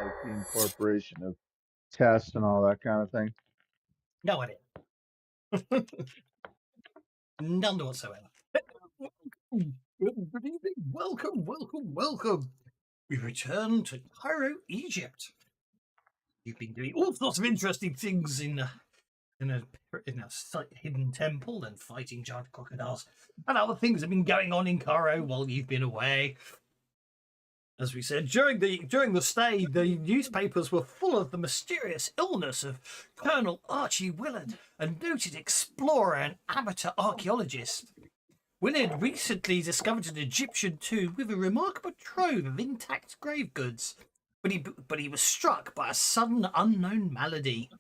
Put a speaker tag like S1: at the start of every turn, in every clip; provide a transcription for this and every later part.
S1: Like the incorporation of tests and all that kind of thing.
S2: No idea. None whatsoever. Good evening. Welcome, welcome, welcome. We return to Cairo, Egypt. You've been doing all sorts of interesting things in a hidden temple and fighting giant crocodiles, and other things have been going on in Cairo while you've been away. As we said, during the stay, the newspapers were full of the mysterious illness of Colonel Archie Willard, a noted explorer and amateur archaeologist. Willard recently discovered an Egyptian tomb with a remarkable trove of intact grave goods, but he was struck by a sudden unknown malady.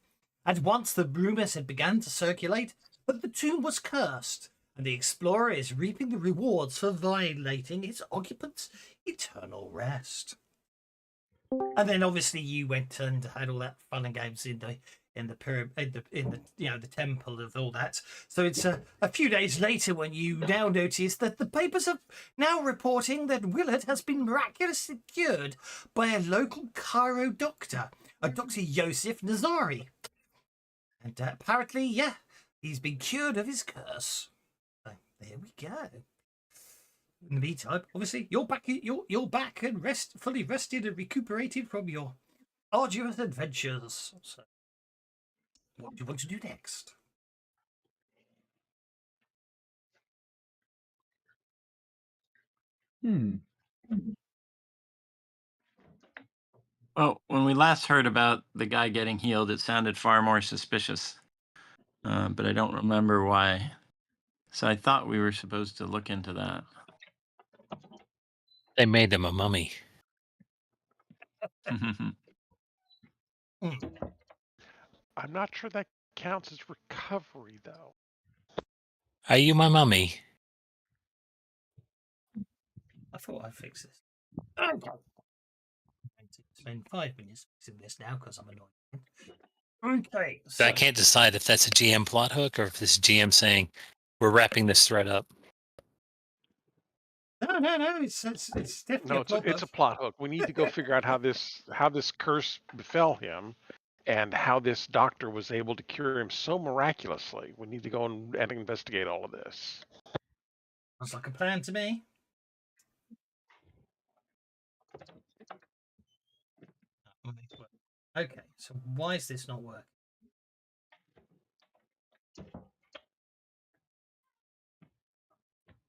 S2: At once the rumours had begun to circulate that the tomb was cursed, and the explorer is reaping the rewards for violating its occupants' eternal rest. And then obviously you went and had all that fun and games in the temple of all that. So it's a few days later when you now notice that the papers are now reporting that Willard has been miraculously cured by a local Cairo doctor, a Dr. Yosef Nazari. And apparently, yeah, he's been cured of his curse. So there we go. In the meantime, obviously, you're back. You're back and fully rested and recuperated from your arduous adventures. So, what do you want to do next?
S3: Well, when we last heard about the guy getting healed, it sounded far more suspicious, but I don't remember why. So I thought we were supposed to look into that.
S4: They made him a mummy.
S2: Mm.
S5: I'm not sure that counts as recovery, though.
S4: Are you my mummy?
S2: I thought I'd fix this. Okay. I'm going to spend 5 minutes fixing this now because I'm annoyed. Okay.
S4: So I can't decide if that's a GM plot hook or if this GM saying we're wrapping this thread up.
S2: No. It's definitely
S5: No,
S2: a plot
S5: it's a
S2: hook.
S5: plot hook. We need to go figure out how this curse befell him, and how this doctor was able to cure him so miraculously. We need to go and investigate all of this.
S2: Sounds like a plan to me. Okay, so why is this not working?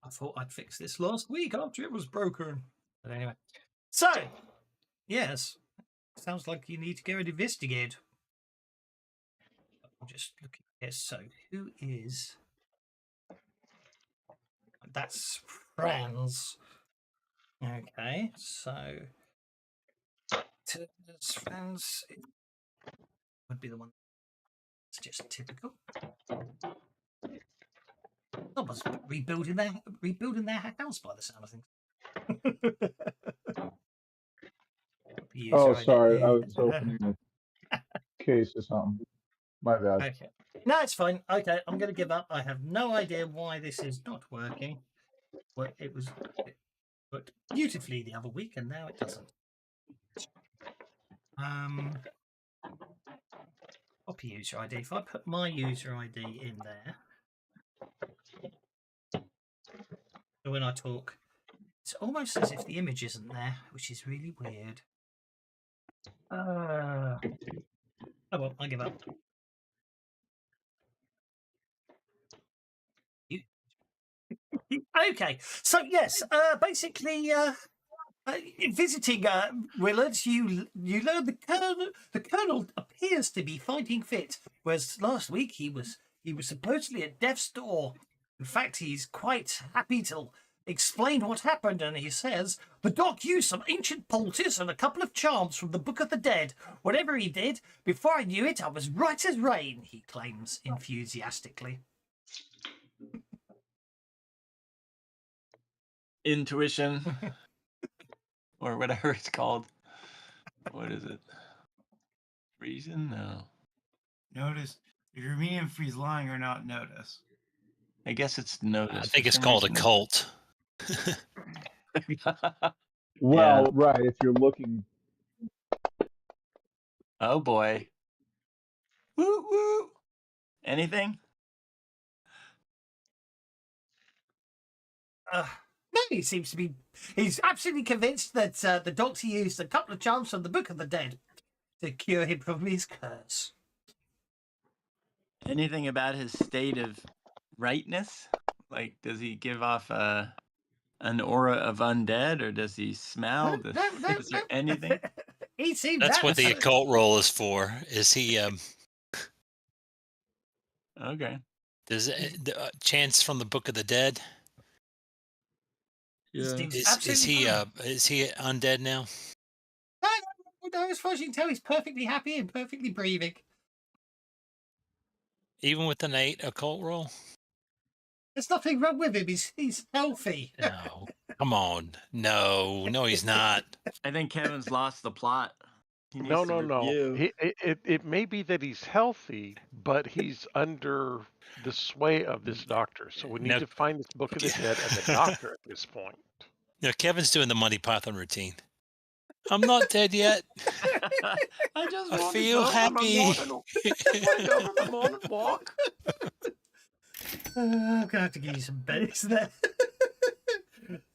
S2: I thought I'd fix this last week after it was broken. But anyway. So, yes. Sounds like you need to go and investigate. I'm just looking here. So, who is... That's Franz. Okay, so... Franz would be the one. It's just typical. Someone's rebuilding their house by the sound of things.
S1: Oh, sorry. I was opening a case or something. My bad.
S2: Okay. No, it's fine. Okay, I'm going to give up. I have no idea why this is not working. Well, it worked beautifully the other week, and now it doesn't. Copy user ID. If I put my user ID in there, so when I talk, it's almost as if the image isn't there, which is really weird. Oh well, I give up. Okay, so yes, basically, visiting Willard, you learn the colonel appears to be fighting fit, whereas last week he was supposedly at death's door. In fact, he's quite happy to explain what happened, and he says the doc used some ancient poultice and a couple of charms from the Book of the Dead. Whatever he did, before I knew it, I was right as rain. He claims enthusiastically.
S3: Intuition, or whatever it's called. What is it? Reason? No.
S6: Notice. If you're meaning if he's lying or not, notice.
S3: I guess it's notice.
S4: I think it's called a cult.
S1: Well,
S3: Yeah.
S1: right. If you're looking.
S3: Oh boy. Woo woo. Anything?
S2: No, he seems to be. He's absolutely convinced that the doctor used a couple of charms from the Book of the Dead to cure him from his curse.
S3: Anything about his state of rightness? Like, does he give off an aura of undead, or does he smell? Is there anything?
S2: He seems.
S4: That's what the occult roll is for. Is he?
S3: Okay.
S4: Does chance from the Book of the Dead?
S3: Yeah.
S4: Is he undead now?
S2: No, as far as you can tell, he's perfectly happy and perfectly breathing.
S4: Even with an 8 occult roll?
S2: There's nothing wrong with him. He's healthy.
S4: No, come on. No, he's not.
S3: I think Kevin's lost the plot.
S5: No. It may be that he's healthy, but he's under the sway of this doctor. So we need to find this Book of the Dead and the doctor at this point.
S4: No, Kevin's doing the Monty Python routine. I'm not dead yet. I feel happy.
S3: I'm a morning walk.
S2: I'm gonna have to give you some bennies there.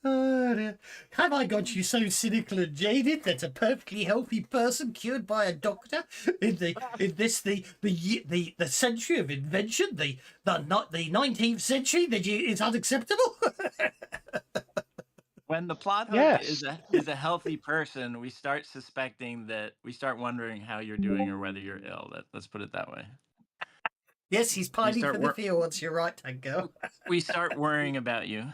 S2: Oh, dear. Have I got you so cynical and jaded that a perfectly healthy person cured by a doctor in the century of invention, the 19th century, that is unacceptable?
S3: When the plot hook is a healthy person, we start suspecting that we start wondering how you're doing or whether you're ill. Let's put it that way.
S2: Yes, he's pining for the fields. You're right, Tango.
S3: We start worrying about you.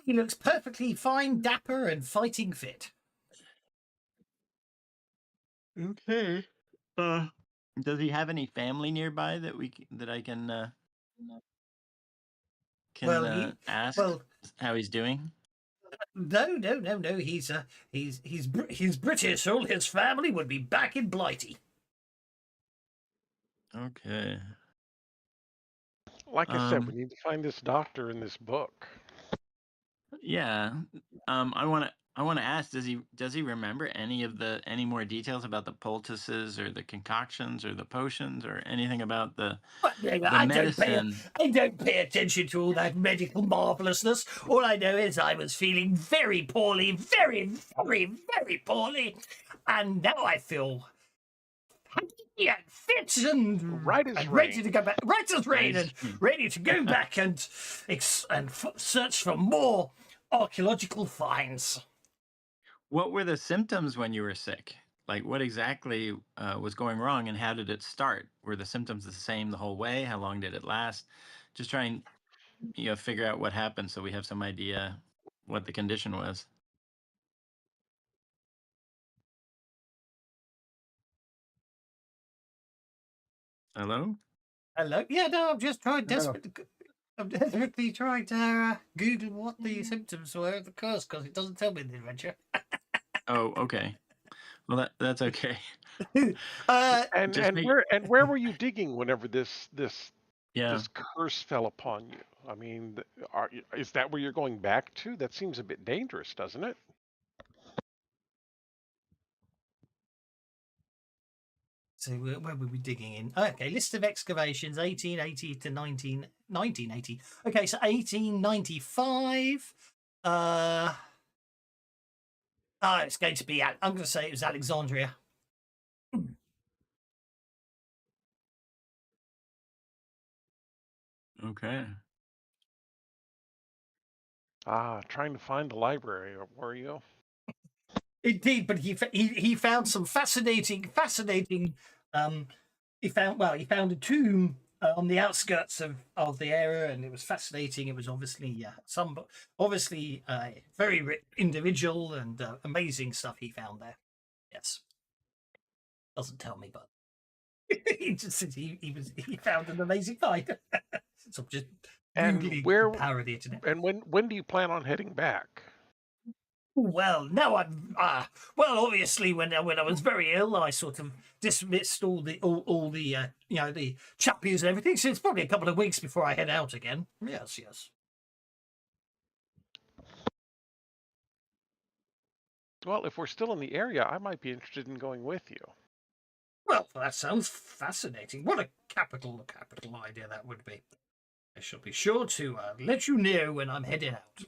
S2: he looks perfectly fine, dapper, and fighting fit.
S3: Okay. Does he have any family nearby that I can ask how he's doing?
S2: No. He's British. All his family would be back in Blighty.
S3: Okay.
S5: Like I said, we need to find this doctor in this book.
S3: Yeah. I want to ask, does he remember any more details about the poultices or the concoctions or the potions or anything about the medicine?
S2: I don't pay attention to all that medical marvelousness. All I know is I was feeling very poorly, very, very, very poorly, and now I feel happy and fit and ready to go back. Right as rain, and ready to go back and search for more archaeological finds.
S3: What were the symptoms when you were sick? Like, what exactly was going wrong, and how did it start? Were the symptoms the same the whole way? How long did it last? Just trying, figure out what happened so we have some idea what the condition was. Hello?
S2: Yeah, no, I'm just trying desperately trying to Google what the symptoms were of the curse, because it doesn't tell me in the adventure.
S3: Oh, okay. Well, that's okay.
S5: Where were you digging whenever this curse fell upon you? I mean, is that where you're going back to? That seems a bit dangerous, doesn't it?
S2: So where were we digging in? Okay, list of excavations, 1880 to 1980. Okay, so 1895. It's going to be, I'm going to say it was Alexandria.
S3: Okay.
S5: Trying to find the library, were you?
S2: Indeed, but he found some fascinating. He found a tomb on the outskirts of the area, and it was fascinating. It was obviously very rich individual and amazing stuff he found there. Yes, doesn't tell me, but he just said he found an amazing find. So I'm just googling the power of the internet.
S5: And when do you plan on heading back?
S2: Well, now I'm obviously when I was very ill, I sort of dismissed all the the chappies and everything. So it's probably a couple of weeks before I head out again. Yes.
S5: Well, if we're still in the area, I might be interested in going with you.
S2: Well, that sounds fascinating. What a capital idea that would be. I shall be sure to let you know when I'm heading out.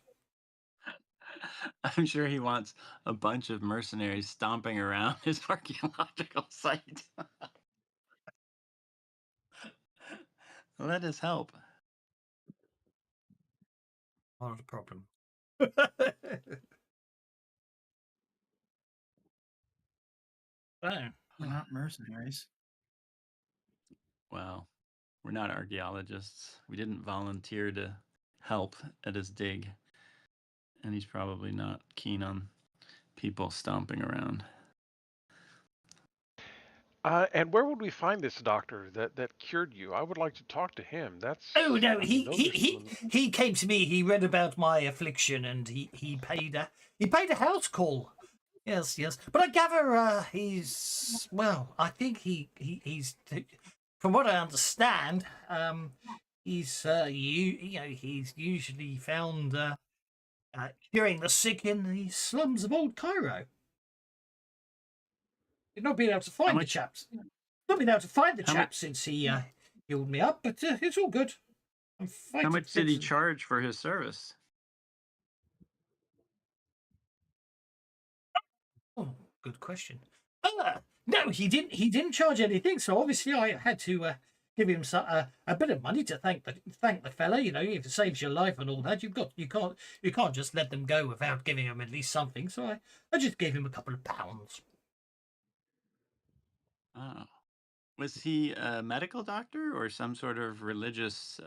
S3: I'm sure he wants a bunch of mercenaries stomping around his archaeological site. Let us help.
S2: Not a problem.
S6: We're not mercenaries.
S3: Well, we're not archaeologists. We didn't volunteer to help at his dig. And he's probably not keen on people stomping around.
S5: And where would we find this doctor that cured you? I would like to talk to him.
S2: Oh no, he came to me. He read about my affliction, and he paid a house call. Yes. But I gather he's I think he's from what I understand, he's he's usually found curing the sick in the slums of old Cairo. He's not been able to find the chaps. Not been able to find the chaps since he healed me up, but it's all good.
S3: How much did he charge for his service?
S2: Oh, good question. No, he didn't charge anything. So obviously, I had to give him a bit of money to thank the fella. You know, if it saves your life and all that, you can't just let them go without giving him at least something. So I just gave him a couple of pounds.
S3: Oh. Was he a medical doctor or some sort of religious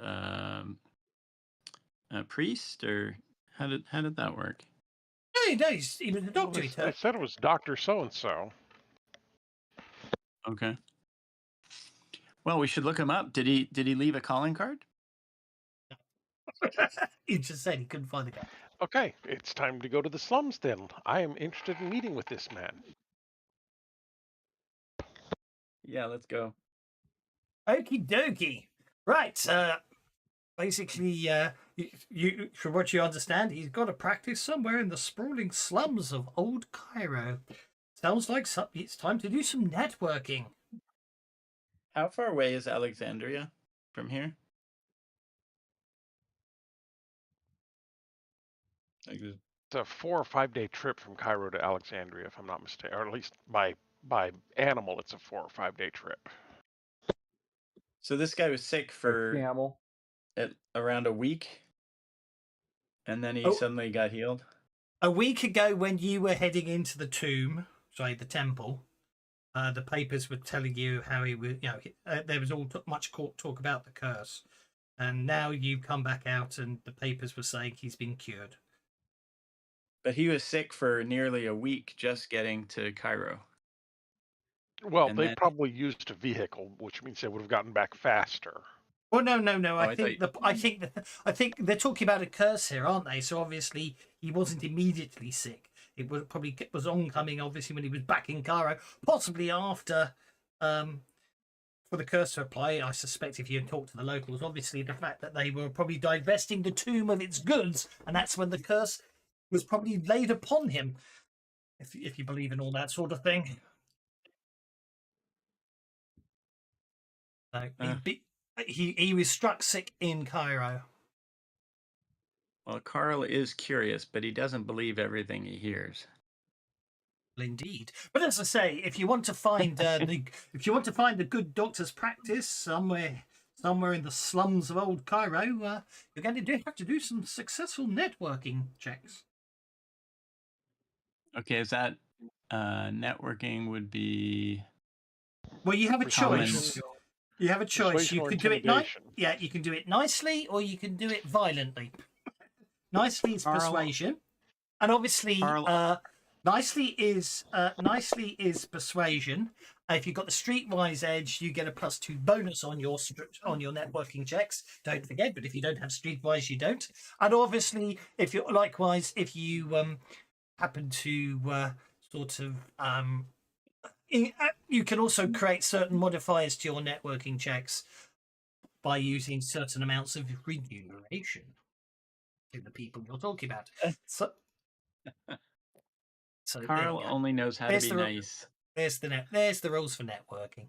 S3: priest, or How did that work?
S2: No, he was a doctor.
S5: Well, they said it was Dr. So-and-so.
S3: Okay. Well, we should look him up. Did he leave a calling card?
S2: He just said he couldn't find the guy.
S5: Okay, it's time to go to the slums then. I am interested in meeting with this man.
S3: Yeah, let's go.
S2: Okie dokie. Right. Basically, you from what you understand, he's got a practice somewhere in the sprawling slums of Old Cairo. Sounds like it's time to do some networking.
S3: How far away is Alexandria from here?
S5: It's a 4 or 5 day trip from Cairo to Alexandria, if I'm not mistaken, or at least by animal, it's a 4 or 5 day trip.
S3: So this guy was sick for
S1: camel.
S3: Around a week, and then he suddenly got healed.
S2: A week ago, when you were heading into the the temple, the papers were telling you how he was. There was much talk about the curse, and now you come back out, and the papers were saying he's been cured.
S3: But he was sick for nearly a week just getting to Cairo.
S5: Well, they probably used a vehicle, which means they would have gotten back faster.
S2: Well, no. I think they're talking about a curse here, aren't they? So obviously he wasn't immediately sick. It was oncoming, obviously, when he was back in Cairo, possibly after for the curse to apply. I suspect if you talk to the locals, obviously the fact that they were probably divesting the tomb of its goods, and that's when the curse was probably laid upon him. If you believe in all that sort of thing. He was struck sick in Cairo.
S3: Well, Carl is curious, but he doesn't believe everything he hears.
S2: Indeed, but as I say, if you want to find the good doctor's practice somewhere in the slums of Old Cairo, you're going to have to do some successful networking checks.
S3: Okay, is that networking would be?
S2: Well, you have a choice. You have a choice. You could do it you can do it nicely, or you can do it violently. Nicely is persuasion, and obviously, nicely is persuasion. If you've got the streetwise edge, you get a +2 bonus on your networking checks. Don't forget, but if you don't have streetwise, you don't. And obviously, if you happen to you can also create certain modifiers to your networking checks by using certain amounts of remuneration to the people you're talking about. So
S3: Carl only knows how to be nice.
S2: There's the rules for networking.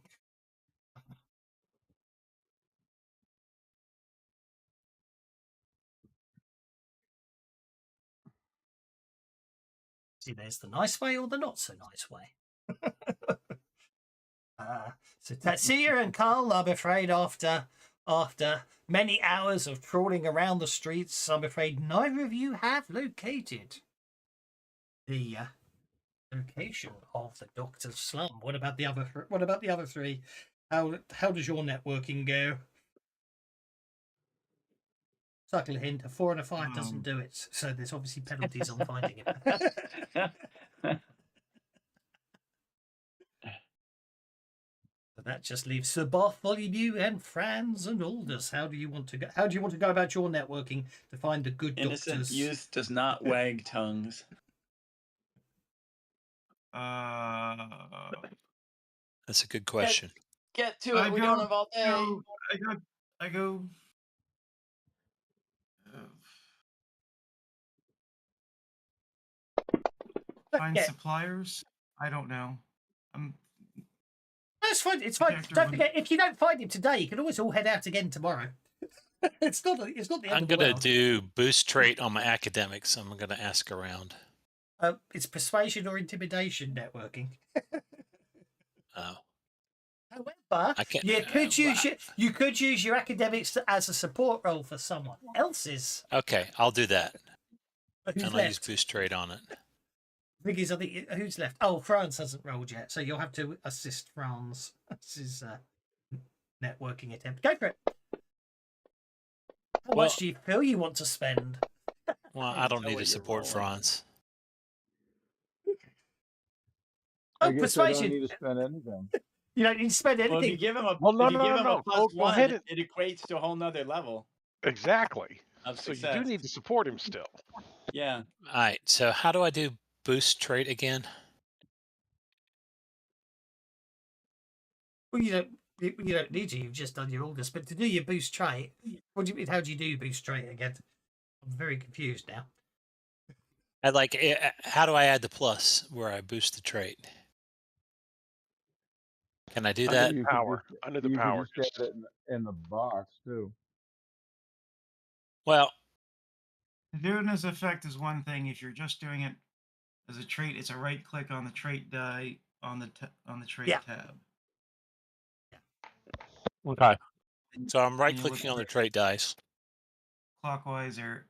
S2: See, there's the nice way or the not so nice way. So Tatsuya and Carl, I'm afraid, after many hours of trawling around the streets, I'm afraid neither of you have located the location of the Doctor's slum. What about the other three? How does your networking go? Subtle hint: a 4 and a 5 doesn't do it, so there's obviously penalties on finding it. That just leaves Sir Bartholomew and Franz and Aldous. How do you want to go about your networking to find the good doctors?
S3: Innocent youth does not wag tongues.
S4: That's a good question.
S3: Get to it. We don't have all day.
S6: I go. Find suppliers. I don't know.
S2: That's fine. It's fine. Don't forget, if you don't find him today, you can always all head out again tomorrow. It's not the end of the world.
S4: I'm going to do boost trait on my academics. I'm going to ask around.
S2: It's persuasion or intimidation networking.
S4: Oh.
S2: However, you could use your academics as a support role for someone else's.
S4: Okay, I'll do that.
S2: Who's
S4: and
S2: left?
S4: I'll use boost trait on it.
S2: The thing is, I think who's left? Oh, Franz hasn't rolled yet, so you'll have to assist Franz. This is networking attempt. Go for it. How much do you feel you want to spend?
S4: Well, I don't need to support Franz.
S1: I guess I don't
S2: persuasion.
S1: need to spend anything.
S2: You don't need to spend anything.
S3: Well, if you give him a,
S5: Well, no,
S3: if you
S5: no,
S3: give
S5: no,
S3: him
S5: no.
S3: a plus
S5: Go
S3: one,
S5: ahead and
S3: it equates to a whole nother level
S5: exactly.
S3: of
S5: So
S3: success.
S5: you do need to support him still.
S3: Yeah.
S4: All right. So how do I do boost trait again?
S2: Well, you don't need to. You've just done your orders. But to do your boost trait, what do you mean? How do you do boost trait again? I'm very confused now.
S4: How do I add the plus where I boost the trait? Can I do
S5: Under
S4: that?
S5: the power. Under the
S1: You
S5: power.
S1: could just add it in the box too.
S4: Well,
S6: Doing this effect is one thing. If you're just doing it as a trait, it's a right click on the trait die on the trait tab.
S4: okay. So I'm right
S6: And you look
S4: clicking on the
S6: at
S4: trait dice.
S6: clockwise or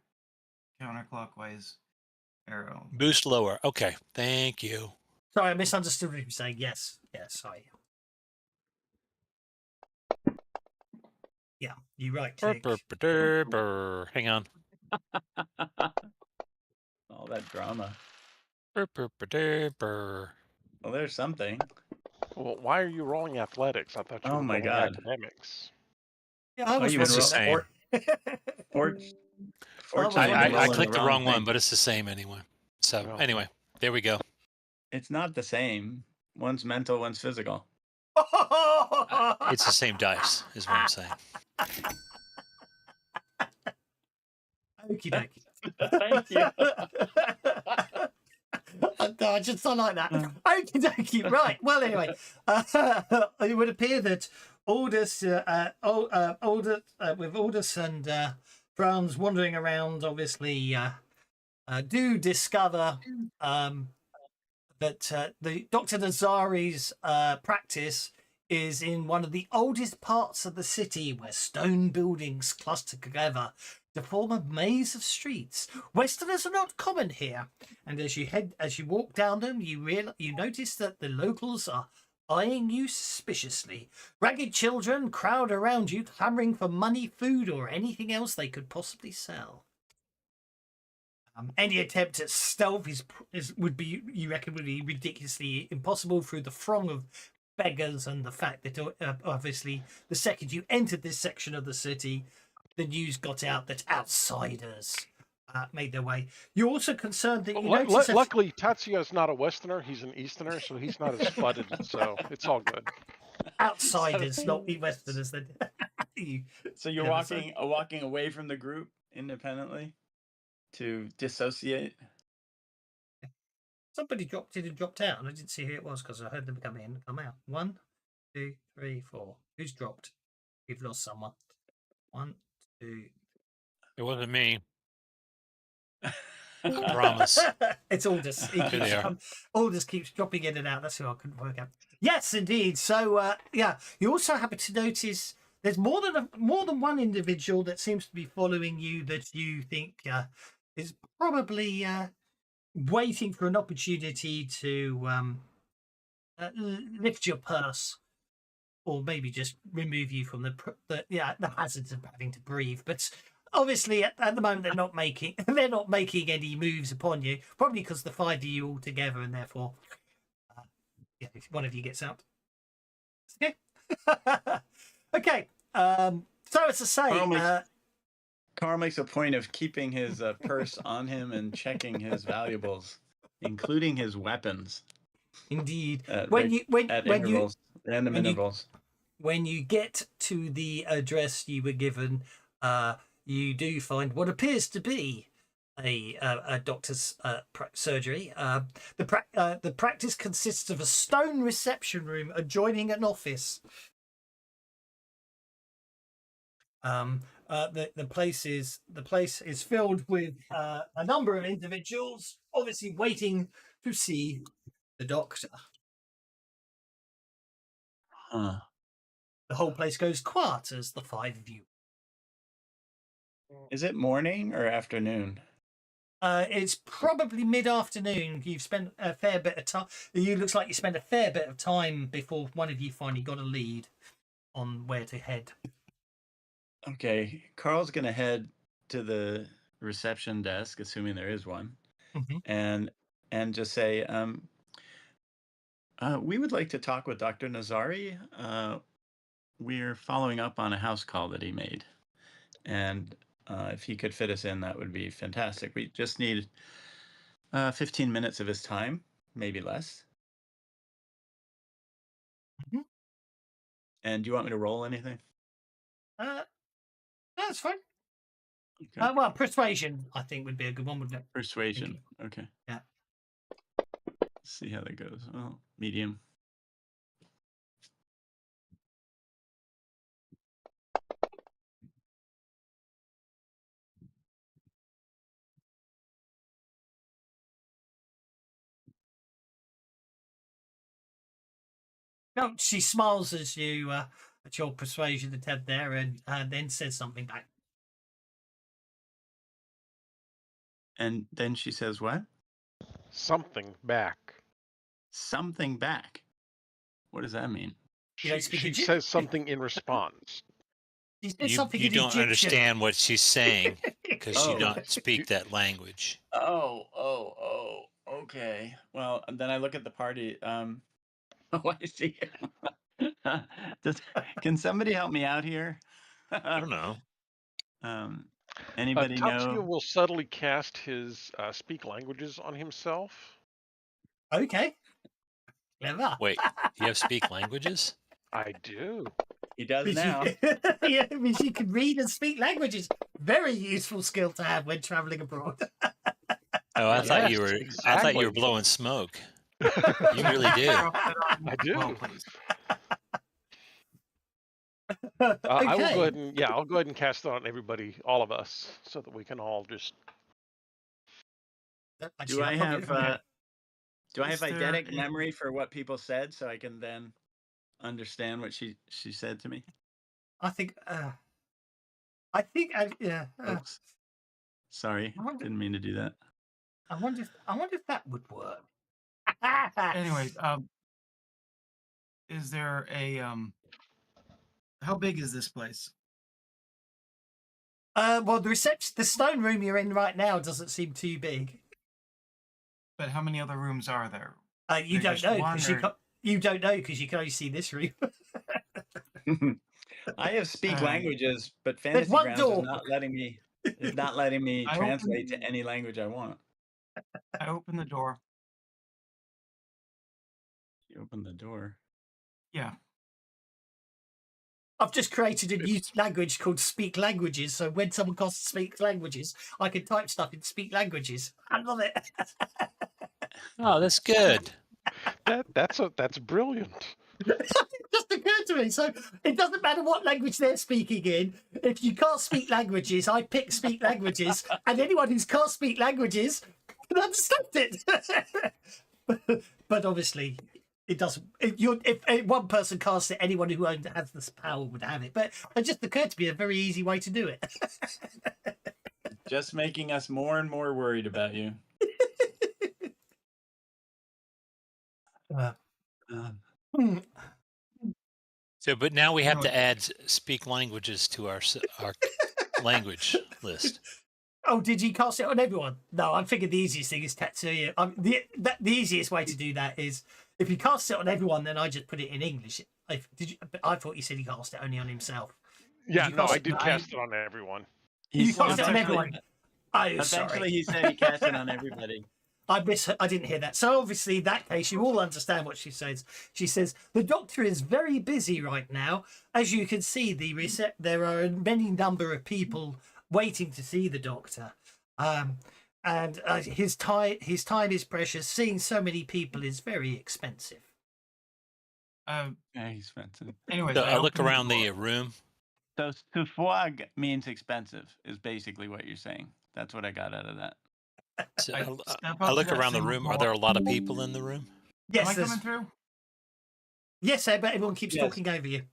S6: counterclockwise arrow.
S4: Boost lower. Okay. Thank you.
S2: Sorry, I misunderstood what you were saying. Yes, sorry. Yeah, you right click.
S4: Hang on.
S3: All that drama.
S4: Well,
S3: Well, there's something.
S5: Well, why are you rolling athletics? I thought you
S3: Oh
S5: were
S3: my
S5: rolling
S3: God.
S5: academics.
S2: Yeah, I was
S3: you
S4: It's the
S2: wondering
S4: same.
S3: Fortunately,
S2: I
S3: I'm
S4: I
S3: rolling
S4: clicked the wrong one,
S3: thing.
S4: but it's the same anyway. So
S5: Oh.
S4: anyway, there we go.
S3: It's not the same. One's mental, one's physical.
S4: It's the same dice, is what I'm saying.
S2: Okie dokie.
S3: Thank you.
S2: I just don't like that. Okie dokie. Right. Well, anyway, it would appear that Aldous, with Aldous and Franz wandering around, obviously, do discover that the Dr. Nazari's practice is in one of the oldest parts of the city, where stone buildings cluster together to form a maze of streets. Westerners are not common here, and as you walk down them, you notice that the locals are eyeing you suspiciously. Ragged children crowd around you, clamoring for money, food, or anything else they could possibly sell. Any attempt at stealth would be ridiculously impossible through the throng of beggars, and the fact that obviously the second you entered this section of the city, the news got out that outsiders made their way. You're also concerned that you notice
S5: luckily, Tatsuya's not a Westerner; he's an Easterner, so he's not as flooded. So it's all good.
S2: Outsiders, not the Westerners. Then.
S3: So you're walking away from the group independently to dissociate.
S2: Somebody dropped in and dropped out, and I didn't see who it was because I heard them come in and come out. 1, 2, 3, 4. Who's dropped? We've lost someone. 1, 2.
S4: It wasn't me. I promise.
S2: It's Aldous. Aldous keeps dropping in and out. That's who I couldn't work out. Yes, indeed. So, you also happen to notice there's more than one individual that seems to be following you that you think is probably waiting for an opportunity to lift your purse, or maybe just remove you from the hazards of having to breathe. But obviously, at the moment, they're not making any moves upon you. Probably because the five of you all together, and therefore, if one of you gets out. Okay. Okay. So as I say,
S3: Carl makes a point of keeping his purse on him and checking his valuables, including his weapons.
S2: Indeed.
S3: When
S2: you get to the address you were given, you do find what appears to be a doctor's surgery. The practice consists of a stone reception room adjoining an office. The place is filled with a number of individuals, obviously waiting to see the doctor. The whole place goes quiet as the five of you.
S3: Is it morning or afternoon?
S2: It's probably mid-afternoon. You've spent a fair bit of time. You looks like you spent a fair bit of time before one of you finally got a lead on where to head.
S3: Okay, Carl's gonna head to the reception desk, assuming there is one,
S2: Mm-hmm.
S3: and just say, we would like to talk with Dr. Nazari. We're following up on a house call that he made, and if he could fit us in, that would be fantastic. We just need 15 minutes of his time, maybe less.
S2: Mm-hmm.
S3: And do you want me to roll anything?
S2: That's fine.
S3: Okay.
S2: Well, persuasion, I think, would be a good one, wouldn't it?
S3: Persuasion. Okay.
S2: Yeah.
S3: Let's see how that goes. Oh, medium.
S2: No, she smiles as you at your persuasion attempt there, and then says something back.
S3: And then she says what?
S5: Something back.
S3: Something back. What does that mean?
S2: You
S5: She says something in response.
S2: She says something
S4: You
S2: in
S4: don't
S2: Egyptian.
S4: Understand what she's saying because you
S3: Oh.
S4: don't speak that language.
S3: Oh. Okay. Well, then I look at the party. Oh, I see. Can somebody help me out here?
S4: I don't know.
S3: Anybody
S5: Tatsuya
S3: know?
S5: will subtly cast his speak languages on himself.
S2: Okay. Clever.
S4: Wait, you have speak languages?
S5: I do.
S3: He does now.
S2: Yeah, I mean, she can read and speak languages. Very useful skill to have when traveling abroad.
S4: Oh, I thought you were. I thought you were
S5: exactly.
S4: blowing smoke. You really do.
S5: I do.
S6: Well, please.
S5: I will
S2: Okay.
S5: go ahead and I'll go ahead and cast it on everybody, all of us, so that we can all just.
S3: Do I have
S6: Is there
S3: eidetic
S6: a-
S3: memory for what people said, so I can then understand what she said to me?
S2: I think. Yeah.
S3: Oops. Sorry, didn't mean to do that.
S2: I wonder if that would work.
S6: Anyways, is there a how big is this place?
S2: Well, the stone room you're in right now doesn't seem too big.
S6: But how many other rooms are there?
S2: You
S6: There's
S2: don't
S6: just
S2: know
S6: one,
S2: because
S6: or-
S2: you don't know because you can only see this room.
S3: I have speak languages, but
S2: There's
S3: Fantasy
S2: one
S3: Grounds
S2: door.
S3: is not letting me
S6: I
S3: translate to
S6: opened-
S3: any language I want.
S6: I open the door.
S3: You open the door.
S6: Yeah.
S2: I've just created a new language called Speak Languages. So when someone calls Speak Languages, I can type stuff in Speak Languages. I love it.
S4: Oh, that's good.
S5: That's brilliant.
S2: It just occurred to me. So it doesn't matter what language they're speaking in. If you can't speak languages, I pick Speak Languages, and anyone who can't speak languages can understand it. But obviously, it doesn't. If one person casts it, anyone who has this power would have it. But it just occurred to me a very easy way to do it.
S3: Just making us more and more worried about you.
S4: So, but now we have to add speak languages to our language list.
S2: Oh, did you cast it on everyone? No, I figured the easiest thing is Tatsuya. The easiest way to do that is if you cast it on everyone, then I just put it in English. I thought you said he cast it only on himself.
S5: Yeah, no, I
S2: it-
S5: did cast it on everyone.
S2: You cast it on everyone. Oh,
S3: Eventually,
S2: sorry.
S3: he said he cast it on everybody.
S2: I didn't hear that. So obviously, in that case, you all understand what she says. She says the doctor is very busy right now. As you can see, there are a many number of people waiting to see the doctor, and his time is precious. Seeing so many people is very expensive.
S3: Yeah, he's expensive.
S6: Anyways,
S4: So I look
S6: open
S4: around the
S6: door.
S4: room.
S3: So sufwag means expensive, is basically what you're saying. That's what I got out of that.
S4: So
S6: I step
S4: I
S6: up
S4: look
S6: to that
S4: around the
S6: single
S4: room.
S6: door.
S4: Are there a lot of people in the room?
S2: Yes,
S6: Am I coming through?
S2: yes, but everyone keeps
S3: Yes.
S2: talking over you.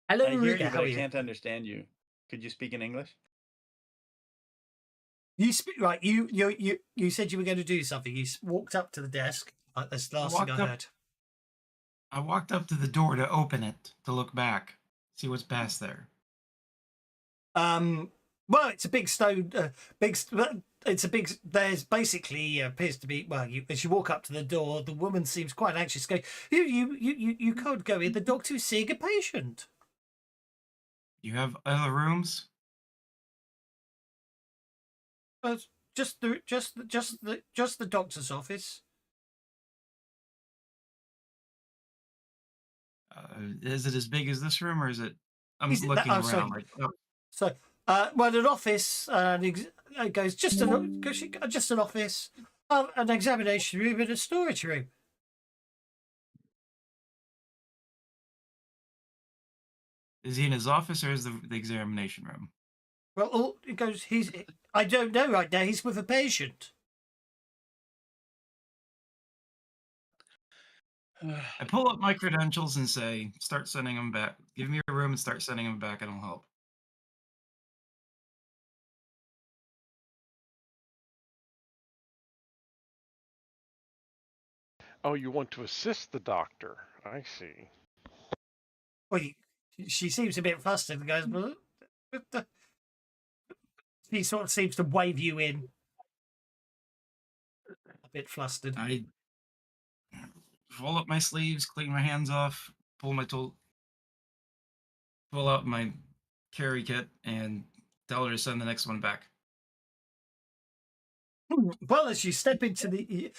S2: Hello,
S3: I hear
S2: Riga.
S3: you,
S2: How
S3: but
S2: are
S3: I
S2: you?
S3: can't understand you. Could you speak in English?
S2: You speak right. You said you were going to do something. You walked up to the desk. That's the last thing I
S6: walked up-
S2: heard.
S6: I walked up to the door to open it to look back, see what's past there.
S2: Well, it's a big stone. It's a big. There's basically appears to be. Well, as you walk up to the door, the woman seems quite anxious. Going, you can't go in. The doctor is seeing a patient.
S6: You have other rooms?
S2: Just the doctor's office.
S6: Is it as big as this room, or is it? I'm looking around.
S2: Sorry.
S6: Like, oh.
S2: So, well, an office. It goes just an office, an examination room, and a storage room.
S6: Is he in his office, or is the examination room?
S2: Well, it goes. I don't know right now. He's with a patient.
S6: I pull up my credentials and say, start sending them back. Give me a room and start sending them back, and I'll help.
S5: Oh, you want to assist the doctor. I see.
S2: Well, she seems a bit flustered and goes, well, she sort of seems to wave you in. A bit flustered.
S6: I roll up my sleeves, clean my hands off, pull out my carry kit, and tell her to send the next one back.
S2: Well, as you step into the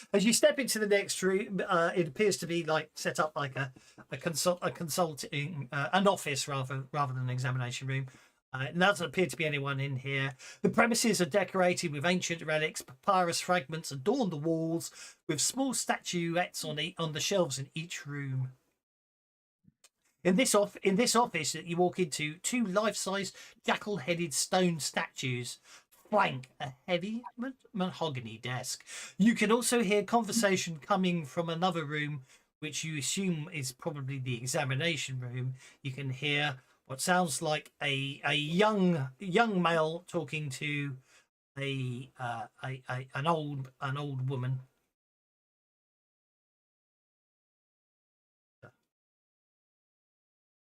S2: next room, it appears to be like set up like a consulting an office rather than an examination room. There doesn't appear to be anyone in here. The premises are decorated with ancient relics, papyrus fragments adorn the walls, with small statuettes on the shelves in each room. In this office that you walk into, 2 life-size jackal-headed stone statues flank a heavy mahogany desk. You can also hear conversation coming from another room, which you assume is probably the examination room. You can hear what sounds like a young male talking to an old woman.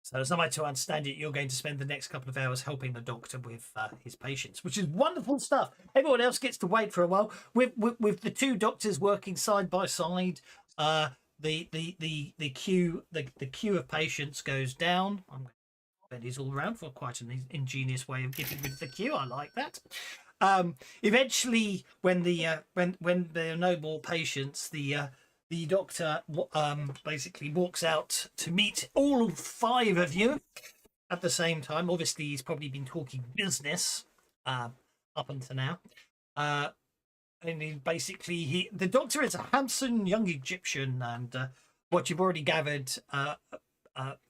S2: So as I to understand it, you're going to spend the next couple of hours helping the doctor with his patients, which is wonderful stuff. Everyone else gets to wait for a while. With the 2 doctors working side by side, the queue of patients goes down. He's all around for quite an ingenious way of getting rid of the queue. I like that. Eventually, when there are no more patients, the doctor basically walks out to meet all 5 of you at the same time. Obviously, he's probably been talking business up until now. And the doctor is a handsome young Egyptian, and what you've already gathered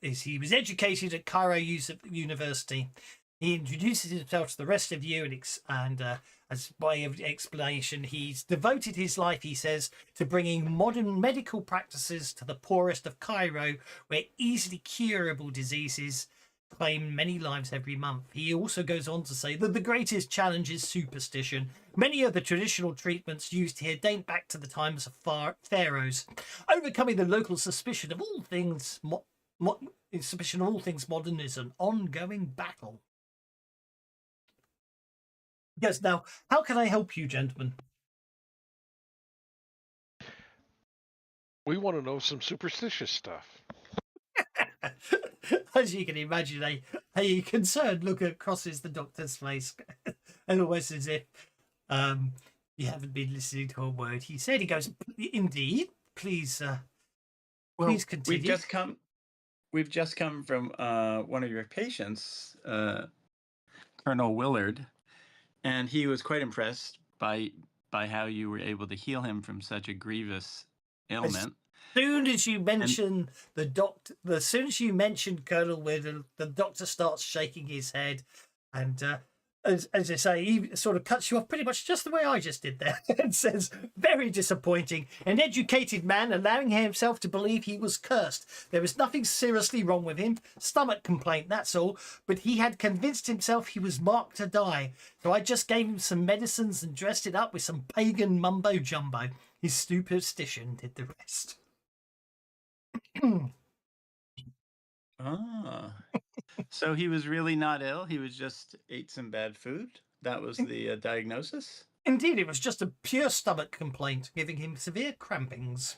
S2: is he was educated at Cairo University. He introduces himself to the rest of you, and as way of explanation, he's devoted his life, he says, to bringing modern medical practices to the poorest of Cairo, where easily curable diseases claim many lives every month. He also goes on to say that the greatest challenge is superstition. Many of the traditional treatments used here date back to the times of pharaohs. Overcoming the local suspicion of all things modern is an ongoing battle. Yes, now, how can I help you, gentlemen?
S5: We want to know some superstitious stuff.
S2: As you can imagine, a concerned look crosses the doctor's face, and almost as if you haven't been listening to a word he said. He goes, "Indeed, please, please continue."
S3: We've just come from one of your patients, Colonel Willard, and he was quite impressed by how you were able to heal him from such a grievous ailment.
S2: As soon as you mention as soon as you mention Colonel Willard, the doctor starts shaking his head, and as I say, he sort of cuts you off pretty much just the way I just did there, and says, "Very disappointing. An educated man allowing himself to believe he was cursed. There was nothing seriously wrong with him. Stomach complaint, that's all. But he had convinced himself he was marked to die. So I just gave him some medicines and dressed it up with some pagan mumbo jumbo. His superstition did the rest."
S3: So he was really not ill. He was just ate some bad food. That was the diagnosis.
S2: Indeed, it was just a pure stomach complaint, giving him severe crampings.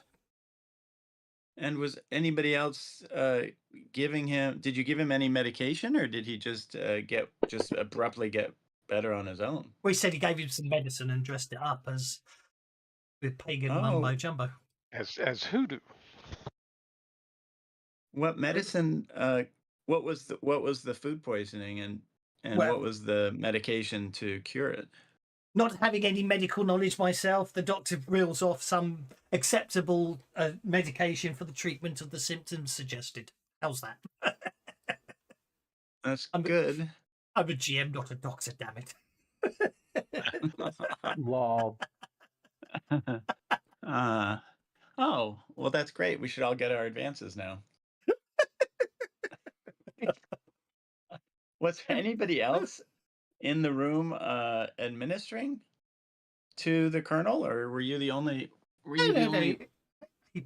S3: And was anybody else giving him? Did you give him any medication, or did he just abruptly get better on his own?
S2: We said he gave him some medicine and dressed it up as with pagan mumbo jumbo.
S5: As hoodoo.
S3: What medicine? What was the food poisoning, and what was the medication to cure it?
S2: Not having any medical knowledge myself, the doctor reels off some acceptable medication for the treatment of the symptoms suggested. How's that?
S3: That's good.
S2: I'm a GM, not a doctor, damn it.
S1: Lol.
S3: Oh, well, that's great. We should all get our advances now. Was anybody else in the room administering to the colonel, or were you the only? Were you the only?
S2: He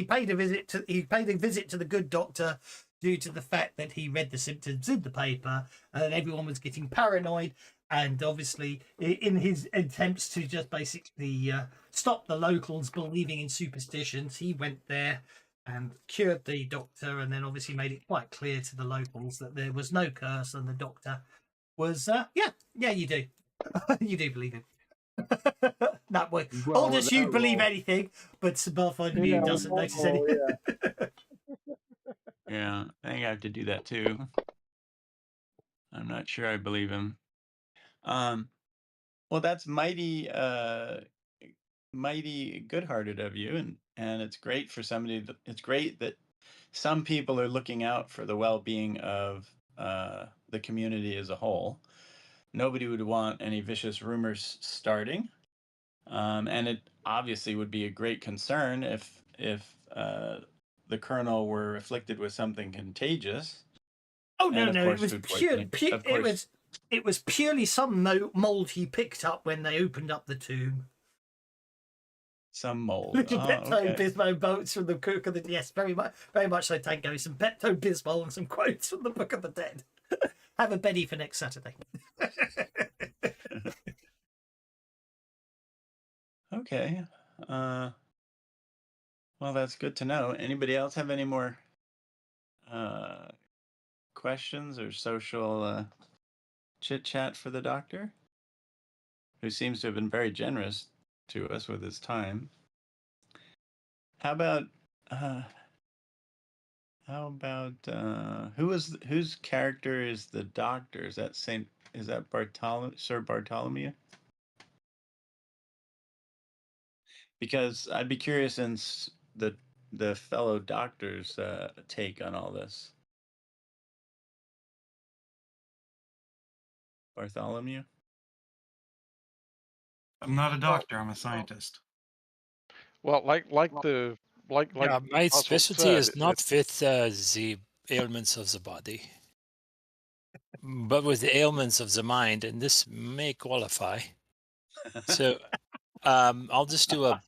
S2: paid a visit to the good doctor due to the fact that he read the symptoms in the paper, and everyone was getting paranoid. And obviously, in his attempts to just basically stop the locals believing in superstitions, he went there and cured the doctor, and then obviously made it quite clear to the locals that there was no curse, and the doctor was, yeah, you do. You do believe him. That way. Oldest you'd believe anything, but Bartholomew doesn't notice anything.
S3: Yeah, I think I have to do that too. I'm not sure I believe him. Well, that's mighty good-hearted of you, and it's great for somebody. It's great that some people are looking out for the well-being of the community as a whole. Nobody would want any vicious rumors starting, and it obviously would be a great concern if the colonel were afflicted with something contagious.
S2: Oh no, it was it was purely some mold he picked up when they opened up the tomb.
S3: Some mold.
S2: Little Pepto-Bismol boats from the Cook of the Yes, very much so. Tango, some Pepto-Bismol and some quotes from the Book of the Dead. Have a Betty for next Saturday.
S3: Okay. Well, that's good to know. Anybody else have any more questions or social chit chat for the doctor, who seems to have been very generous to us with his time? How about whose character is the doctor? Is that Sir Bartholomew? Because I'd be curious in the fellow doctor's take on all this. Bartholomew?
S6: I'm not a doctor. I'm a scientist.
S5: Well, my
S4: specialty is not with the ailments of the body, but with the ailments of the mind, and this may qualify. So I'll just do a.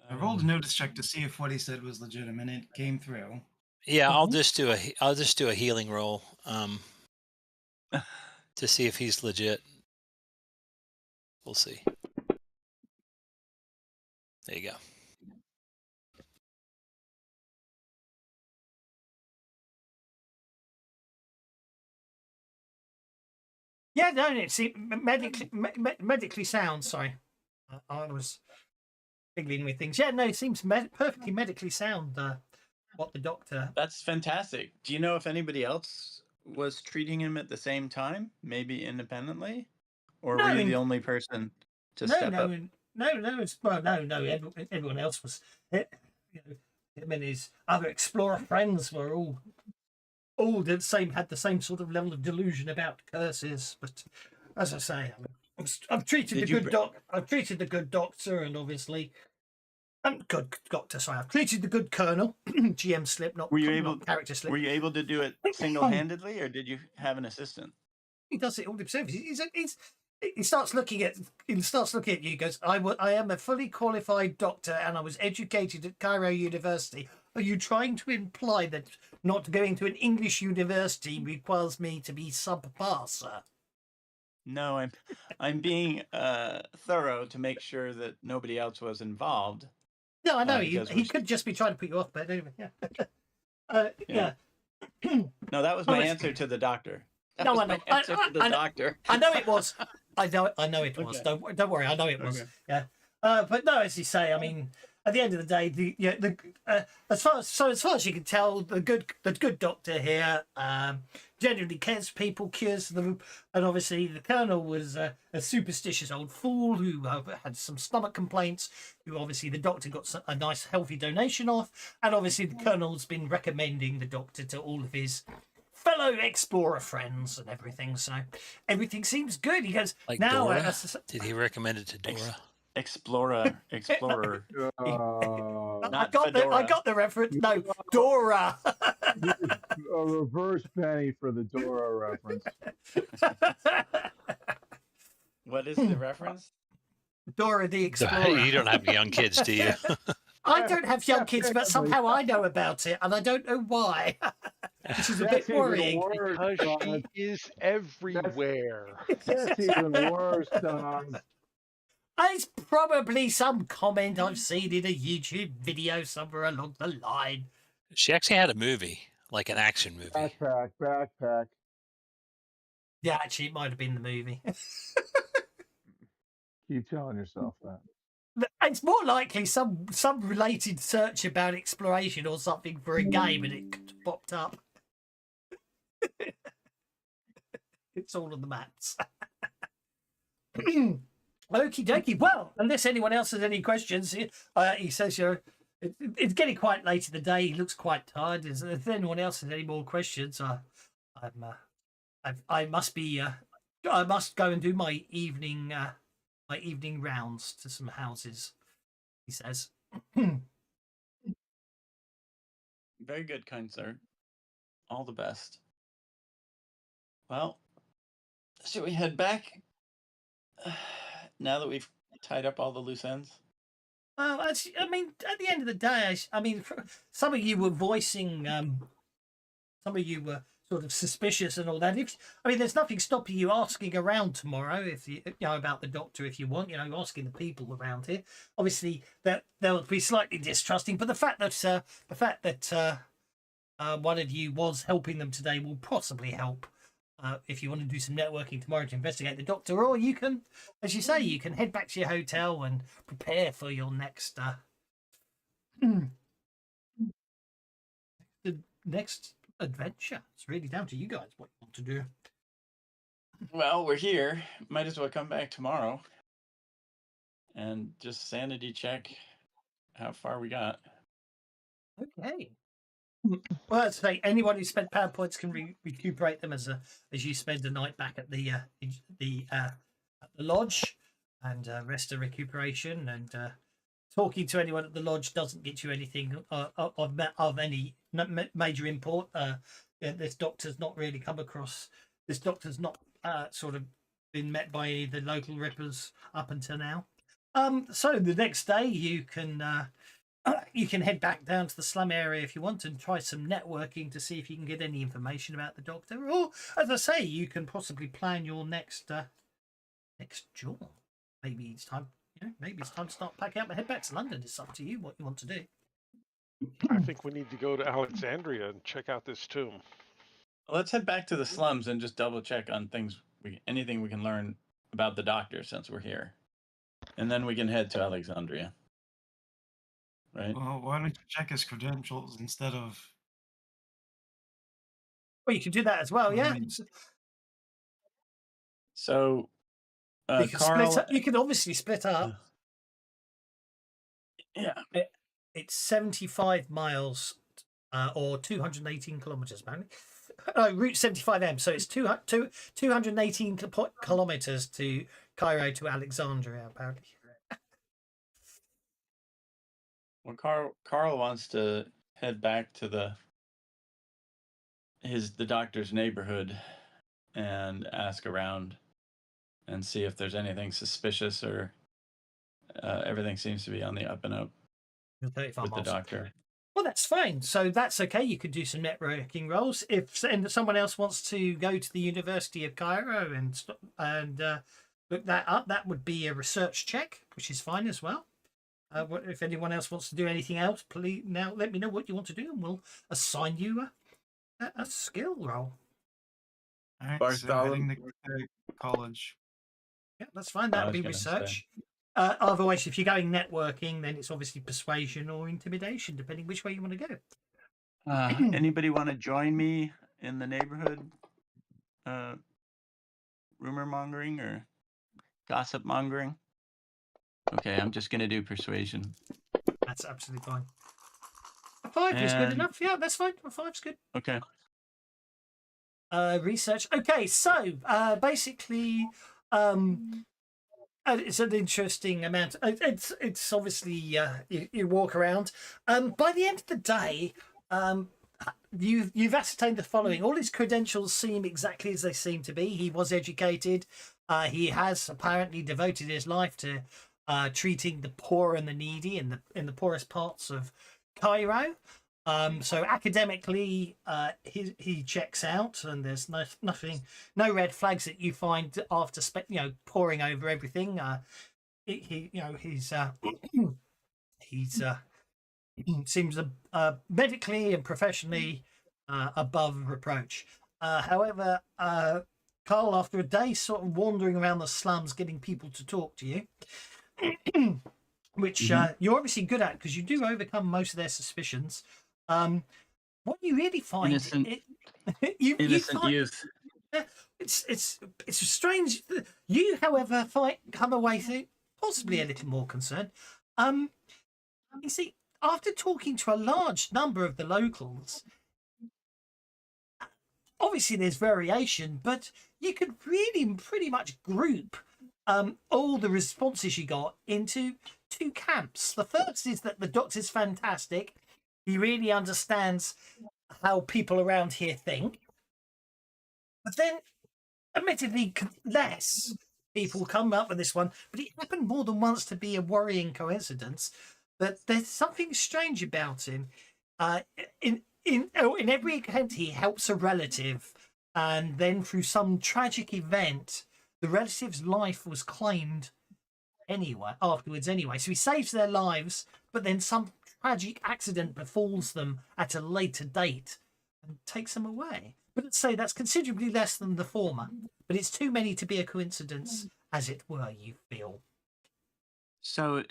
S6: I rolled a notice check to see if what he said was legitimate. It came through.
S4: Yeah, I'll just do a healing roll to see if he's legit. We'll see. There you go.
S2: Yeah, no, it's medically sound. Sorry, I was fiddling with things. Yeah, no, it seems perfectly medically sound. What the doctor?
S3: That's fantastic. Do you know if anybody else was treating him at the same time, maybe independently, or were you the only person to step up?
S2: No. Everyone else was. Him and his other explorer friends were all had the same sort of level of delusion about curses. But as I say, I've treated I've treated the good doctor, and obviously, good doctor. Sorry, I've treated the good colonel. GM slip, not character slip.
S3: Were you able to do it single-handedly, or did you have an assistant?
S2: He does it all himself. He starts looking at you. He goes, I am a fully qualified doctor, and I was educated at Cairo University. Are you trying to imply that not going to an English university requires me to be subpar, sir?
S3: No, I'm being thorough to make sure that nobody else was involved.
S2: No, I know
S3: because
S2: he could just be trying to put you off, but anyway, yeah. Yeah.
S3: No, that was my answer to the doctor. That
S2: No,
S3: was
S2: I know.
S3: my answer to the doctor.
S2: I know it was. I know it was.
S3: Okay.
S2: Don't worry. I know it was.
S3: Okay.
S2: Yeah. But no, as you say, I mean, at the end of the day, as far as you can tell, the good doctor here genuinely cares for people, cures them, and obviously the Colonel was a superstitious old fool who had some stomach complaints. Who obviously the doctor got a nice healthy donation off, and obviously the Colonel's been recommending the doctor to all of his fellow explorer friends and everything, so everything seems good. He goes,
S4: Like
S2: now
S4: Dora? Did he recommend it to Dora?
S3: Explorer.
S2: I got the reference. No, Dora.
S1: A reverse penny for the Dora reference.
S3: What is the reference?
S2: Dora the Explorer.
S4: You don't have young kids, do you?
S2: I don't have young kids, but somehow I know about it, and I don't know why. Which is a bit worrying.
S5: Because she is everywhere.
S1: That's even worse, Don.
S2: It's probably some comment I've seen in a YouTube video somewhere along the line.
S4: She actually had a movie, like an action movie.
S1: Backpack.
S2: Yeah, actually, it might have been the movie.
S1: Keep telling yourself that.
S2: It's more likely some related search about exploration or something for a game, and it popped up. It's all on the maps. Okie dokie. Well, unless anyone else has any questions, he says it's getting quite late in the day. He looks quite tired. If anyone else has any more questions, I must go and do my evening rounds to some houses. He says.
S3: Very good, kind sir. All the best. Well, should we head back? Now that we've tied up all the loose ends?
S2: Well, I mean, at the end of the day, I mean, some of you were voicing, some of you were sort of suspicious and all that. I mean, there's nothing stopping you asking around tomorrow if you know about the doctor if you want. You know, asking the people around here. Obviously, they'll be slightly distrusting, but the fact that one of you was helping them today will possibly help. If you want to do some networking tomorrow to investigate the doctor, or you can, as you say, you can head back to your hotel and prepare for your next next adventure. It's really down to you guys what you want to do.
S3: Well, we're here. Might as well come back tomorrow and just sanity check how far we got.
S2: Okay. Well, let's say anyone who spent power points can recuperate them as you spend the night back at the lodge, and rest of recuperation. And talking to anyone at the lodge doesn't get you anything of any major import. This doctor's not really come across. This doctor's not sort of been met by any of the local rippers up until now. So the next day you can head back down to the slum area if you want and try some networking to see if you can get any information about the doctor. Or, as I say, you can possibly plan your next jaunt. Maybe it's time. Maybe it's time to start packing up and head back to London. It's up to you what you want to do.
S5: I think we need to go to Alexandria and check out this tomb.
S3: Let's head back to the slums and just double check on things. Anything we can learn about the doctor since we're here, and then we can head to Alexandria. Right.
S6: Well, why don't you check his credentials instead of...
S2: Well, you can do that as well, yeah.
S3: So,
S2: you can
S3: Carl...
S2: you can obviously split up.
S3: Yeah.
S2: It's 75 miles or 218 kilometers, apparently. Oh, Route 75M, so it's 218 kilometers to Cairo to Alexandria, apparently.
S3: Well, Carl wants to head back to the doctor's neighborhood and ask around and see if there's anything suspicious, or everything seems to be on the up and up with the doctor.
S2: Well, that's fine. So that's okay. You could do some networking roles. If someone else wants to go to the University of Cairo and look that up, that would be a research check, which is fine as well. If anyone else wants to do anything else, please now let me know what you want to do, and we'll assign you a skill role.
S6: All right, so heading to college.
S2: Yeah, that's fine. That'd be research. Otherwise, if you're going networking, then it's obviously persuasion or intimidation, depending which way you want to go.
S3: Anybody want to join me in the neighborhood rumor mongering or gossip mongering? Okay, I'm just going to do persuasion.
S2: That's absolutely fine. A 5 is good enough. Yeah, that's fine. A 5's good.
S3: Okay.
S2: Research. Okay, so basically, it's an interesting amount. It's obviously you walk around. By the end of the day, you've ascertained the following. All his credentials seem exactly as they seem to be. He was educated. He has apparently devoted his life to treating the poor and the needy in the poorest parts of Cairo. So academically, he checks out, and there's no red flags that you find after poring over everything. He's seems medically and professionally above reproach. However, Carl, after a day sort of wandering around the slums, getting people to talk to you, which you're obviously good at because you do overcome most of their suspicions. What you really find
S3: innocent youth.
S2: It's strange. You, however, come away possibly a little more concerned. You see, after talking to a large number of the locals, obviously there's variation, but you could really pretty much group all the responses you got into 2 camps. The first is that the doctor's fantastic. He really understands how people around here think. But then, admittedly, less people come up with this one, but it happened more than once to be a worrying coincidence. But there's something strange about him. In every account, he helps a relative, and then through some tragic event, the relative's life was claimed afterwards anyway. So he saves their lives, but then some tragic accident befalls them at a later date and takes them away. But let's say that's considerably less than the former, but it's too many to be a coincidence, as it were, you feel.
S3: So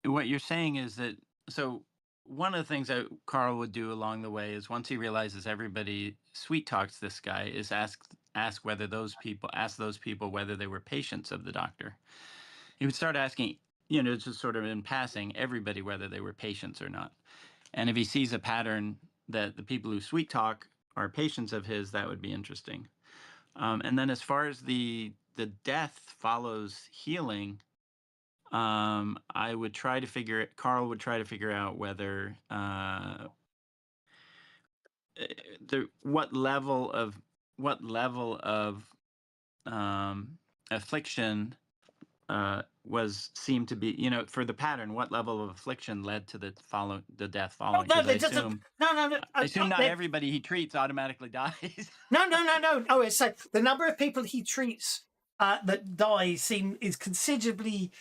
S3: what you're saying is that, so one of the things that Carl would do along the way is once he realizes everybody sweet talks this guy, is ask those people whether they were patients of the doctor. He would start asking, just sort of in passing, everybody whether they were patients or not. And if he sees a pattern that the people who sweet talk are patients of his, that would be interesting. And then as far as the death follows healing, Carl would try to figure out whether what level of affliction seemed to be, for the pattern, what level of affliction led to the death following?
S2: No,
S3: I assume not everybody he treats automatically dies.
S2: No. Oh, it's like the number of people he treats that die is considerably.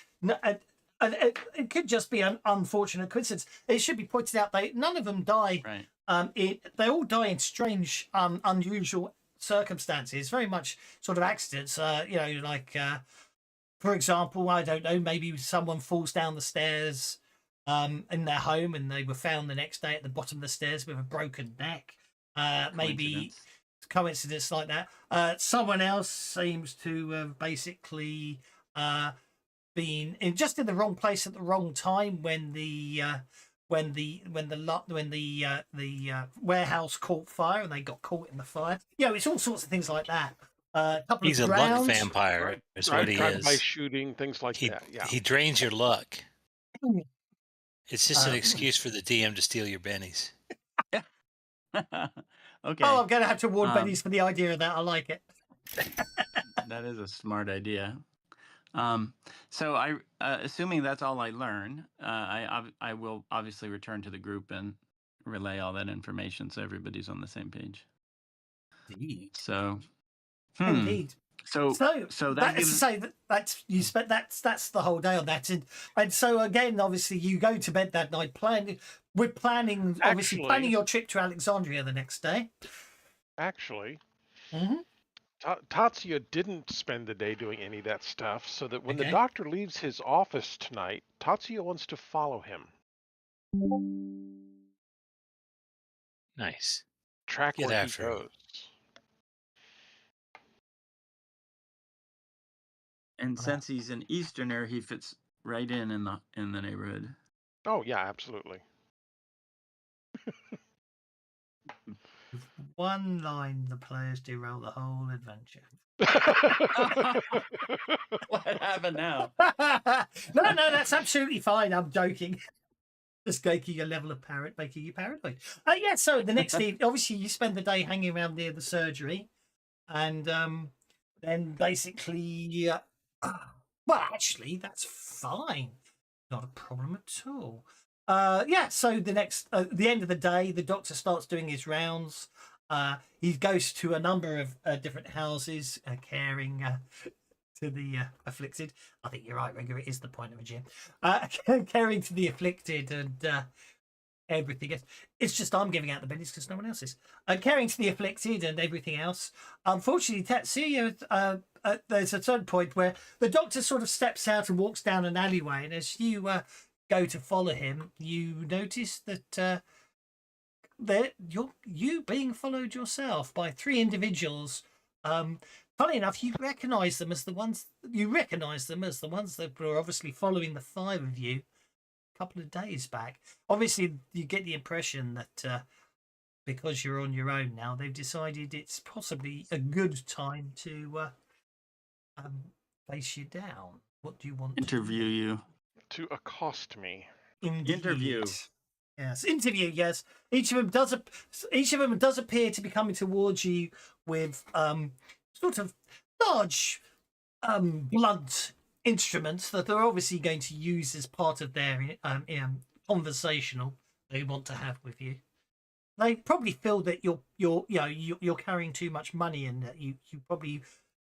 S2: It could just be an unfortunate coincidence. It should be pointed out none of them die.
S3: Right.
S2: They all die in strange, unusual circumstances. Very much sort of accidents. For example, I don't know, maybe someone falls down the stairs in their home and they were found the next day at the bottom of the stairs with a broken neck. Maybe coincidence like that. Someone else seems to have basically been in the wrong place at the wrong time when the warehouse caught fire and they got caught in the fire. It's all sorts of things like that.
S4: He's a luck vampire, is what he is.
S5: By shooting, things like that. Yeah.
S4: He drains your luck. It's just an excuse for the DM to steal your bennies.
S3: Okay.
S2: Oh, I'm going to have to warn bennies for the idea of that. I like it.
S3: That is a smart idea. So assuming that's all I learn, I will obviously return to the group and relay all that information so everybody's on the same page.
S2: Indeed.
S3: So,
S2: Indeed.
S3: So that
S2: that's
S3: gives...
S2: to say that's you spent that's the whole day on that, and so again, obviously, you go to bed that night planning your trip to Alexandria the next day.
S5: Actually,
S2: Mm-hmm.
S5: Tatsuya didn't spend the day doing any of that stuff, so that when the doctor leaves his office tonight, Tatsuya wants to follow him.
S4: Nice.
S5: Track where he goes.
S3: And since he's an Easterner, he fits right in the neighborhood.
S5: Oh yeah, absolutely.
S2: With one line, the players derail the whole adventure.
S3: What happened now?
S2: No, that's absolutely fine. I'm joking. Just making a level of making you paranoid. Yeah, so the next day, obviously, you spend the day hanging around near the surgery. And then basically, well, actually, that's fine. Not a problem at all. Yeah, so the end of the day, the doctor starts doing his rounds. He goes to a number of different houses, caring to the afflicted. I think you're right, Rigger. It is the point of a gym. Caring to the afflicted and everything else. It's just I'm giving out the benefits because no one else is. Caring to the afflicted and everything else. Unfortunately, Tatsuya, there's a certain point where the doctor sort of steps out and walks down an alleyway, and as you go to follow him, you notice that you being followed yourself by 3 individuals. Funny enough, you recognise them as the ones that were obviously following the 5 of you a couple of days back. Obviously, you get the impression that because you're on your own now, they've decided it's possibly a good time to face you down. What do you want?
S3: Interview you.
S5: To accost me.
S3: Interview.
S2: Yes, interview. Yes, each of them does appear to be coming towards you with sort of large blunt instruments that they're obviously going to use as part of their conversational they want to have with you. They probably feel that you're carrying too much money, and that you probably,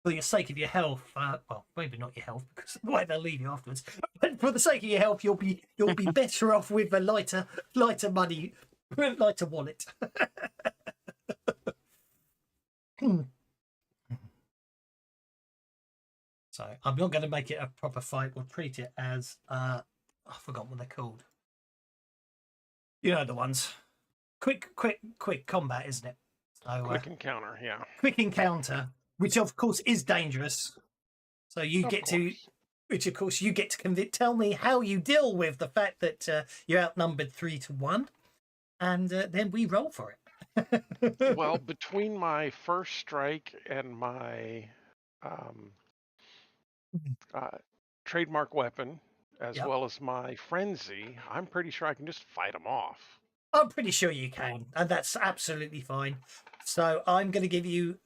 S2: for the sake of your health, well, maybe not your health because the way they'll leave you afterwards, but for the sake of your health, you'll be better off with a lighter money, lighter wallet. So I'm not going to make it a proper fight. We'll treat it as I forgot what they're called. You know the ones. Quick combat, isn't it? So,
S5: quick encounter, yeah.
S2: Quick encounter, which of course is dangerous. So you get to tell me how you deal with the fact that you're outnumbered 3-1, and then we roll for it.
S5: Well, between my first strike and my trademark weapon, as well as my frenzy, I'm pretty sure I can just fight them off.
S2: I'm pretty sure you can, and that's absolutely fine. So I'm going to give you,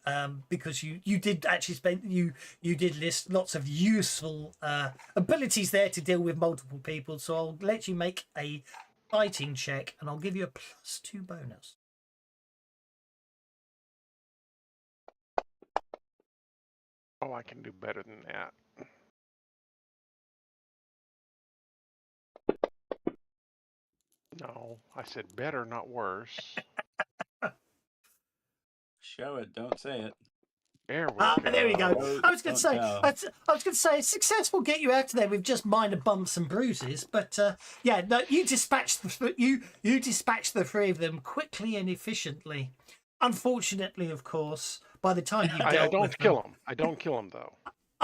S2: because you did actually you did list lots of useful abilities there to deal with multiple people. So I'll let you make a fighting check, and I'll give you a +2 bonus.
S5: Oh, I can do better than that. No, I said better, not worse.
S3: Show it, don't say it.
S5: There we go.
S2: There we go. I was going to say, success will get you out of there with just minor bumps and bruises, but yeah, no, you dispatch the 3 of them quickly and efficiently. Unfortunately, of course, by the time you
S5: I don't kill them. I don't kill them though.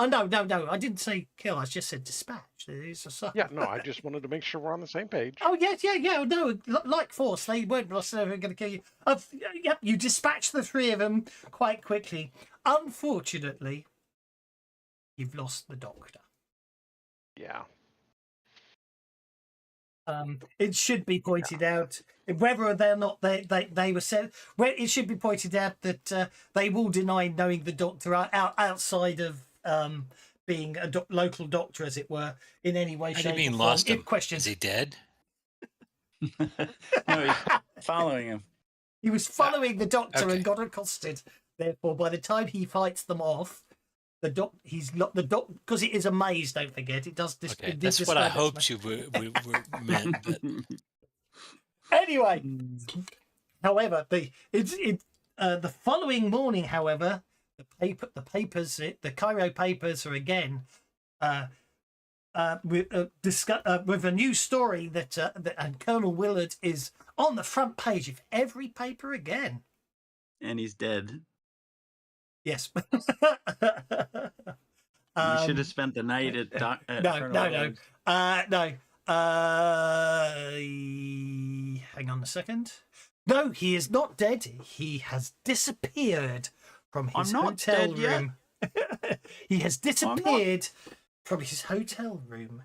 S2: Oh no! I didn't say kill. I just said dispatch.
S5: Yeah, no, I just wanted to make sure we're on the same page.
S2: Oh yeah. No, like Force, they weren't necessarily going to kill you. Yep, you dispatch the 3 of them quite quickly. Unfortunately, you've lost the doctor.
S5: Yeah.
S2: It should be pointed out, whether they're not they were said. Well, it should be pointed out that they will deny knowing the doctor outside of being a local doctor, as it were, in any way, shape, or form.
S4: Lost him?
S2: Questions.
S4: Is he dead?
S3: No, he's following him.
S2: He was following the Doctor
S4: Okay.
S2: and got accosted. Therefore, by the time he fights them off, he's not the Doc, because it is a maze. Don't forget, it does.
S4: Okay,
S2: It did
S4: that's what I
S2: describe it as
S4: hoped you were meant. But
S2: Anyway, however, the following morning, however, the Cairo papers are again with a new story that and Colonel Willard is on the front page of every paper again.
S3: And he's dead.
S2: Yes.
S3: You should have spent the night at Colonel Willard's.
S2: No. Hang on a second. No, he is not dead. He has disappeared from his hotel room. He has disappeared from his hotel room.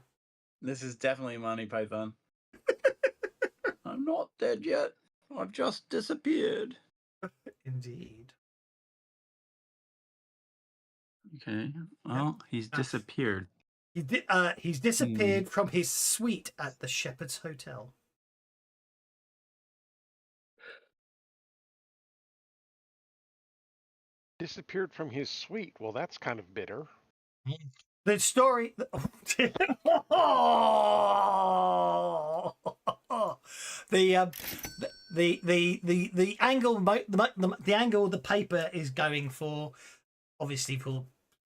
S3: This is definitely Monty Python. I'm not dead yet. I've just disappeared.
S2: Indeed.
S3: Okay. Well, he's disappeared.
S2: He's disappeared from his suite at the Shepherd's Hotel.
S5: Disappeared from his suite. Well, that's kind of bitter.
S2: The story. The angle the angle the paper is going for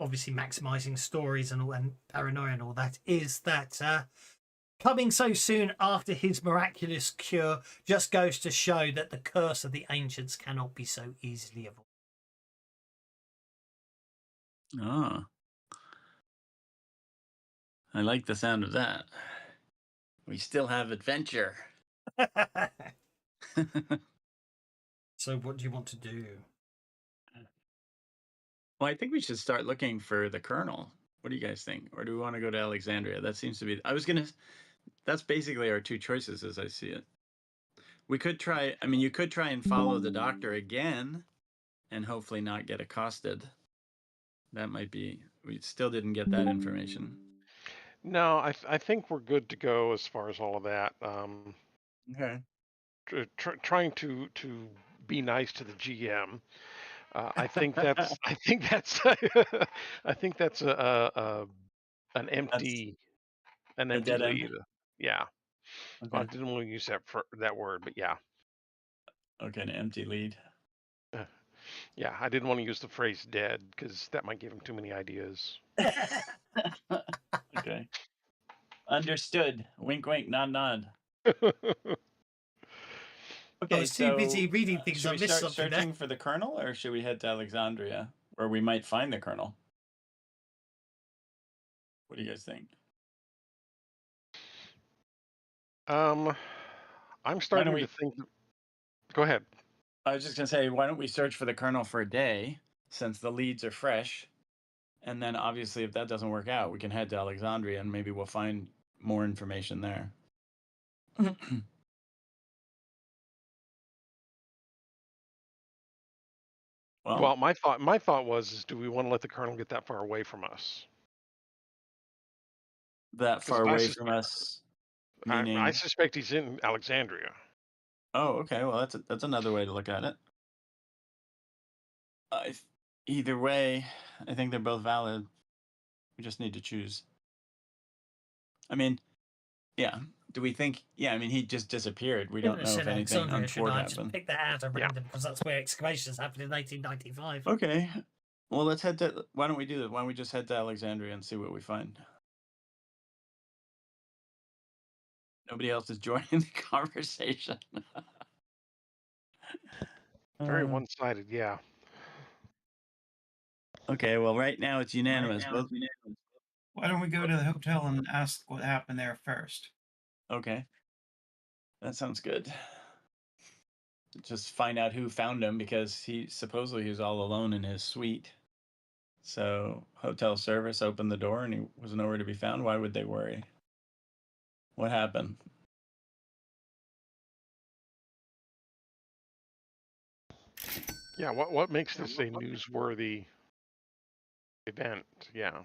S2: maximizing stories and paranoia and all that is that coming so soon after his miraculous cure just goes to show that the curse of the ancients cannot be so easily avoided.
S3: Ah. I like the sound of that. We still have adventure.
S2: So what do you want to do?
S3: Well, I think we should start looking for the Colonel. What do you guys think? Or do we want to go to Alexandria? That seems to be... That's basically our two choices as I see it. We could try... I mean, you could try and follow the Doctor again and hopefully not get accosted. That might be... We still didn't get that information.
S5: No, I think we're good to go as far as all of that.
S3: Okay.
S5: Trying to be nice to the GM. I think that's I think that's an empty
S3: dead
S5: lead.
S3: end?
S5: Yeah.
S3: Okay.
S5: Well, I didn't want to use that word, but yeah.
S3: Okay, an empty lead.
S5: Yeah, I didn't want to use the phrase dead because that might give him too many ideas.
S3: Okay. Understood. Wink, wink, nod, nod. Okay,
S2: I was too busy reading things.
S3: Should
S2: I
S3: we
S2: missed
S3: start
S2: something
S3: searching
S2: there.
S3: for the Colonel, or should we head to Alexandria, where we might find the Colonel? What do you guys think?
S5: I'm starting to think. Go ahead.
S3: I was just gonna say, why don't we search for the Colonel for a day, since the leads are fresh, and then obviously if that doesn't work out, we can head to Alexandria and maybe we'll find more information there.
S5: Well, my thought was, do we want to let the Colonel get that far away from us?
S3: That far away from us, meaning...
S5: I suspect he's in Alexandria.
S3: Oh, okay. Well, that's another way to look at it. Either way, I think they're both valid. We just need to choose. I mean, yeah. Do we think? Yeah. I mean, he just disappeared. We don't know if anything untoward happened.
S2: Just pick that out at random because that's where excavations happened in 1895.
S3: Okay. Well, let's head to. Why don't we do that? Why don't we just head to Alexandria and see what we find? Nobody else is joining the conversation.
S5: Very one-sided, yeah.
S3: Okay, well, right now it's unanimous.
S6: Why don't we go to the hotel and ask what happened there first?
S3: Okay. That sounds good. Just find out who found him, because he was all alone in his suite. So hotel service opened the door and he was nowhere to be found. Why would they worry? What happened?
S5: Yeah, what makes this a newsworthy event? Yeah.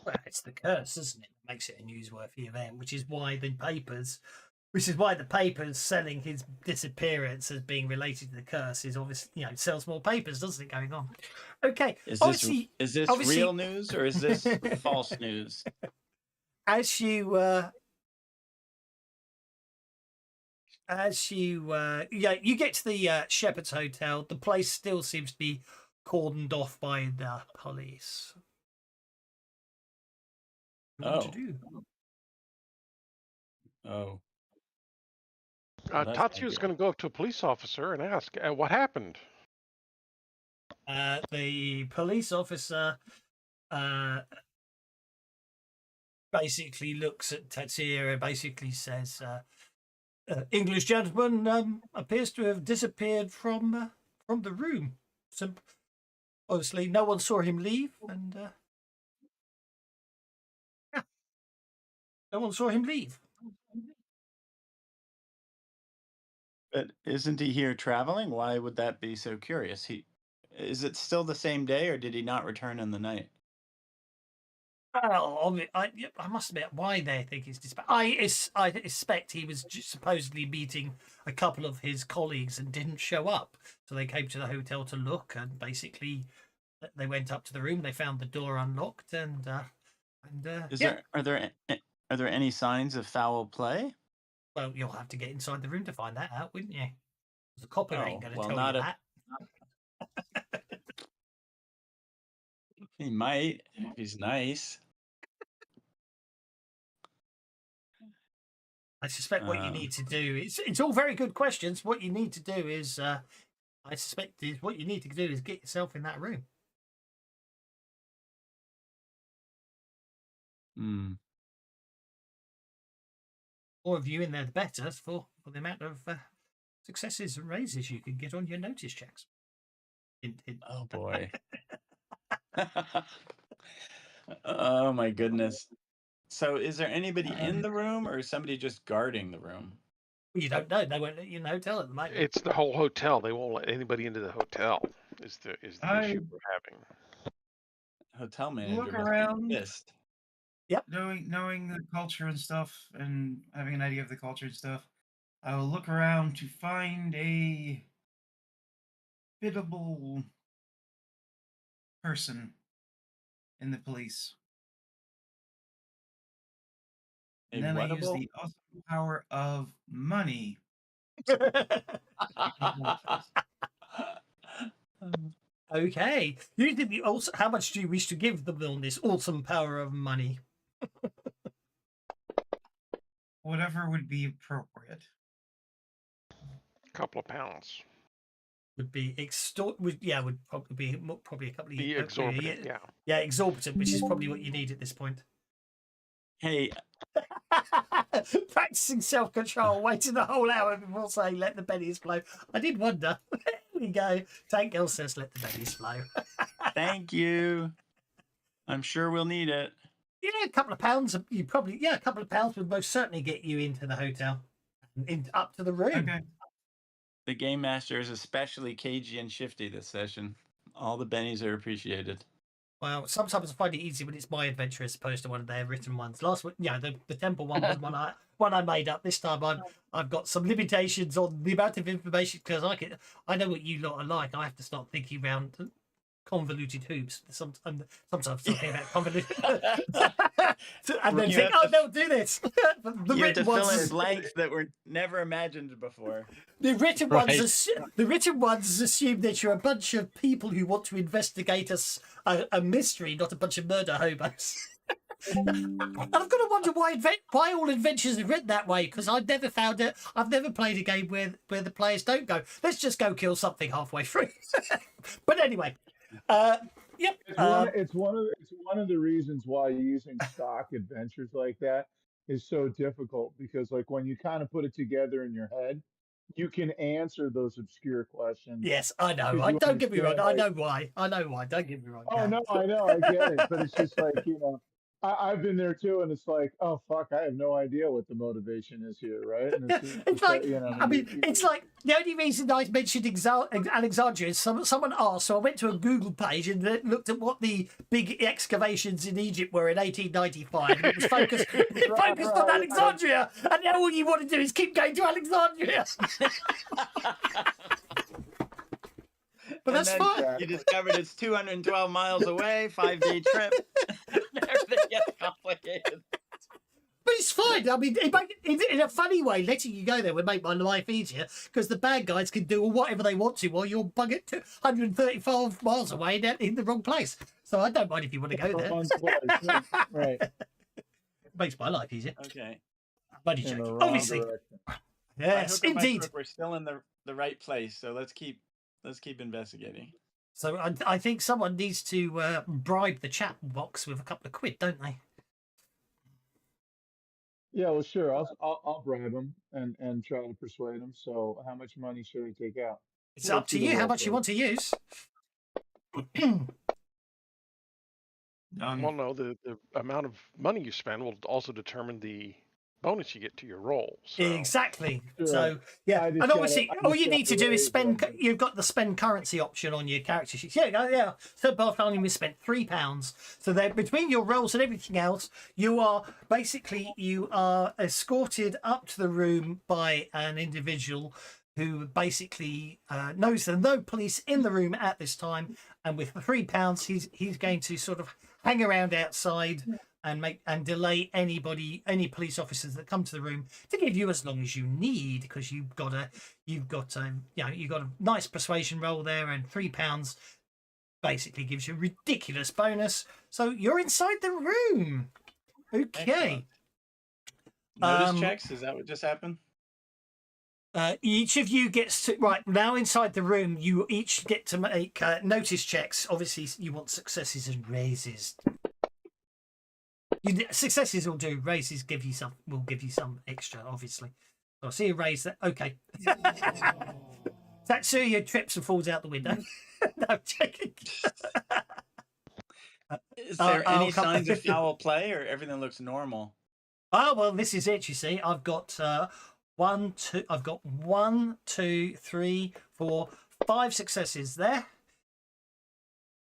S2: Well, it's the curse, isn't it? That makes it a newsworthy event, which is why the papers, Which is why the papers selling his disappearance as being related to the curse is obviously, sells more papers, doesn't it, going on? Okay.
S3: Is this real news or is this false news?
S2: As you you get to the Shepherd's Hotel, the place still seems to be cordoned off by the police. What to do?
S3: Oh.
S5: Tatsu's going to go up to a police officer and ask, what happened?
S2: The police officer basically looks at Tatsuya and basically says, English gentleman appears to have disappeared from the room. So, obviously, no one saw him leave, and no one saw him leave.
S3: But isn't he here traveling? Why would that be so curious? Is it still the same day, or did he not return in the night?
S2: Well, I must admit why they think he's disappeared. I expect he was supposedly meeting a couple of his colleagues and didn't show up, so they came to the hotel to look, and basically they went up to the room. They found the door unlocked, and
S3: are there any signs of foul play?
S2: Well, you'll have to get inside the room to find that out, wouldn't you? The copper ain't going to tell you that.
S3: He might, if he's nice.
S2: I suspect what you need to do, it's all very good questions. What you need to do is, what you need to do is get yourself in that room. More of you in there, the better, for the amount of successes and raises you can get on your notice checks.
S3: Oh, boy. Oh, my goodness. So is there anybody in the room, or is somebody just guarding the room?
S2: You don't know. They won't let you in the hotel at the moment.
S5: It's the whole hotel. They won't let anybody into the hotel. Is the issue we're having?
S3: Hotel manager
S6: look around.
S3: Pissed.
S2: Yep.
S6: Knowing the culture and stuff, and having an idea of the culture and stuff, I will look around to find a biddable person in the police. And then I use the awesome power of money.
S2: Okay. How much do you wish to give them on this awesome power of money?
S6: Whatever would be appropriate.
S5: A couple of pounds.
S2: Would be would probably be a couple of years.
S5: Exorbitant, yeah.
S2: Yeah, exorbitant, which is probably what you need at this point.
S3: Hey.
S2: Practicing self-control, waiting the whole hour before saying let the bennies flow. I did wonder. There we go. Tank Girl says let the bennies flow.
S3: Thank you. I'm sure we'll need it.
S2: Yeah, a couple of pounds. A couple of pounds would most certainly get you into the hotel, up to the room.
S6: Okay.
S3: The game master is especially cagey and shifty this session. All the bennies are appreciated.
S2: Well, sometimes I find it easy when it's my adventure as opposed to one of their written ones. Last one, the temple one was one I made up. This time I've got some limitations on the amount of information because I know what you lot are like. I have to start thinking around convoluted hoops. Sometimes talking about convoluted, and then think, they'll do this.
S3: You have to fill in blanks that were never imagined before.
S2: The written ones assume that you're a bunch of people who want to investigate a mystery, not a bunch of murder hobos. And I've got to wonder why all adventures are written that way, because I've never found it. I've never played a game where the players don't go, let's just go kill something halfway through. But anyway, yep.
S1: It's one of the reasons why using stock adventures like that is so difficult, because like when you kind of put it together in your head, you can answer those obscure questions.
S2: Yes, I know. Don't get me wrong. I know why. Don't get me wrong.
S1: Oh no, I know. I get it, but it's just like I've been there too, and it's like, oh fuck, I have no idea what the motivation is here, right? And it's
S2: It's like,
S1: you know,
S2: I mean, it's like the only reason I mentioned Alexandria is someone asked, so I went to a Google page and looked at what the big excavations in Egypt were in 1895, and it was focused, focused on Alexandria, and now all you want to do is keep going to Alexandria. But that's fine.
S3: You discovered it's 212 miles away, 5-day trip. Everything gets complicated.
S2: But it's fine. I mean, in a funny way, letting you go there would make my life easier because the bad guys can do whatever they want to while you're buggered 135 miles away in the wrong place. So I don't mind if you want to go there.
S1: Right.
S2: Makes my life easier.
S3: Okay.
S2: Buddy joke. Obviously. Yes, indeed.
S3: We're still in the right place, so let's keep investigating.
S2: So I think someone needs to bribe the chat box with a couple of quid, don't they?
S1: Yeah, well, sure. I'll bribe them and try to persuade them. So, how much money should I take out?
S2: It's up to you how much you want to use.
S5: Well, no, the amount of money you spend will also determine the bonus you get to your roll. So.
S2: Exactly.
S1: Sure.
S2: So yeah, and obviously all you need to do is spend. You've got the spend currency option on your character sheet. Yeah. So Bartholomew spent £3. So that between your rolls and everything else, you are escorted up to the room by an individual who basically knows there are no police in the room at this time, and with the £3, he's going to sort of hang around outside and delay any police officers that come to the room to give you as long as you need, because you've got a nice persuasion roll there, and £3 basically gives you a ridiculous bonus. So you're inside the room. Okay.
S3: Notice checks. Is that what just happened?
S2: Each of you gets to now inside the room. You each get to make notice checks. Obviously, you want successes and raises. Successes will do. Raises will give you some extra, obviously. So I see a raise there. Okay. Tatsuya trips and falls out the window. No, checking.
S3: Is there any signs of foul play, or everything looks normal?
S2: Oh well, this is it. You see, I've got 1, 2, 3, 4, 5 successes there.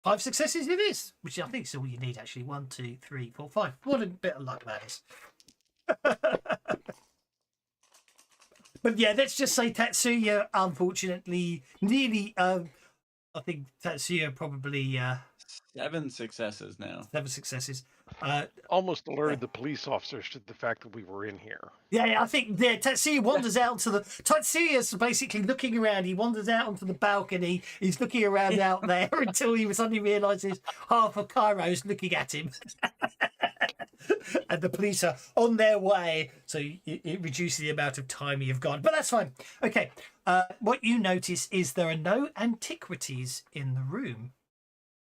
S2: 5 successes it is, which I think is all you need, actually. 1, 2, 3, 4, 5. What a bit of luck that is. But yeah, let's just say Tatsuya, unfortunately, nearly, I think Tatsuya probably...
S3: 7 successes now.
S2: 7 successes.
S5: Almost alerted the police officers to the fact that we were in here.
S2: Yeah, I think Tatsuya wanders out to the... Tatsuya's basically looking around. He wanders out onto the balcony. He's looking around out there until he suddenly realises half of Cairo's looking at him. And the police are on their way. So it reduces the amount of time you've gone. But that's fine. Okay. What you notice is there are no antiquities in the room.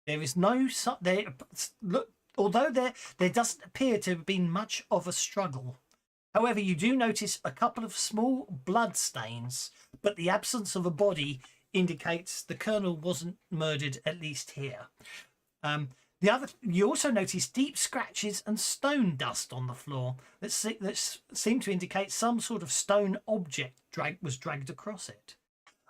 S2: There is no... Although there doesn't appear to have been much of a struggle. However, you do notice a couple of small blood stains, but the absence of a body indicates the colonel wasn't murdered, at least here. You also notice deep scratches and stone dust on the floor that seem to indicate some sort of stone object was dragged across it.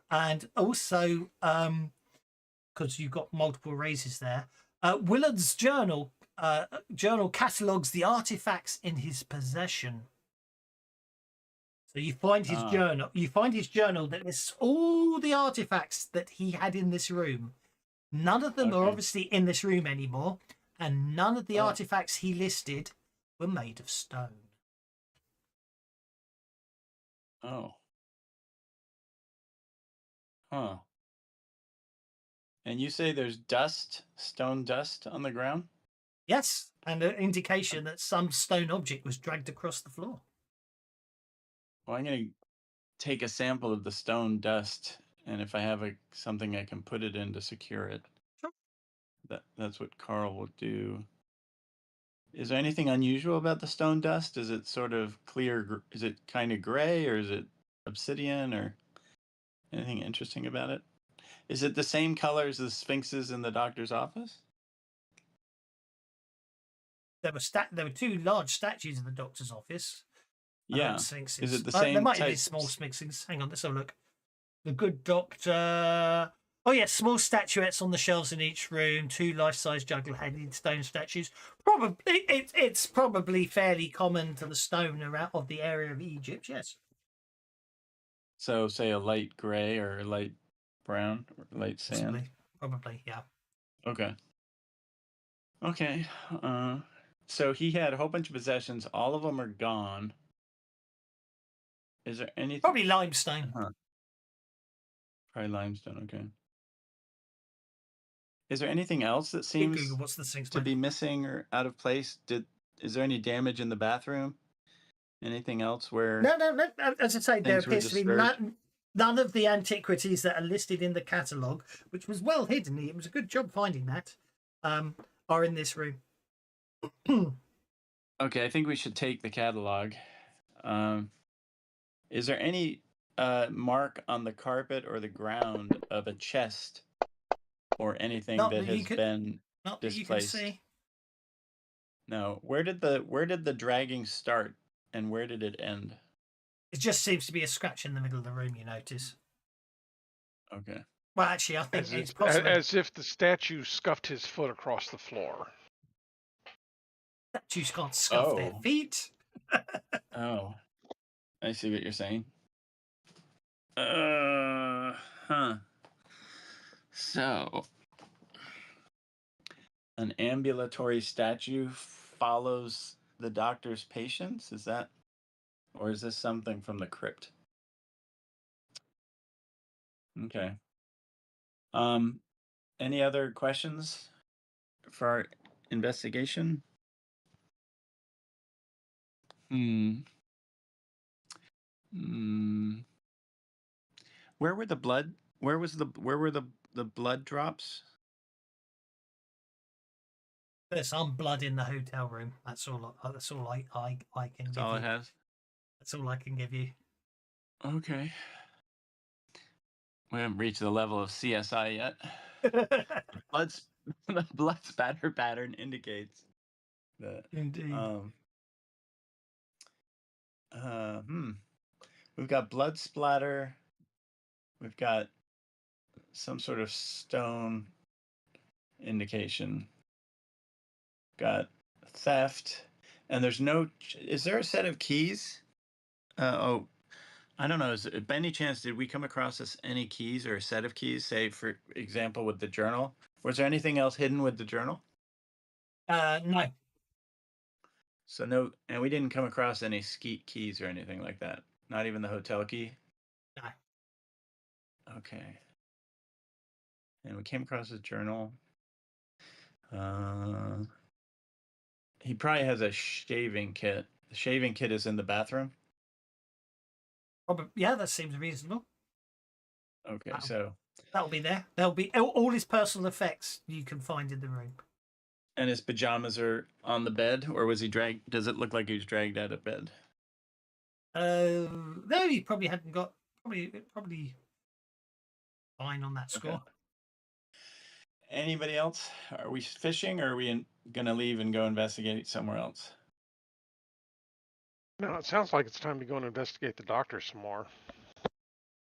S2: And also, because you've got multiple raises there, Willard's journal catalogues the artifacts in his possession. So you find his journal. You find his journal that lists all the artifacts that he had in this room. None of them are obviously in this room anymore, and none of the artifacts he listed were made of stone.
S3: Oh. Huh. And you say there's dust, stone dust on the ground?
S2: Yes, and an indication that some stone object was dragged across the floor.
S3: Well, I'm going to take a sample of the stone dust, and if I have something I can put it in to secure it.
S2: Sure.
S3: That's what Carl will do. Is there anything unusual about the stone dust? Is it sort of clear? Is it kind of gray, or is it obsidian, or anything interesting about it? Is it the same color as the sphinxes in the doctor's office?
S2: there were two large statues in the doctor's office.
S3: Yeah.
S2: Sphinxes.
S3: Is it the same
S2: there might
S3: type?
S2: be small sphinxes. Hang on, let's have a look. The Good Doctor. Oh yeah, small statuettes on the shelves in each room. Two life-size juggle-headed stone statues. Probably it's probably fairly common to the stone around of the area of Egypt. Yes.
S3: So say a light gray or a light brown or light sand.
S2: Probably, yeah.
S3: Okay. Okay. So he had a whole bunch of possessions. All of them are gone. Is there anything?
S2: Probably limestone.
S3: Probably limestone. Okay. Is there anything else that seems
S2: Google, what's the things
S3: to be missing or out of place? Is there any damage in the bathroom? Anything else where?
S2: No. As I say, there appears to be none of the antiquities that are listed in the catalogue, which was well hidden. It was a good job finding that. Are in this room.
S3: Okay, I think we should take the catalog. Is there any mark on the carpet or the ground of a chest or anything that has been
S2: not
S3: displaced?
S2: That you can see.
S3: No. Where did the dragging start and where did it end?
S2: It just seems to be a scratch in the middle of the room, you notice.
S3: Okay.
S2: Well, actually, I think it's possible.
S5: As if the statue scuffed his foot across the floor.
S2: Statues can't scuff their feet.
S3: Oh. I see what you're saying. So, an ambulatory statue follows the doctor's patients? Is that, or is this something from the crypt? Okay. Any other questions for our investigation? Where were the blood? Where were the blood drops?
S2: There's some blood in the hotel room. That's all. That's all I can
S3: That's
S2: give
S3: all
S2: you.
S3: it has.
S2: That's all I can give you.
S3: Okay. We haven't reached the level of CSI yet. The blood spatter pattern indicates that.
S2: Indeed.
S3: We've got blood splatter. We've got some sort of stone indication. Got theft. And there's no... Is there a set of keys? I don't know. By any chance, did we come across any keys or a set of keys, say, for example, with the journal? Was there anything else hidden with the journal?
S2: No.
S3: So no, and we didn't come across any skeet keys or anything like that. Not even the hotel key?
S2: No.
S3: Okay. And we came across his journal. He probably has a shaving kit. The shaving kit is in the bathroom?
S2: Yeah, that seems reasonable.
S3: Okay, so...
S2: That'll be there. There'll be all his personal effects you can find in the room.
S3: And his pajamas are on the bed, or was he dragged? Does it look like he was dragged out of bed?
S2: No, he probably hadn't got probably fine on that score.
S3: Okay. Anybody else? Are we fishing, or are we gonna leave and go investigate somewhere else?
S5: No, it sounds like it's time to go and investigate the doctor some more.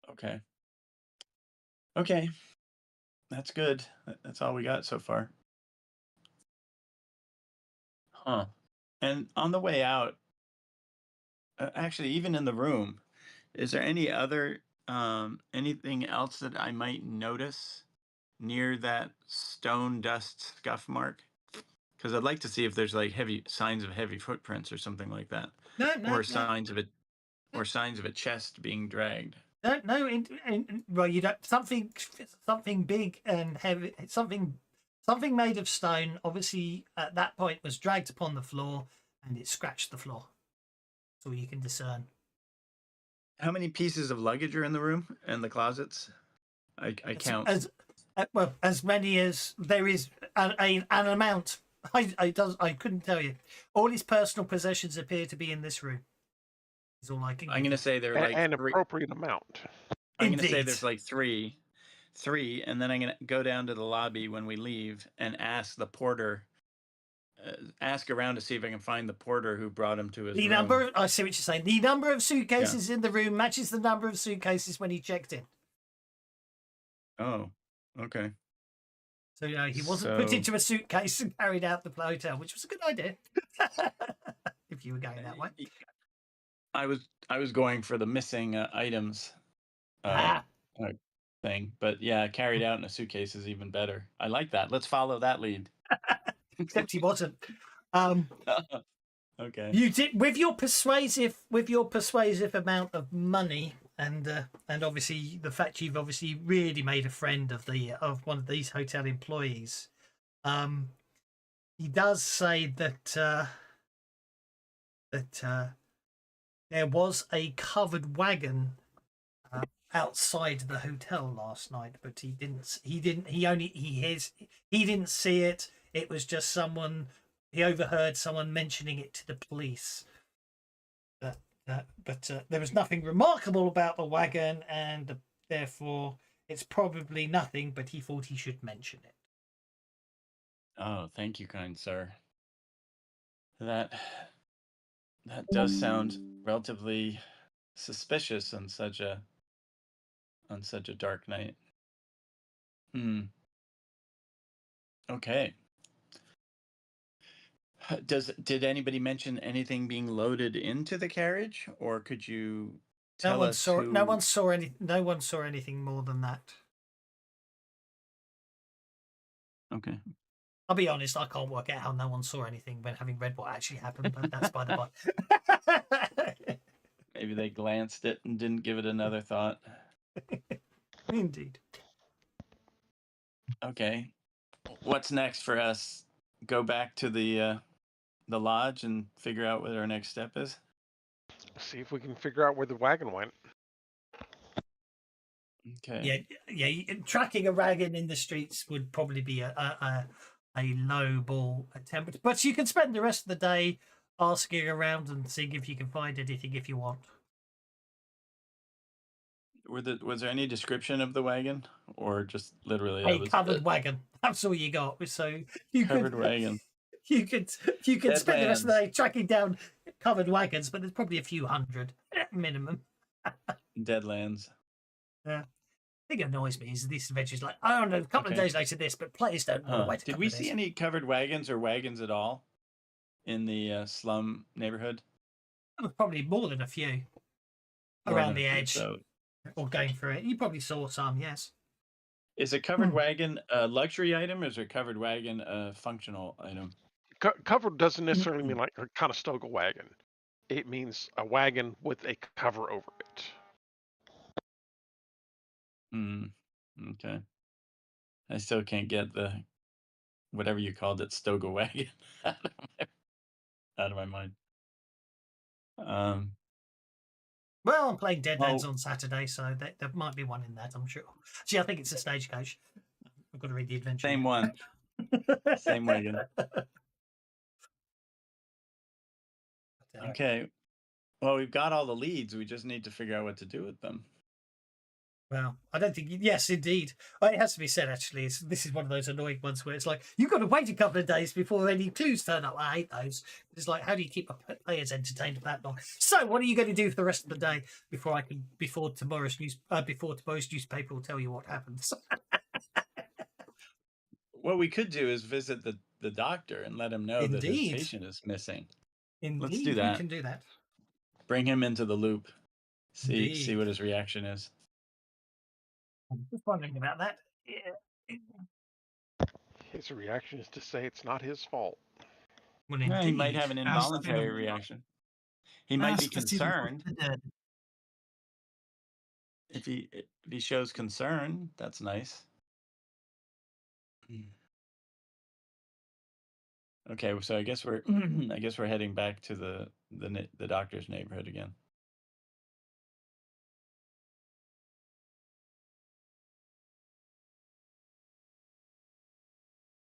S3: Okay. Okay. That's good. That's all we got so far. Huh. And on the way out, actually, even in the room, is there any other anything else that I might notice near that stone dust scuff mark? Because I'd like to see if there's like signs of heavy footprints or something like that.
S2: No.
S3: Signs of a chest being dragged.
S2: No. Well, you don't something big and heavy, something made of stone. Obviously, at that point, was dragged upon the floor and it scratched the floor. That's all you can discern.
S3: How many pieces of luggage are in the room and the closets? I count
S2: as many as there is an amount. I couldn't tell you. All his personal possessions appear to be in this room. Is all I can.
S3: I'm going to say they're like
S5: an appropriate amount.
S3: I'm going to say there's like three, and then I'm going to go down to the lobby when we leave and ask the porter ask around to see if I can find the porter who brought him to his
S2: The
S3: room.
S2: number, I see what you're saying. The number of suitcases in the room matches the number of suitcases when he checked in.
S3: Oh, okay.
S2: So he wasn't put into a suitcase and carried out the hotel, which was a good idea. If you were going that way.
S3: I was going for the missing items thing, but yeah, carried out in a suitcase is even better. I like that. Let's follow that lead.
S2: Except he wasn't.
S3: Okay.
S2: You did with your persuasive amount of money, and obviously the fact you've obviously really made a friend of one of these hotel employees. He does say that there was a covered wagon outside the hotel last night, but he didn't see it. It was just someone. He overheard someone mentioning it to the police. But there was nothing remarkable about the wagon, and therefore it's probably nothing, but he thought he should mention it.
S3: Oh, thank you, kind sir. That does sound relatively suspicious on such a dark night. Okay. Did anybody mention anything being loaded into the carriage, or could you tell us?
S2: No one saw anything more than that.
S3: Okay.
S2: I'll be honest, I can't work out how no one saw anything when having read what actually happened, but that's by the by.
S3: Maybe they glanced it and didn't give it another thought.
S2: Indeed.
S3: Okay. What's next for us? Go back to the lodge and figure out what our next step is?
S5: See if we can figure out where the wagon went.
S3: Okay.
S2: Yeah. Tracking a wagon in the streets would probably be a low ball attempt, but you can spend the rest of the day asking around and seeing if you can find anything if you want.
S3: Was there any description of the wagon, or just literally
S2: a covered wagon? That's all you got. So you
S3: covered wagon.
S2: You could spend the rest of the day tracking down covered wagons, but there's probably a few hundred minimum.
S3: Deadlands.
S2: Yeah. The thing that annoys me is this adventure's like, I don't know, a couple of days later this, but players don't want to wait.
S3: Did we see any covered wagons or wagons at all in the slum neighborhood?
S2: There was probably more than a few around the edge or going through it. You probably saw some, yes.
S3: Is a covered wagon a luxury item, or is a covered wagon a functional item?
S5: Covered doesn't necessarily mean like a Conestoga wagon. It means a wagon with a cover over it.
S3: Okay. I still can't get the whatever you called it, Stoga wagon out of my mind.
S2: Well, I'm playing Deadlands on Saturday, so there might be one in that, I'm sure. See, I think it's a stagecoach. I've got to read the adventure.
S3: Same one. Same wagon. Okay. Well, we've got all the leads. We just need to figure out what to do with them.
S2: Well, I don't think... Yes, indeed. It has to be said, actually. This is one of those annoying ones where it's like, you've got to wait a couple of days before any clues turn up. I hate those. It's like, how do you keep players entertained for that long? So, what are you going to do for the rest of the day before tomorrow's newspaper will tell you what happens?
S3: What we could do is visit the doctor and let him know that his patient is missing.
S2: Indeed,
S3: let's do that.
S2: We can do that.
S3: Bring him into the loop. See what his reaction is.
S2: I'm just wondering about that. Yeah.
S5: His reaction is to say it's not his fault.
S2: Well,
S3: he might have an involuntary reaction. He might be concerned. If he shows concern, that's nice. Okay, so I guess we're heading back to the doctor's neighborhood again.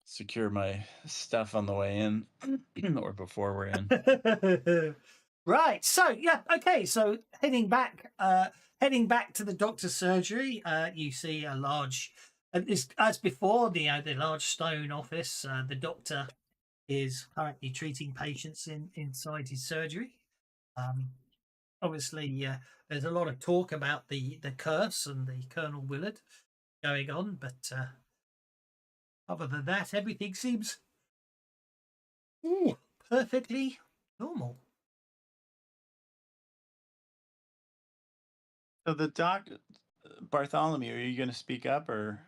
S3: Secure my stuff on the way in or before we're in.
S2: Right. So yeah. Okay. So heading back to the doctor's surgery, you see a large, as before, the large stone office. The doctor is currently treating patients inside his surgery. Obviously, there's a lot of talk about the curse and the Colonel Willard going on, but other than that, everything seems perfectly normal.
S3: So Bartholomew, are you going to speak up, or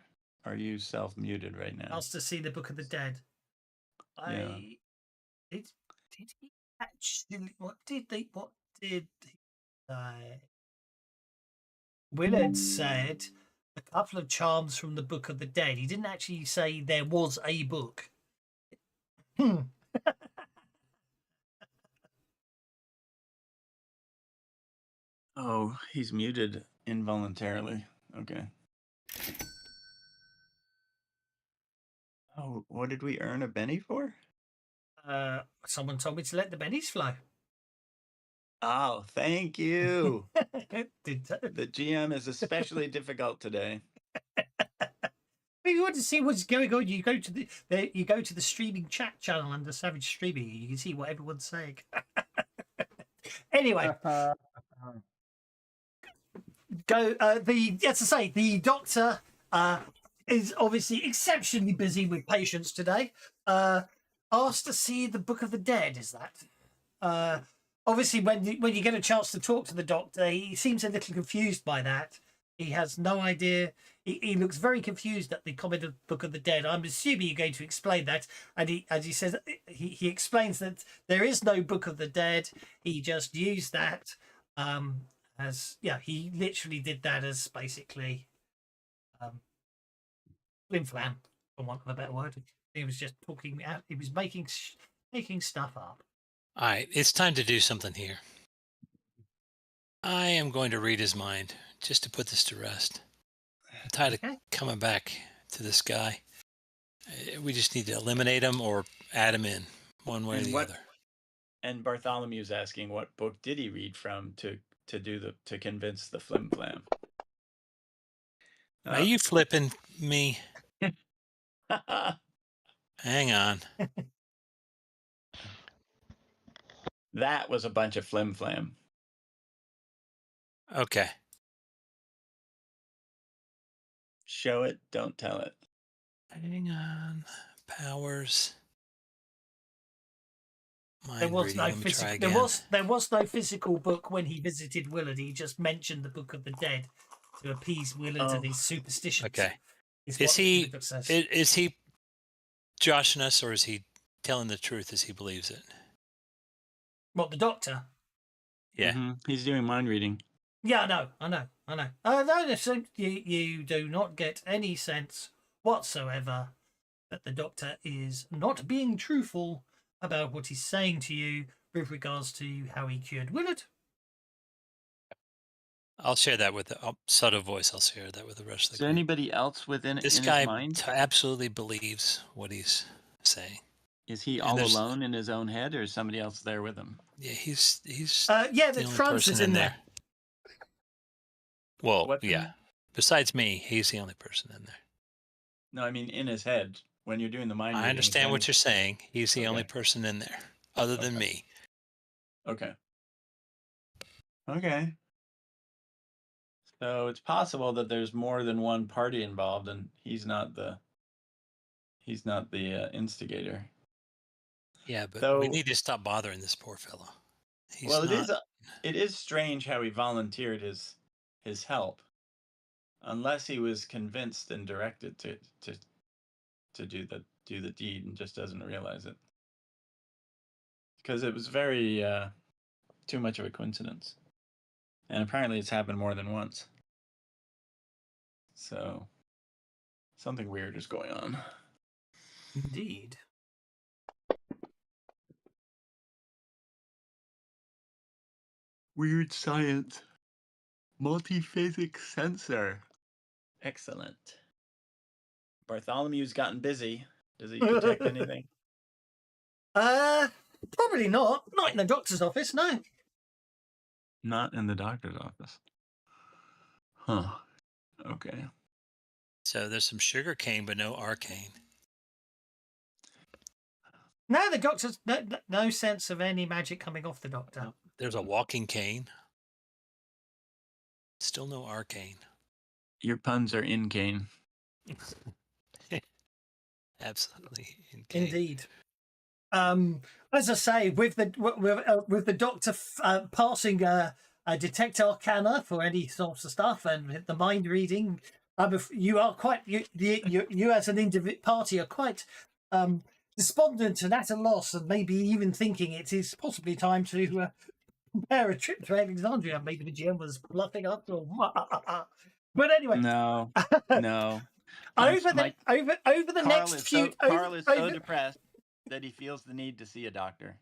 S3: are you self-muted right now?
S2: Asked to see the Book of the Dead.
S3: Yeah.
S2: Did he actually? What did Willard said a couple of charms from the Book of the Dead. He didn't actually say there was a book.
S3: Oh, he's muted involuntarily. Okay. Oh, what did we earn a Benny for?
S2: Someone told me to let the bennies flow.
S3: Oh, thank you.
S2: The
S3: GM is especially difficult today.
S2: If you want to see what's going on, you go to the streaming chat channel under Savage Streaming. You can see what everyone's saying. Anyway, the doctor is obviously exceptionally busy with patients today. Asked to see the Book of the Dead. Is that? Obviously, when you get a chance to talk to the doctor, he seems a little confused by that. He has no idea. He looks very confused at the comment of Book of the Dead. I'm assuming you're going to explain that. And he, as he says, he explains that there is no Book of the Dead. He just used that he literally did that as basically flim flam, for want of a better word. He was just talking out. He was making stuff up.
S4: All right, it's time to do something here. I am going to read his mind just to put this to rest. I'm tired of coming back to this guy. We just need to eliminate him or add him in, one way or the other.
S3: And Bartholomew's asking, what book did he read from to convince the flim flam?
S4: Are you flipping me? Hang on.
S3: That was a bunch of flim flam.
S4: Okay.
S3: Show it, don't tell it.
S4: Hang on. Powers.
S2: There was no physical book when he visited Willard. He just mentioned the Book of the Dead to appease Willard and his superstitions.
S4: Okay. Is he joshing us, or is he telling the truth as he believes it?
S2: What, the doctor?
S4: Yeah.
S3: Mm-hmm. He's doing mind reading.
S2: Yeah, I know. No, you do not get any sense whatsoever that the doctor is not being truthful about what he's saying to you with regards to how he cured Willard.
S4: I'll share that with the subtle voice. I'll share that with the rest of the
S3: group. Is there anybody else within
S4: this
S3: in
S4: guy
S3: his mind?
S4: Absolutely believes what he's saying.
S3: Is he all alone in his own head, or is somebody else there with him?
S4: Yeah, he's
S2: the Franz is in there.
S4: Well, besides me, he's the only person in there.
S3: No, I mean in his head. When you're doing the mind reading.
S4: I understand what you're saying. He's the only person in there, other than me.
S3: Okay. So it's possible that there's more than one party involved, and he's not the instigator.
S4: Yeah, but we need to stop bothering this poor fellow.
S3: It is strange how he volunteered his help, unless he was convinced and directed to do the deed and just doesn't realize it, because it was very too much of a coincidence, and apparently it's happened more than once. So something weird is going on.
S2: Indeed.
S3: Weird science. Multiphasic sensor. Excellent. Bartholomew's gotten busy. Does he detect anything?
S2: Probably not. Not in the doctor's office, no.
S3: Not in the doctor's office. Huh. Okay.
S4: So there's some sugar cane, but no arcane.
S2: No, the doctor's no sense of any magic coming off the doctor.
S4: There's a walking cane. Still no arcane.
S3: Your puns are in cane.
S4: Absolutely in cane.
S2: Indeed. As I say, with the doctor passing a detect arcana for any sorts of stuff, and the mind reading, you are quite you as an party are quite despondent and at a loss, and maybe even thinking it is possibly time to prepare a trip to Alexandria. Maybe the GM was bluffing us, or but anyway,
S3: No.
S2: over the next few
S3: Carl is so depressed that he feels the need to see a doctor.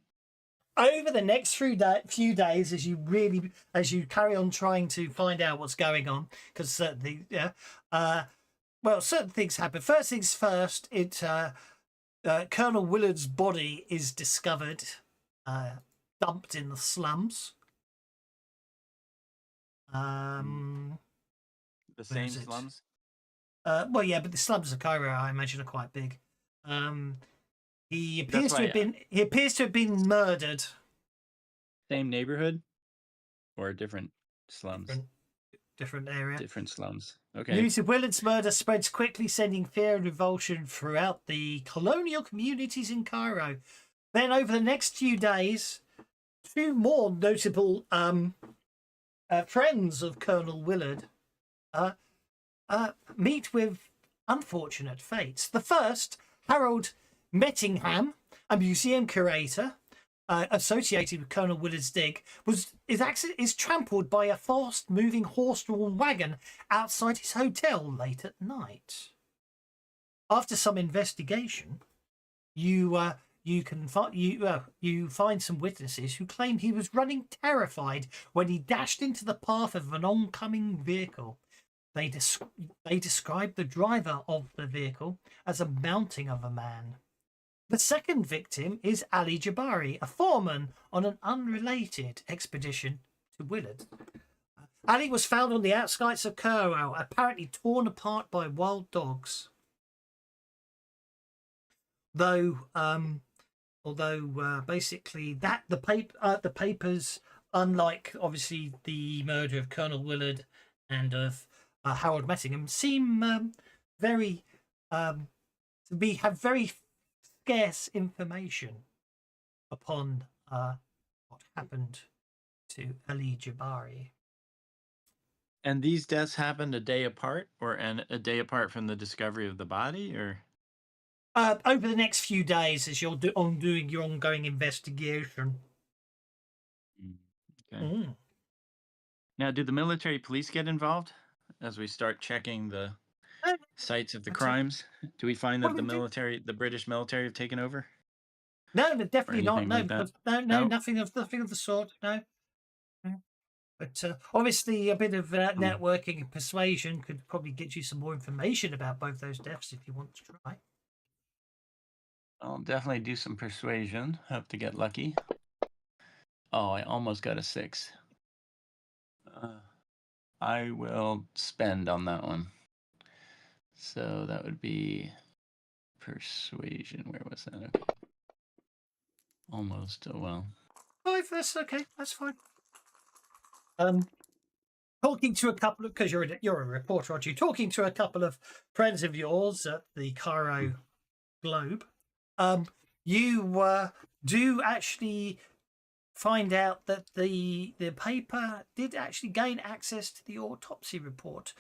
S2: Over the next few days, as you carry on trying to find out what's going on, because certainly, certain things happen. First things first, Colonel Willard's body is discovered, dumped in the slums.
S3: The same slums?
S2: But the slums of Cairo, I imagine, are quite big. He appears to have been murdered.
S3: Same neighborhood, or different slums?
S2: Different area.
S3: Different slums. Okay.
S2: News of Willard's murder spreads quickly, sending fear and revulsion throughout the colonial communities in Cairo. Then, over the next few days, two more notable friends of Colonel Willard meet with unfortunate fates. The first, Harold Mettingham, a museum curator associated with Colonel Willard's dig, is trampled by a fast-moving horse-drawn wagon outside his hotel late at night. After some investigation, you find some witnesses who claim he was running terrified when he dashed into the path of an oncoming vehicle. They describe the driver of the vehicle as a mounting of a man. The second victim is Ali Jabari, a foreman on an unrelated expedition to Willard. Ali was found on the outskirts of Cairo, apparently torn apart by wild dogs. Although basically the papers, unlike obviously the murder of Colonel Willard and of Harold Mettingham, seem have very scarce information upon what happened to Ali Jabari.
S3: And these deaths happened a day apart, and a day apart from the discovery of the body, or
S2: over the next few days as you're doing your ongoing investigation.
S3: Okay. Now, do the military police get involved as we start checking the sites of the crimes? Do we find that the British military have taken over?
S2: No, definitely not. No,
S3: like
S2: no, nothing of the sort. No. But obviously, a bit of networking and persuasion could probably get you some more information about both those deaths if you want to try.
S3: I'll definitely do some persuasion. Hope to get lucky. Oh, I almost got a 6. I will spend on that one. So that would be persuasion. Where was that? Okay. Almost. Oh, well.
S2: 5. That's okay. That's fine. Talking to a couple of, because you're a reporter, aren't you? Talking to a couple of friends of yours at the Cairo Globe, you do actually find out that the paper did actually gain access to the autopsy report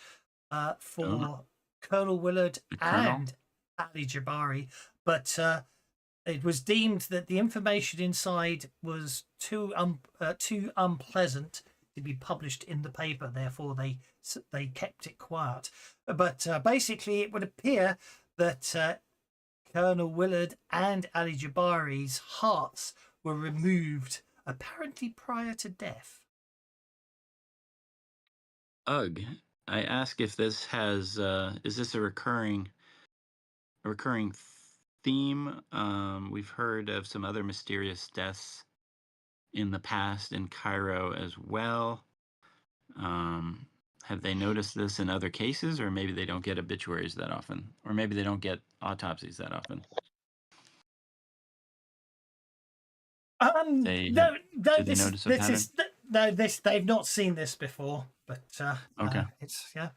S2: for Colonel Willard and Ali Jabari, but it was deemed that the information inside was too unpleasant to be published in the paper. Therefore, they kept it quiet. But basically, it would appear that Colonel Willard and Ali Jabari's hearts were removed, apparently prior to death.
S3: Ugh. I ask if this has is this a recurring theme? We've heard of some other mysterious deaths in the past in Cairo as well. Have they noticed this in other cases, or maybe they don't get obituaries that often, or maybe they don't get autopsies that often? They
S2: No, no,
S3: did they
S2: this
S3: notice a
S2: this
S3: pattern?
S2: is no, this they've not seen this before, but
S3: Okay.
S2: it's yeah.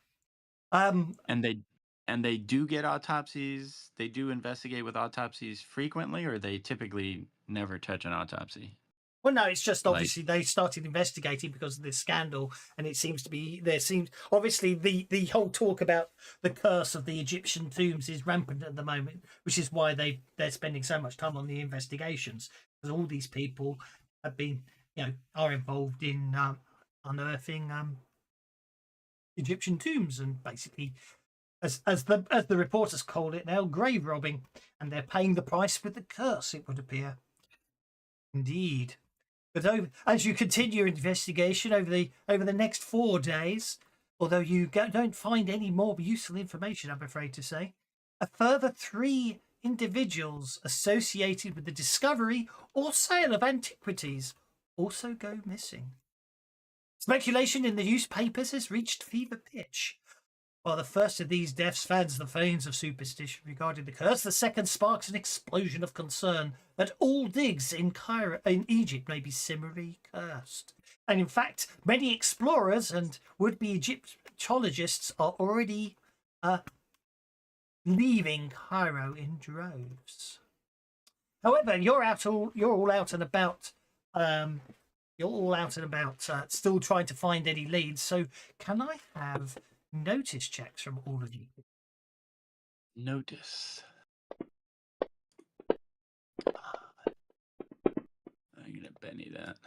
S3: And they do get autopsies. They do investigate with autopsies frequently, or they typically never touch an autopsy.
S2: Well, no, it's just
S3: Like-
S2: obviously they started investigating because of this scandal, and it seems to be there seems obviously the whole talk about the curse of the Egyptian tombs is rampant at the moment, which is why they're spending so much time on the investigations, because all these people have been are involved in unearthing Egyptian tombs and basically. As the reporters call it now, grave robbing, and they're paying the price with the curse, it would appear. Indeed. But as you continue your investigation over the next 4 days, although you don't find any more useful information, I'm afraid to say, a further 3 individuals associated with the discovery or sale of antiquities also go missing. Speculation in the newspapers has reached fever pitch. While the first of these deaths fans the flames of superstition regarding the curse, the second sparks an explosion of concern that all digs in Egypt may be similarly cursed. And in fact, many explorers and would-be Egyptologists are already leaving Cairo in droves. However, you're all out and about. You're all out and about, still trying to find any leads. So, can I have notice checks from all of you?
S3: Notice. I'm gonna Benny that.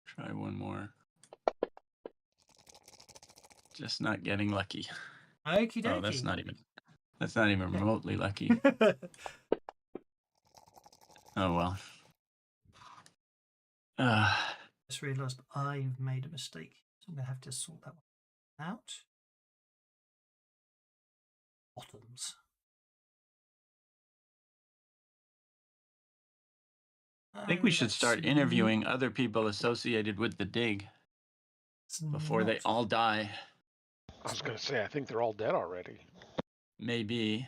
S3: Try one more. Just not getting lucky.
S2: Okie dokie.
S3: Oh, that's not even remotely lucky. Oh well.
S2: Just realised I've made a mistake, so I'm going to have to sort that one out. Bottoms.
S3: I think we should start interviewing other people associated with the dig before they all die.
S5: I was going to say, I think they're all dead already.
S3: Maybe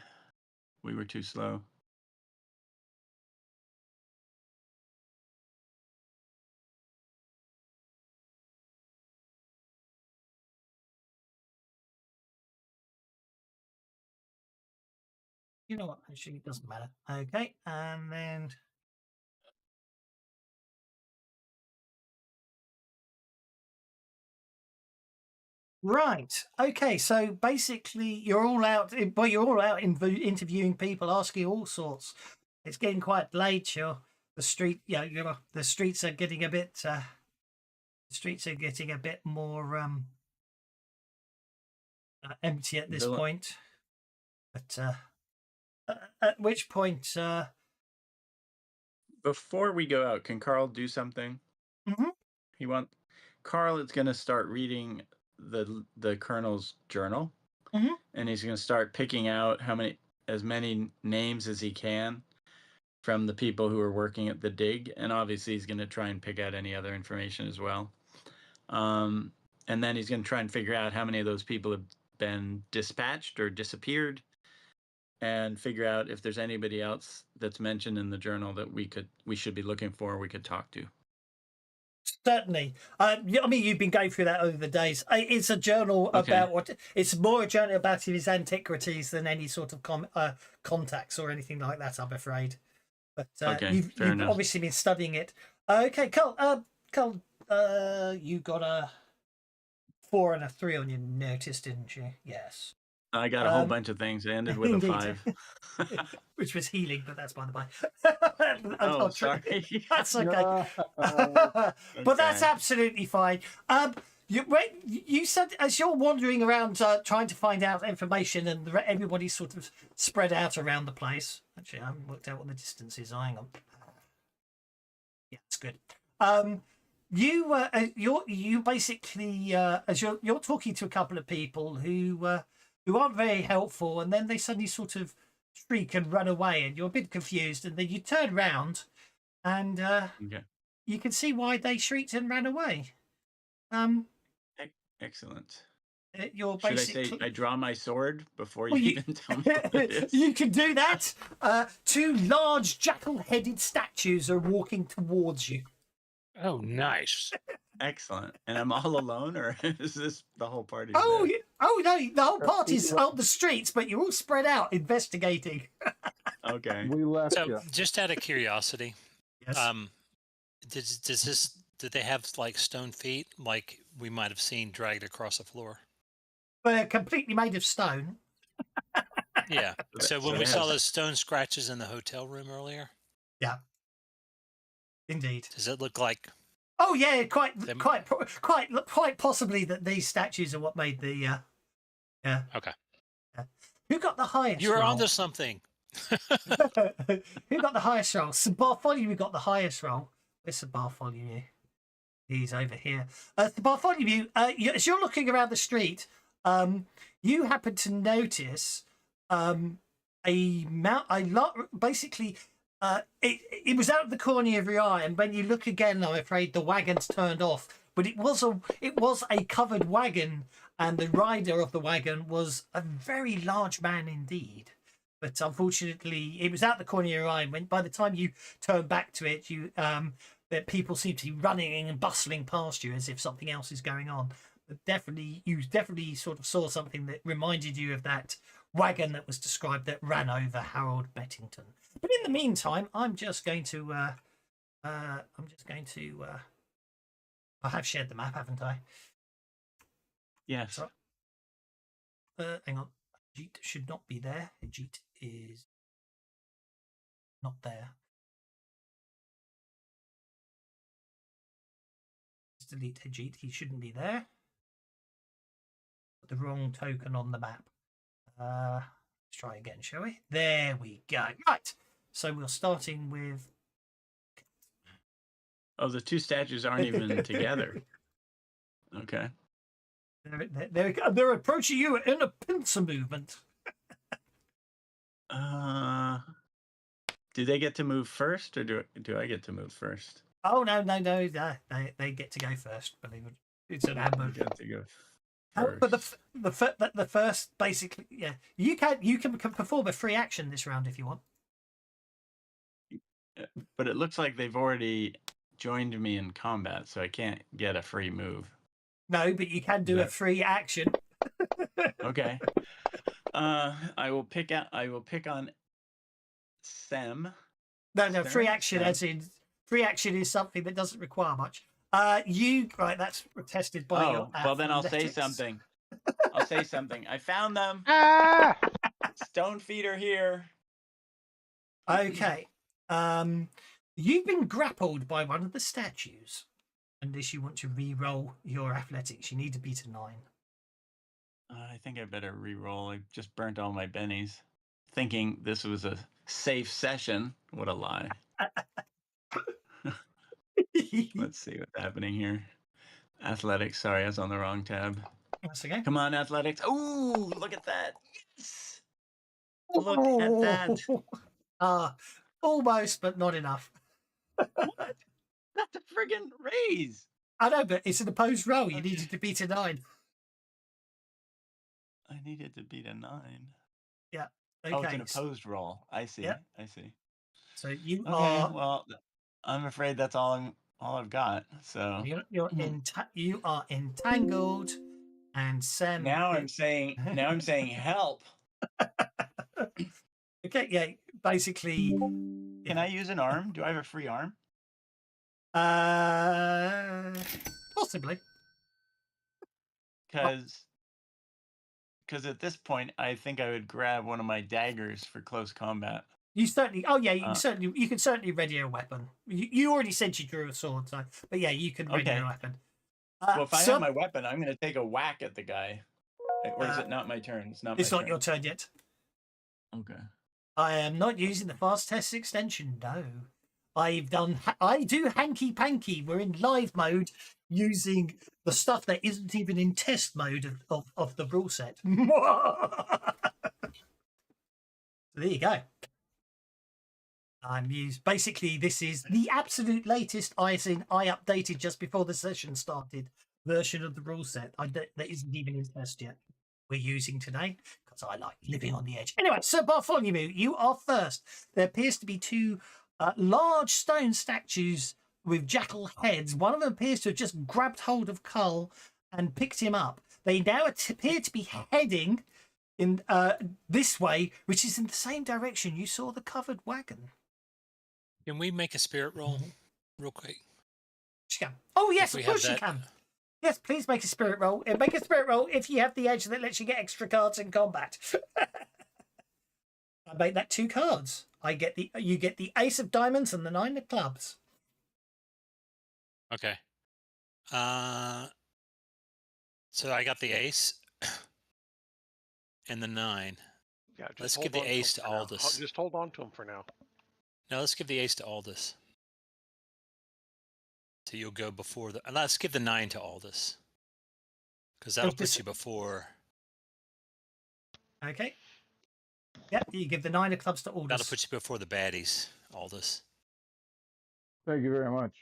S3: we were too slow.
S2: You know what? Actually, it doesn't matter. Okay, and then. Right. Okay. So basically, you're all out. Well, you're all out interviewing people, asking all sorts. It's getting quite late. Sure. The street. Yeah. The streets are getting a bit. The streets are getting a bit more empty at this point. But at which point?
S3: Before we go out, can Carl do something?
S2: Mm-hmm.
S3: Carl is going to start reading the colonel's journal, and he's going to start picking out as many names as he can from the people who are working at the dig, and obviously he's going to try and pick out any other information as well. And then he's going to try and figure out how many of those people have been dispatched or disappeared, and figure out if there's anybody else that's mentioned in the journal that we should be looking for, we could talk to.
S2: Certainly. I mean, you've been going through that over the days. It's a journal about it's more a journal about his antiquities than any sort of contacts or anything like that, I'm afraid. But you've obviously been studying it. Okay, Carl, you got a 4 and a 3 on your notice, didn't you? Yes.
S3: I got a whole bunch of things. I ended with a 5.
S2: Which was healing, but that's by the by.
S3: Oh, sorry.
S2: That's okay. But that's absolutely fine. You said as you're wandering around trying to find out information, and everybody's sort of spread out around the place. Actually, I haven't worked out what the distance is. Hang on. Yeah, it's good. You basically as you're talking to a couple of people who aren't very helpful, and then they suddenly sort of shriek and run away, and you're a bit confused, and then you turn round and you can see why they shrieked and ran away.
S3: Excellent.
S2: You're
S3: Should
S2: basically.
S3: I say I draw my sword before
S2: Well,
S3: you even tell me what it is?
S2: You can do that. Two large jackal-headed statues are walking towards you.
S4: Oh, nice.
S3: Excellent. And I'm all alone, or is this the whole party?
S2: Oh,
S3: there?
S2: oh no! The whole party's out the streets, but you're all spread out investigating.
S3: Okay.
S1: We left
S4: So,
S1: you.
S4: just out of curiosity,
S2: Yes.
S4: do they have like stone feet, like we might have seen dragged across the floor?
S2: They're completely made of stone.
S4: Yeah. So when
S3: So
S4: we
S3: it
S4: saw
S3: has-
S4: those stone scratches in the hotel room earlier,
S2: Indeed.
S4: does it look like?
S2: Oh yeah, quite possibly that these statues are what made the. Yeah.
S4: Okay.
S2: Yeah. Who got the highest?
S4: You were
S2: roll?
S4: onto something.
S2: Who got the highest roll? Sir Bartholomew got the highest roll. Where's Sir Bartholomew? He's over here. Sir Bartholomew, as you're looking around the street, you happen to notice basically. It was out of the corner of your eye, and when you look again, I'm afraid the wagon's turned off. But it was a covered wagon, and the rider of the wagon was a very large man indeed. But unfortunately, it was out the corner of your eye. When by the time you turn back to it, that people seem to be running and bustling past you as if something else is going on. But you definitely sort of saw something that reminded you of that wagon that was described that ran over Harold Bettington. But in the meantime, I have shared the map, haven't I?
S3: Yes.
S2: So, hang on. Ajit should not be there. Ajit is not there. Let's delete Ajit. He shouldn't be there. Put the wrong token on the map. Let's try again, shall we? There we go. Right. So we're starting with.
S3: Oh, the two statues aren't even together. Okay.
S2: They're approaching you in a pincer movement.
S3: Do they get to move first, or do I get to move first?
S2: Oh no! They get to go first. Believe it. It's an ambush.
S3: I get to go
S2: But
S3: first.
S2: the first basically, yeah, you can perform a free action this round if you want.
S3: But it looks like they've already joined me in combat, so I can't get a free move.
S2: No, but you can do a free action.
S3: Okay. I will pick on Sem.
S2: No, free
S3: Sam?
S2: action
S3: Sam.
S2: as in free action is something that doesn't require much. Right, that's tested by your
S3: well then I'll say
S2: athletics.
S3: something. I'll say something. I found them.
S5: Ah!
S3: Stone feet are here.
S2: Okay. You've been grappled by one of the statues. Unless you want to re-roll your athletics, you need to beat a 9.
S3: I think I better re-roll. I just burnt all my bennies, thinking this was a safe session. What a lie. Let's see what's happening here. Athletics. Sorry, I was on the wrong tab.
S2: That's okay.
S3: Come on, athletics. Ooh, look at that. Yes. Look at that.
S2: Almost, but not enough.
S3: What? That's a friggin' raise.
S2: I know, but it's an opposed roll. You needed to beat a 9.
S3: I needed to beat a 9.
S2: Yeah. Okay.
S3: Oh, it's an opposed roll. I see.
S2: Yeah.
S3: I see.
S2: So you
S3: Okay,
S2: are.
S3: well, I'm afraid that's all I've got. So
S2: You are entangled, and Sam.
S3: now I'm saying help.
S2: Okay. Yeah. Basically.
S3: Can I use an arm? Do I have a free arm?
S2: Possibly.
S3: Because at this point, I think I would grab one of my daggers for close combat.
S2: You certainly. Oh yeah, you can certainly ready a weapon. You already said you drew a sword, so but yeah, you can ready a weapon.
S3: Well, if I have my weapon, I'm going to take a whack at the guy. Or is it not my turn? It's not.
S2: It's not your turn yet.
S3: Okay.
S2: I am not using the fast test extension. No, I do hanky panky. We're in live mode using the stuff that isn't even in test mode of the rule set. So there you go. Basically, this is the absolute latest I updated just before the session started version of the rule set that isn't even in test yet we're using today, because I like living on the edge. Anyway, so Bartholomew, you are first. There appears to be two large stone statues with jackal heads. One of them appears to have just grabbed hold of Cull and picked him up. They now appear to be heading in this way, which is in the same direction you saw the covered wagon.
S4: Can we make a spirit roll real quick?
S2: She can. Oh yes, of course you can. Yes, please make a spirit roll. Make a spirit roll if you have the edge that lets you get extra cards in combat. I make that 2 cards. You get the ace of diamonds and the 9 of clubs.
S4: Okay. So I got the ace and the 9.
S5: Yeah,
S4: let's give the ace to Aldous.
S5: Just hold on to him for now.
S4: No, let's give the ace to Aldous. So you'll go before the. Let's give the 9 to Aldous, because that'll put you before.
S2: Okay. Yep, you give the 9 of clubs to Aldous.
S4: That'll put you before the baddies, Aldous.
S1: Thank you very much.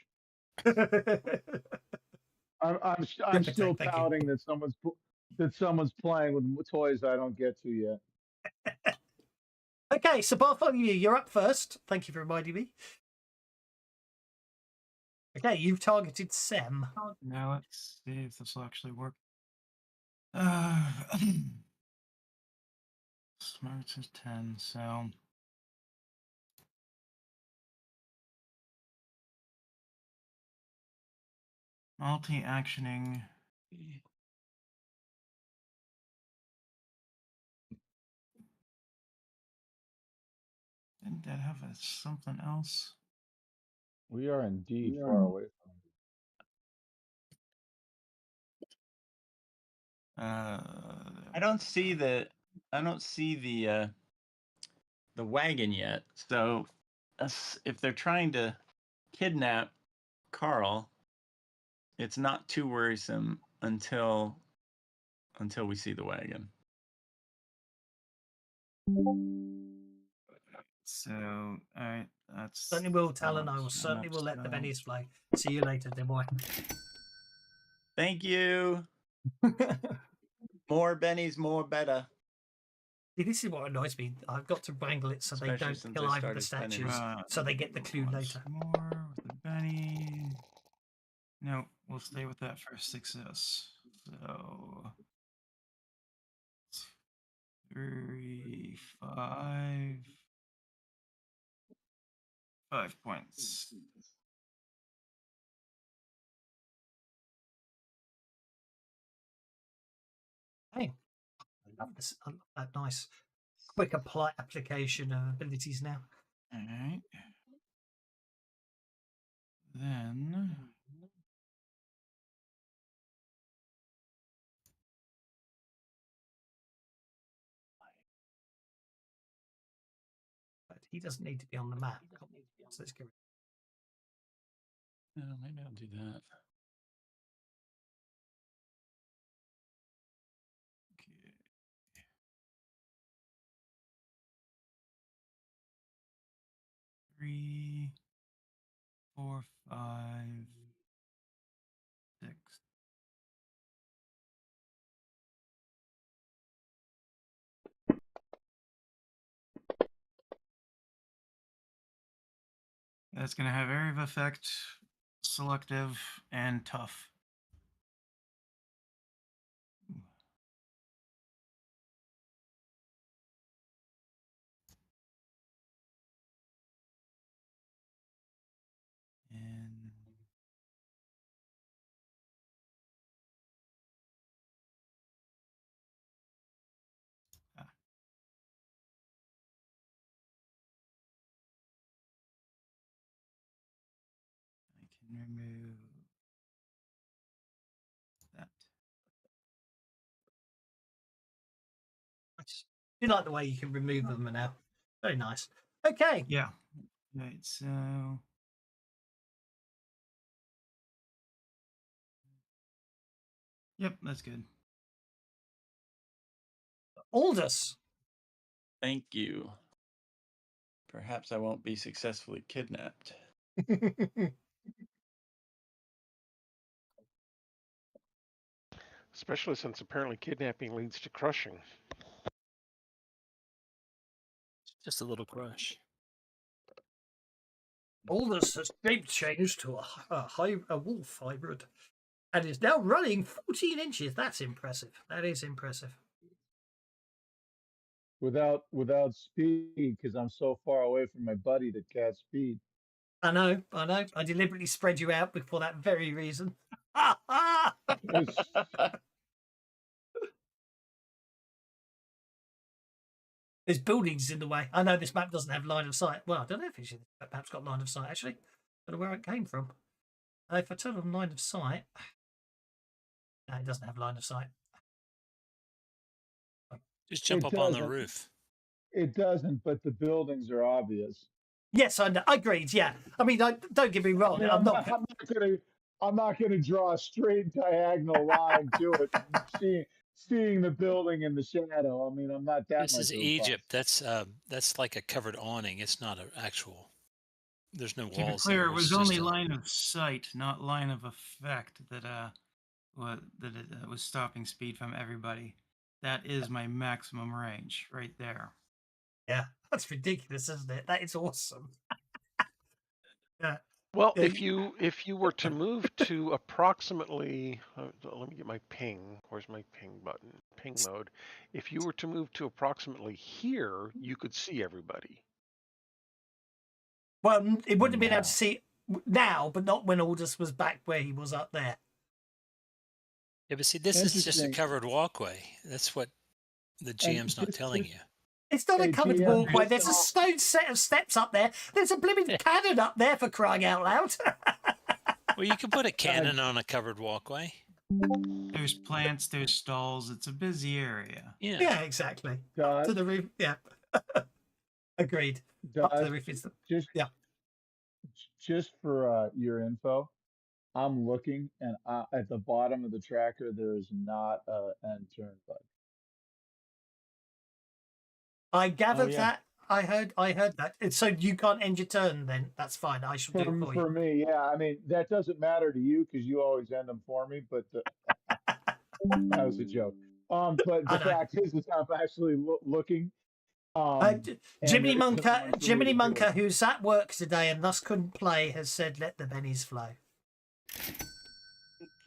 S1: I'm still pouting that someone's playing with toys I don't get to yet.
S2: Okay, so Bartholomew, you're up first. Thank you for reminding me. Okay, you've targeted Sem.
S6: Now let's see if this will actually work. Smarts is 10, so multi-actioning. Didn't that have something else?
S1: We are indeed far away from it.
S3: I don't see the wagon yet. So if they're trying to kidnap Carl, it's not too worrisome until we see the wagon.
S6: So, all right, that's
S2: Certainly will, Talon. I will certainly will let the bennies fly. See you later, dear boy.
S3: Thank you. More bennies, more better.
S2: See, this is what annoys me. I've got to wrangle it so
S3: Especially
S2: they don't
S3: since
S2: kill
S3: I
S2: either the
S3: started
S2: statues,
S3: spending-
S2: so they get the clue later.
S6: More with the Benny. No, we'll stay with that for a success. So 3, 5. 5 points.
S2: Hey, I love this. I love that nice, quick application of abilities now.
S6: All right. Then
S2: But he doesn't need to be on the map. So let's go.
S3: No, maybe I'll do that.
S6: okay. 3, 4, 5, 6. That's going to have area of effect, selective, and tough. And I can remove that.
S2: You like the way you can remove them now. Very nice. Okay.
S6: Yeah. Right, so yep, that's good.
S2: Aldous.
S3: Thank you. Perhaps I won't be successfully kidnapped.
S5: Especially since apparently kidnapping leads to crushing.
S4: Just a little crush.
S2: Aldous has shape changed to a wolf hybrid and is now running 14 inches. That's impressive. That is impressive.
S1: Without speed, because I'm so far away from my buddy that can't speed.
S2: I know. I deliberately spread you out for that very reason.
S1: It's-
S2: There's buildings in the way. I know this map doesn't have line of sight. Well, I don't know if this map's got line of sight, actually. I don't know where it came from. If I turn on line of sight... No, it doesn't have line of sight.
S4: Just jump up on the roof.
S1: It doesn't, but the buildings are obvious.
S2: Yes, I know. Agreed, yeah. I mean, don't get me wrong.
S1: I mean, I'm not gonna draw a straight diagonal line to it, seeing the building in the shadow. I mean, I'm not that
S4: This
S1: much
S4: is
S1: of a
S4: Egypt.
S1: bust.
S4: That's like a covered awning. It's not an actual. There's no
S6: To be
S4: walls
S6: clear,
S4: there.
S6: it was
S4: It's
S6: only
S4: just
S6: line of sight, not line of effect that it was stopping speed from everybody. That is my maximum range right there.
S2: Yeah, that's ridiculous, isn't it? That is awesome. Yeah.
S5: Well,
S2: Yeah,
S5: if you were to move to approximately, let me get my ping. Where's my ping button? Ping mode. If you were to move to approximately here, you could see everybody.
S2: Well, it wouldn't have been able
S1: Now.
S2: to see now, but not when Aldous was back where he was up there.
S4: Yeah, but see, this is just a
S1: Interesting.
S4: covered walkway. That's what the GM's not telling you.
S2: It's not a
S1: Hey,
S2: covered
S1: GM,
S2: walkway.
S1: just
S2: There's a stone set of steps up there. There's a blimmin' cannon up there, for crying out loud.
S4: Well, you can put a cannon on a covered walkway.
S6: There's plants, there's stalls. It's a busy area.
S4: Yeah.
S2: Yeah, exactly. Up to the roof. Yeah. Agreed. Up to the roof is
S1: just for your info, I'm looking, and at the bottom of the tracker there is not a end turn button.
S2: I gathered that. I heard that. So you can't end your turn then. That's fine. I shall do it for you.
S1: For me, yeah. I mean, that doesn't matter to you because you always end them for me. But that was a joke. But the fact is I'm actually looking.
S2: Jiminy
S1: there isn't one for me to do
S2: Munker,
S1: it.
S2: who's at work today and thus couldn't play, has said, "Let the bennies flow."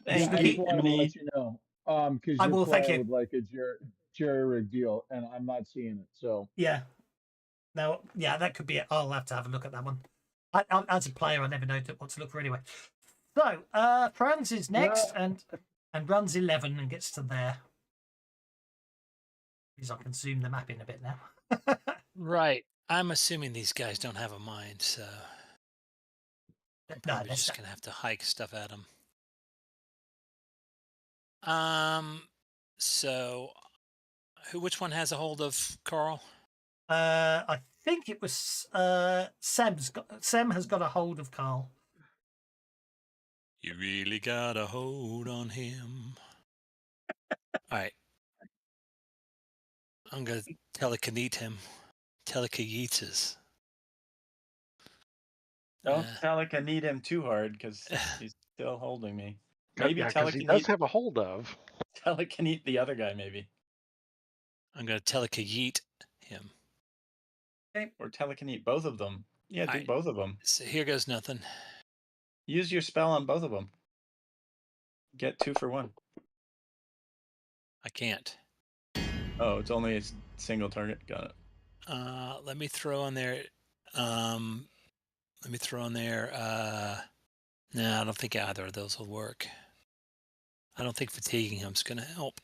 S1: Yeah,
S3: Thank
S1: I
S3: you,
S1: just wanted to
S3: Jiminy.
S1: let you know. Because
S2: I
S1: you're
S2: will, thank
S1: playing
S2: you.
S1: with like a jerry rig deal, and I'm not seeing it. So
S2: Yeah. Now, yeah, that could be it. I'll have to have a look at that one. As a player, I never know what to look for anyway. So, Franz is next and runs 11 and gets to there. Because I can zoom the map in a bit now.
S4: Right. I'm assuming these guys don't have a mind, so I'm probably
S2: No,
S4: just gonna have to hike stuff at them. So, which one has a hold of Carl?
S2: I think it was Sem has got a hold of Carl.
S4: You really got a hold on him. All right. I'm gonna telekinesis him. Telekinesis.
S3: Don't telekinesis him too hard because he's still holding me. Maybe
S5: because he does have a hold of.
S3: Telekinesis the other guy, maybe.
S4: I'm gonna telekinesis him.
S3: Okay. Or telekinesis both of them. Yeah, do both of them.
S4: So here goes nothing.
S3: Use your spell on both of them. Get 2 for 1.
S4: I can't.
S3: Oh, it's only a single target. Got it.
S4: Let me throw on there. No, I don't think either of those will work. I don't think fatiguing him's going to help.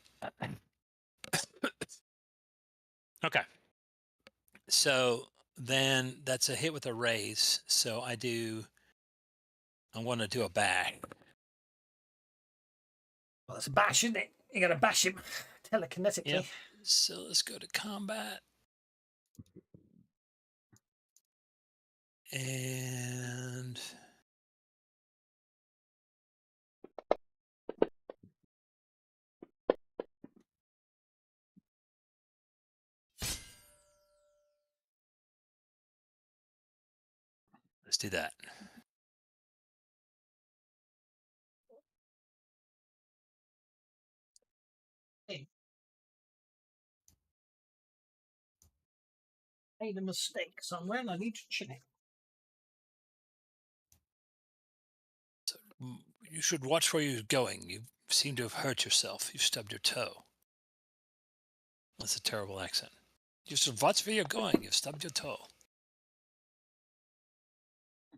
S4: Okay. So then that's a hit with a raise. So I want to do a bash.
S2: Well, that's a bash, isn't it? You got to bash him telekinetically.
S4: Yep. So let's go to combat. And let's do that.
S2: Made a mistake somewhere and I need to check.
S4: You should watch where you're going. You seem to have hurt yourself. You stubbed your toe. That's a terrible accent. You should watch where you're going. You've stubbed your toe.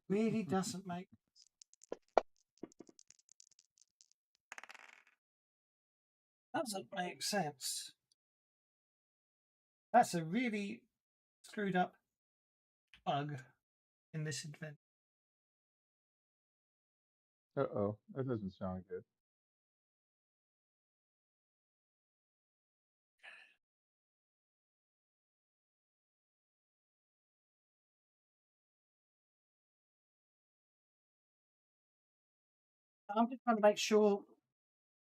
S2: Really doesn't make sense. That's a really screwed up bug in this adventure.
S1: Uh-oh, that doesn't sound good.
S2: I'm just trying to make sure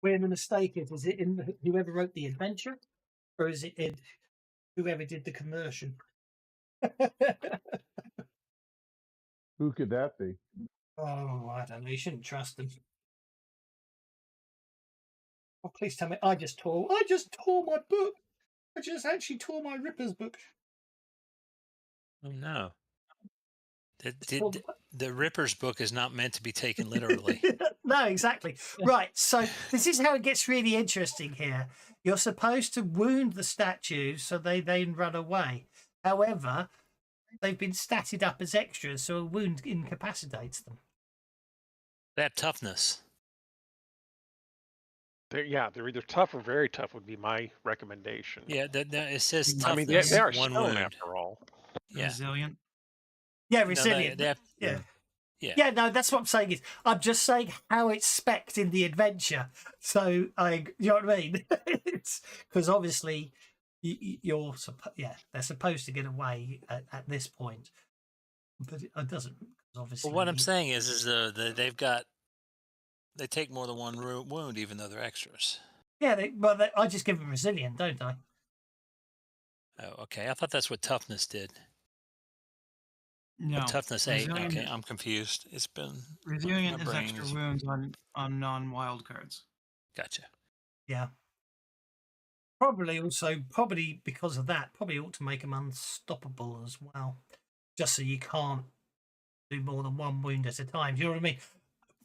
S2: where the mistake is. Is it in whoever wrote the adventure, or is it in whoever did the conversion?
S1: Who could that be?
S2: Oh, I don't know. You shouldn't trust them. Oh, please tell me I just tore my book. I just actually tore my Ripper's book.
S4: Oh no. The Ripper's book is not meant to be taken literally.
S2: No, exactly. Right. So this is how it gets really interesting here. You're supposed to wound the statues so they then run away. However, they've been statted up as extras, so a wound incapacitates them.
S4: They have toughness.
S5: They're either tough or very tough would be my recommendation.
S4: Yeah, it says toughness.
S5: I mean, they are
S4: one
S5: stone
S4: wound
S5: after all.
S4: Yeah.
S6: Resilient.
S2: Yeah, resilient.
S4: No,
S2: Yeah, no, that's what I'm saying. I'm just saying how it's spec'd in the adventure. So you know what I mean? Because obviously they're supposed to get away at this point, but it doesn't. Obviously,
S4: Well, what I'm saying is they take more than one wound, even though they're extras.
S2: Yeah, I just give them resilient, don't I?
S4: Oh, okay. I thought that's what toughness did.
S6: No.
S4: Toughness 8. Okay, I'm confused. It's been
S6: resilient is extra wounds on non-wild cards.
S4: Gotcha.
S2: Yeah. Probably because of that, probably ought to make them unstoppable as well, just so you can't do more than one wound at a time. Do you know what I mean?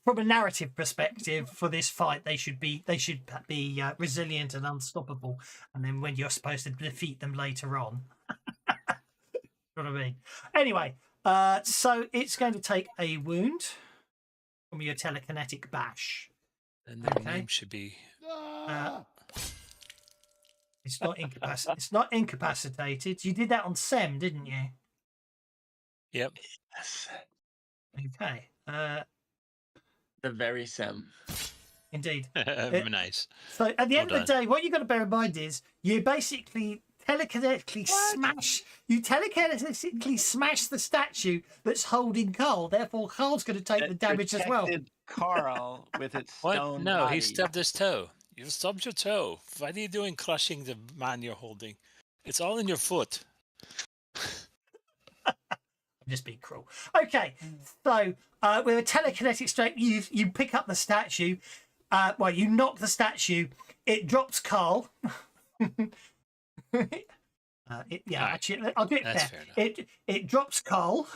S2: From a narrative perspective, for this fight, they should be resilient and unstoppable, and then when you're supposed to defeat them later on, you know what I mean? Anyway, so it's going to take a wound from your telekinetic bash,
S4: and their name should be.
S2: It's not incapacitated. You did that on Sem, didn't you?
S4: Yep.
S3: Yes.
S2: Okay.
S3: The very Sem.
S2: Indeed.
S4: Nice.
S2: So at the end of the day, what you've got to bear in mind is you basically telekinetically smash the statue that's holding Carl. Therefore, Carl's going to take the damage as well.
S3: Carl with its stone
S4: No,
S3: body.
S4: he stubbed his toe. You stubbed your toe. What are you doing crushing the man you're holding? It's all in your foot.
S2: I'm just being cruel. Okay, so with a telekinetic strike, you pick up the statue. You knock the statue. It drops Carl. Actually, I'll do it there. It drops Carl.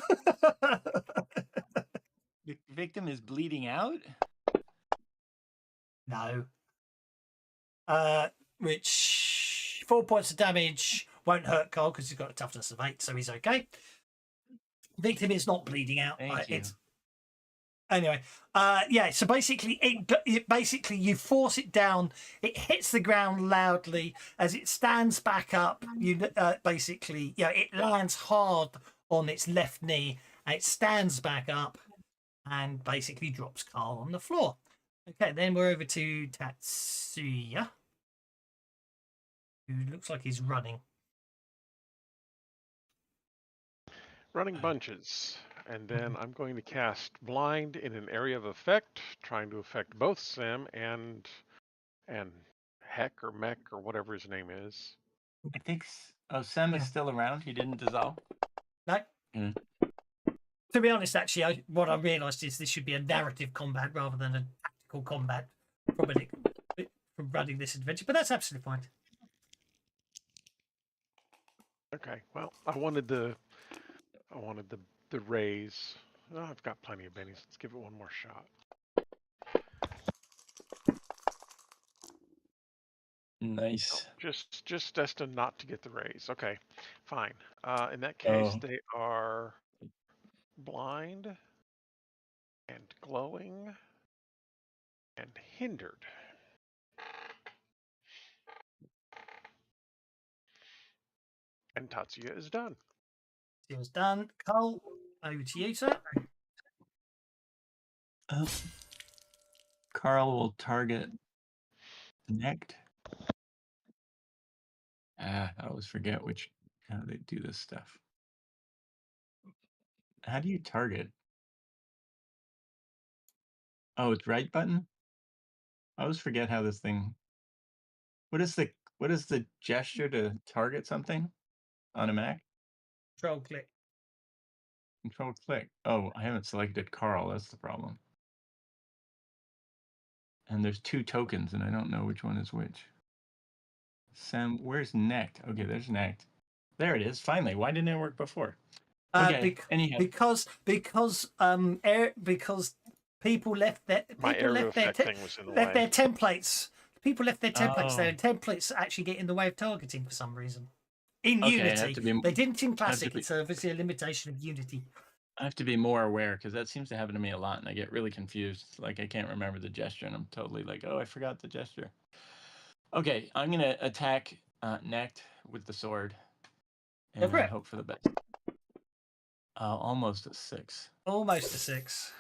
S3: The victim is bleeding out?
S2: No. Which 4 points of damage won't hurt Carl because he's got a toughness of 8, so he's okay. Victim is not bleeding out.
S3: Thank you.
S2: Anyway, so basically, it you force it down. It hits the ground loudly as it stands back up. It lands hard on its left knee, and it stands back up, and basically drops Carl on the floor. Okay, then we're over to Tatsuya, who looks like he's running.
S5: Running bunches. And then I'm going to cast Blind in an area of effect, trying to affect both Sem and Heck or Mech or whatever his name is.
S3: I think Sem is still around. He didn't dissolve.
S2: No. To be honest, actually, what I realised is this should be a narrative combat rather than a tactical combat from running this adventure. But that's absolutely fine.
S5: Okay. Well, I wanted the raise. Oh, I've got plenty of bennies. Let's give it one more shot.
S3: Nice.
S5: Just destined not to get the raise. Okay, fine. In that case, they are blind and glowing and hindered. And Tatsuya is done.
S2: It was done. Cole, over to you, sir.
S3: Carl will target Necked. I always forget how they do this stuff. How do you target? Oh, it's right button? I always forget how this thing. What is the gesture to target something on a Mac?
S2: Control click.
S3: Control click. Oh, I haven't selected Carl. That's the problem. And there's 2 tokens, and I don't know which one is which. Sam, where's Necked? Okay, there's Necked. There it is. Finally. Why didn't it work before? Okay. Anyhow.
S2: Because people left their templates. People left their templates there, and templates actually get in the way of targeting for some reason. In Unity, they didn't in Classic. It's obviously a limitation of Unity.
S3: I have to be more aware because that seems to happen to me a lot, and I get really confused. Like I can't remember the gesture, and I'm totally like, oh, I forgot the gesture. Okay, I'm gonna attack Necked with the sword, and hope for the best. Almost a 6.
S2: Almost a 6.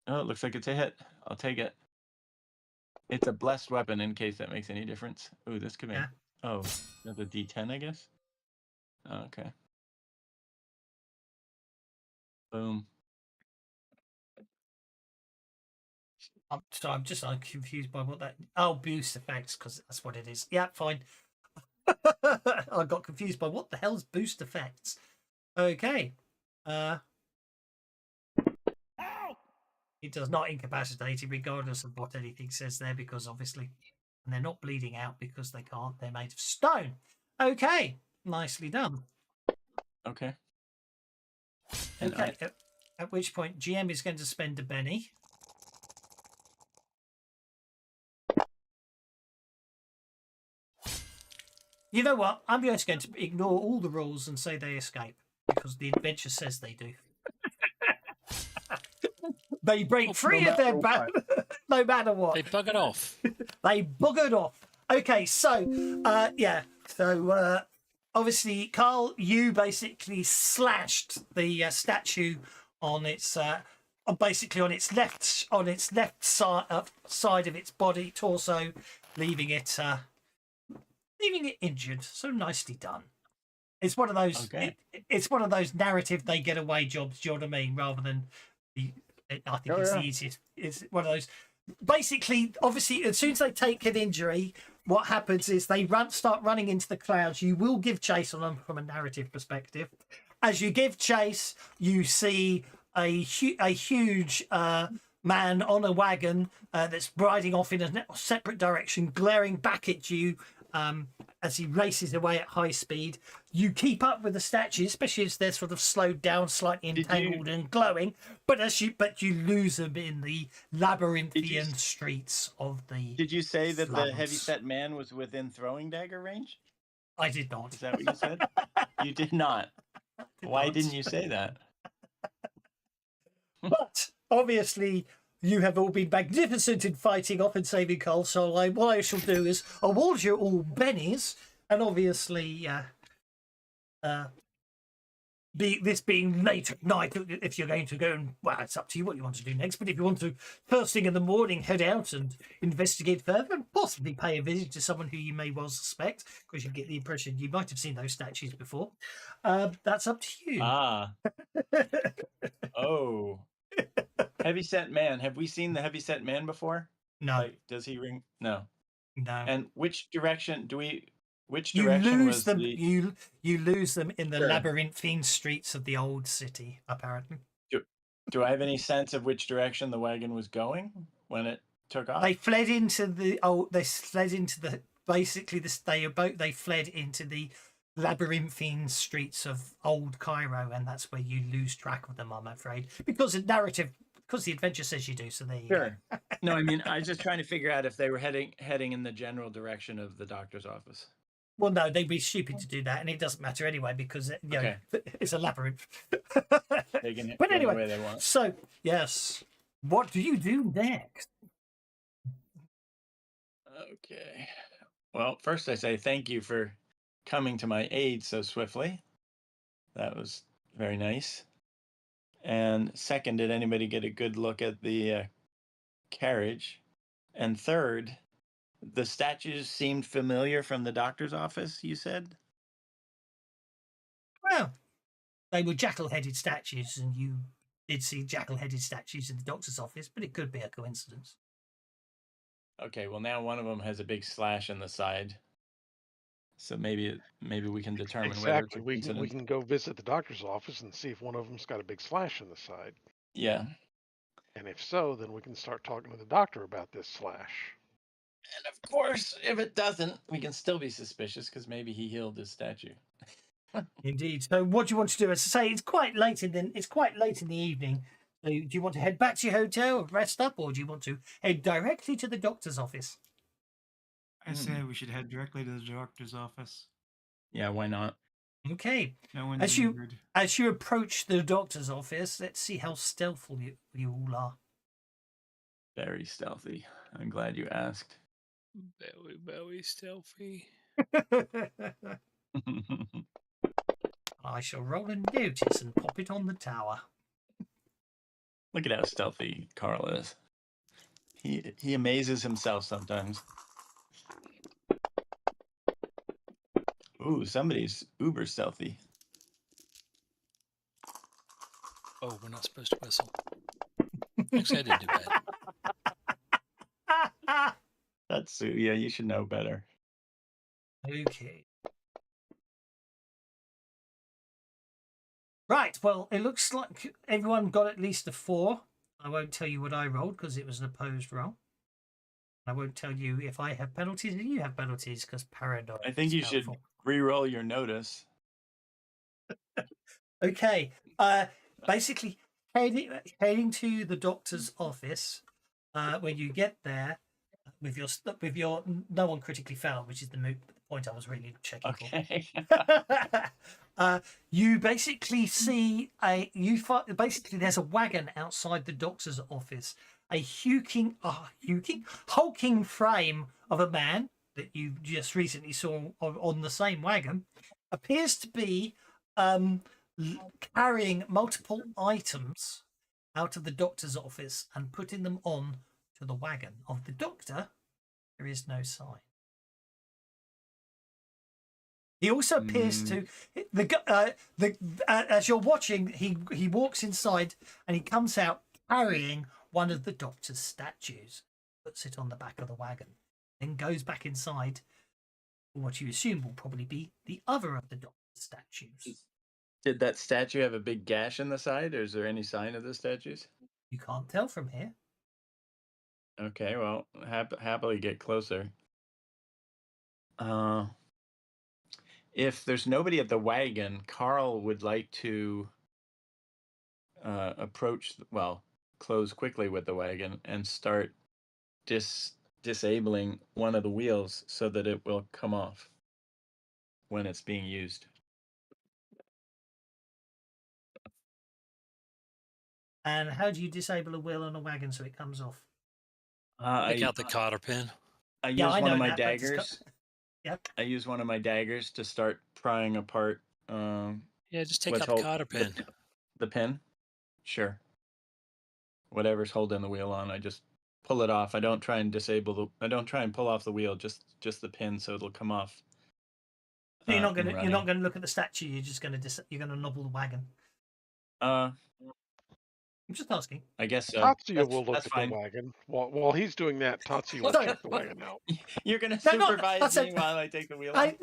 S3: Oh, it looks like it's a hit. I'll take it. It's a blessed weapon in case that makes any difference. Ooh, this could make. Yeah. Oh, that's a D10, I guess. Okay. Boom.
S2: I'm just confused by what that. Oh, boost effects, because that's what it is. Yeah, fine. I got confused by what the hell's boost effects. Okay. It does not incapacitate it, regardless of what anything says there, because obviously, and they're not bleeding out because they can't. They're made of stone. Okay, nicely done.
S3: Okay.
S2: Okay. At which point, GM is going to spend a Benny. You know what? I'm just going to ignore all the rules and say they escape because the adventure says they do. They break free of their ban no matter what.
S4: They buggered off.
S2: They buggered off. Okay, so obviously, Carl, you basically slashed the statue on its basically on its left side of its body torso, leaving it injured. So nicely done. It's one of those. Okay. It's one of those narrative they get away jobs. Do you know what I mean? Rather than I think it's the easiest. It's one of those. Basically, obviously, as soon as they take an injury, what happens is they start running into the clouds. You will give chase on them from a narrative perspective. As you give chase, you see a huge man on a wagon that's riding off in a separate direction, glaring back at you as he races away at high speed. You keep up with the statue, especially as they're sort of slowed down, slightly entangled and glowing. But you lose them in the labyrinthian streets of the.
S3: Did you say that the heavyset man was within throwing dagger range?
S2: I did not.
S3: Is that what you said? You did not. Why didn't you say that?
S2: But obviously, you have all been magnificent in fighting off and saving Carl. So what I shall do is award you all bennies, and obviously, this being late at night, if you're going to go and, well, it's up to you what you want to do next. But if you want to, first thing in the morning, head out and investigate further and possibly pay a visit to someone who you may well suspect, because you get the impression you might have seen those statues before. That's up to you.
S3: Oh. Heavyset man. Have we seen the heavyset man before?
S2: No.
S3: Like, does he ring? No.
S2: No.
S3: And which direction do we? Which
S2: you
S3: direction
S2: lose
S3: was
S2: them?
S3: the...
S2: You lose them in the labyrinthine streets of the old city. Apparently.
S3: Do I have any sense of which direction the wagon was going when it took off?
S2: They fled into the. Oh, they fled into the. Basically, they fled into the labyrinthine streets of old Cairo, and that's where you lose track of them, I'm afraid, because the narrative, because the adventure says you do. So there you go.
S3: Sure. No, I mean, I was just trying to figure out if they were heading in the general direction of the doctor's office.
S2: Well, no, they'd be stupid to do that, and it doesn't matter anyway because you know, it's a labyrinth.
S3: They can
S2: But
S3: go
S2: anyway,
S3: the way they want.
S2: so yes, what do you do next?
S3: Okay. Well, first I say thank you for coming to my aid so swiftly. That was very nice. And second, did anybody get a good look at the carriage? And third, the statues seemed familiar from the doctor's office, you said?
S2: Well, they were jackal-headed statues, and you did see jackal-headed statues in the doctor's office, but it could be a coincidence.
S3: Okay, well now one of them has a big slash in the side. So maybe we can determine whether it's
S5: Exactly.
S3: a
S5: We
S3: coincidence.
S5: can go visit the doctor's office and see if one of them's got a big slash in the side.
S3: Yeah.
S5: And if so, then we can start talking to the doctor about this slash.
S3: And of course, if it doesn't, we can still be suspicious because maybe he healed his statue.
S2: Indeed. So, what do you want to do? As I say, it's quite late in the evening. So, do you want to head back to your hotel and rest up, or do you want to head directly to the doctor's office?
S6: I say we should head directly to the doctor's office.
S3: Yeah, why not?
S2: Okay.
S6: No one's
S2: As
S6: injured.
S2: you approach the doctor's office, let's see how stealthful you all are.
S3: Very stealthy. I'm glad you asked.
S4: Very stealthy.
S2: I shall roll a notice and pop it on the tower.
S3: Look at how stealthy Carl is. He amazes himself sometimes. Ooh, somebody's uber stealthy.
S4: Oh, we're not supposed to whistle. Actually, I didn't do bad.
S3: That's yeah, you should know better.
S2: Okay. Right, well, it looks like everyone got at least a 4. I won't tell you what I rolled because it was an opposed roll. I won't tell you if I have penalties and you have penalties because paranoia.
S3: I think you should re-roll your notice.
S2: Okay. Basically, heading to the doctor's office. When you get there, with your no one critically failed, which is the point I was really checking for. You basically see basically there's a wagon outside the doctor's office. A hulking frame of a man that you just recently saw on the same wagon appears to be carrying multiple items out of the doctor's office and putting them on to the wagon. Of the doctor, there is no sign. He also appears to as you're watching, he walks inside and he comes out carrying one of the doctor's statues, puts it on the back of the wagon, then goes back inside for what you assume will probably be the other of the doctor's statues.
S3: Did that statue have a big gash in the side, or is there any sign of the statues?
S2: You can't tell from here.
S3: Okay, well, happily get closer. If there's nobody at the wagon, Carl would like to close quickly with the wagon and start disabling one of the wheels so that it will come off when it's being used.
S2: And how do you disable a wheel on a wagon so it comes off?
S4: Take out the cotter pin.
S3: I use one of my daggers.
S2: Yep.
S3: I use one of my daggers to start prying apart.
S4: Yeah, just take out the cotter pin.
S3: The pin? Sure. Whatever's holding the wheel on, I just pull it off. I don't try and pull off the wheel, just the pin so it'll come off.
S2: So you're not gonna look at the statue, you're just gonna nobble the wagon. I'm just asking.
S3: I guess so.
S5: Tatsuya will look at the wagon. While he's doing that, Tatsuya will check the wagon out.
S3: You're going to supervise me while I take the wheel off?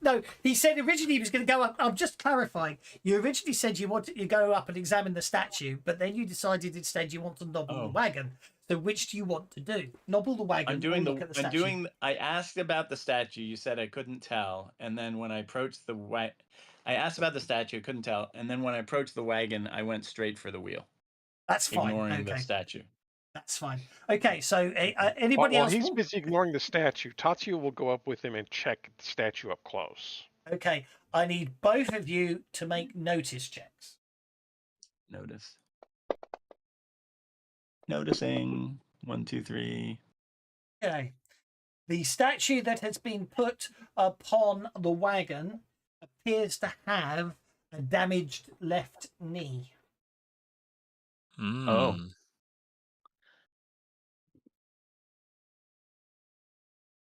S2: No. He said originally he was going to go up. I'm just clarifying. You originally said you go up and examine the statue, but then you decided instead you want to nobble the wagon. So which do you want to do? Nobble the wagon.
S3: I'm doing
S2: or look at the
S3: I'm
S2: statue?
S3: doing. I asked about the statue. You said I couldn't tell, and then when I approached I asked about the statue. Couldn't tell, and then when I approached the wagon, I went straight for the wheel,
S2: That's fine.
S3: ignoring the
S2: Okay,
S3: statue.
S2: that's fine. Okay, so anybody
S5: While
S2: else?
S5: he's busy ignoring the statue, Tatsuya will go up with him and check the statue up close.
S2: Okay, I need both of you to make notice checks.
S3: Notice. Noticing. 1, 2, 3.
S2: Okay. The statue that has been put upon the wagon appears to have a damaged left knee.
S3: Oh.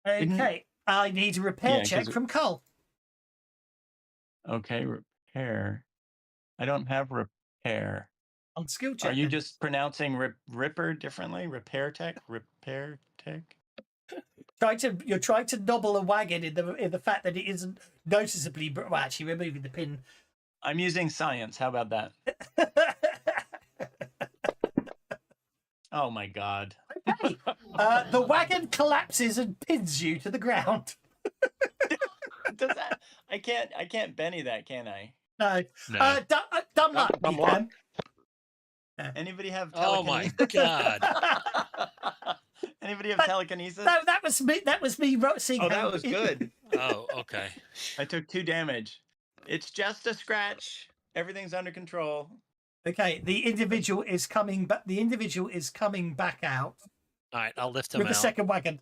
S2: Okay, I need a repair check from Carl.
S3: Okay, repair. I don't have repair.
S2: On skill check.
S3: Are you
S2: then.
S3: just pronouncing ripper differently? Repair tech? Repair tech?
S2: You're trying to nobble a wagon in the fact that it isn't noticeably. Well, actually, removing the pin.
S3: I'm using science. How about that? Oh my god.
S2: Okay. The wagon collapses and pins you to the ground.
S3: Does that? I can't Benny that, can I?
S2: No.
S4: No.
S2: Dumb luck.
S5: Dumb
S2: you
S5: luck.
S2: can.
S3: Anybody have
S4: Oh my
S3: telekinesis?
S4: god.
S3: Anybody have telekinesis?
S2: No, that was me. That was me seeing.
S3: Oh,
S2: how
S3: that was good.
S4: Oh, okay.
S3: I took 2 damage. It's just a scratch. Everything's under control.
S2: Okay, the individual is coming back. The individual is coming back out
S4: All right, I'll lift him
S2: with
S4: out.
S2: the second wagon.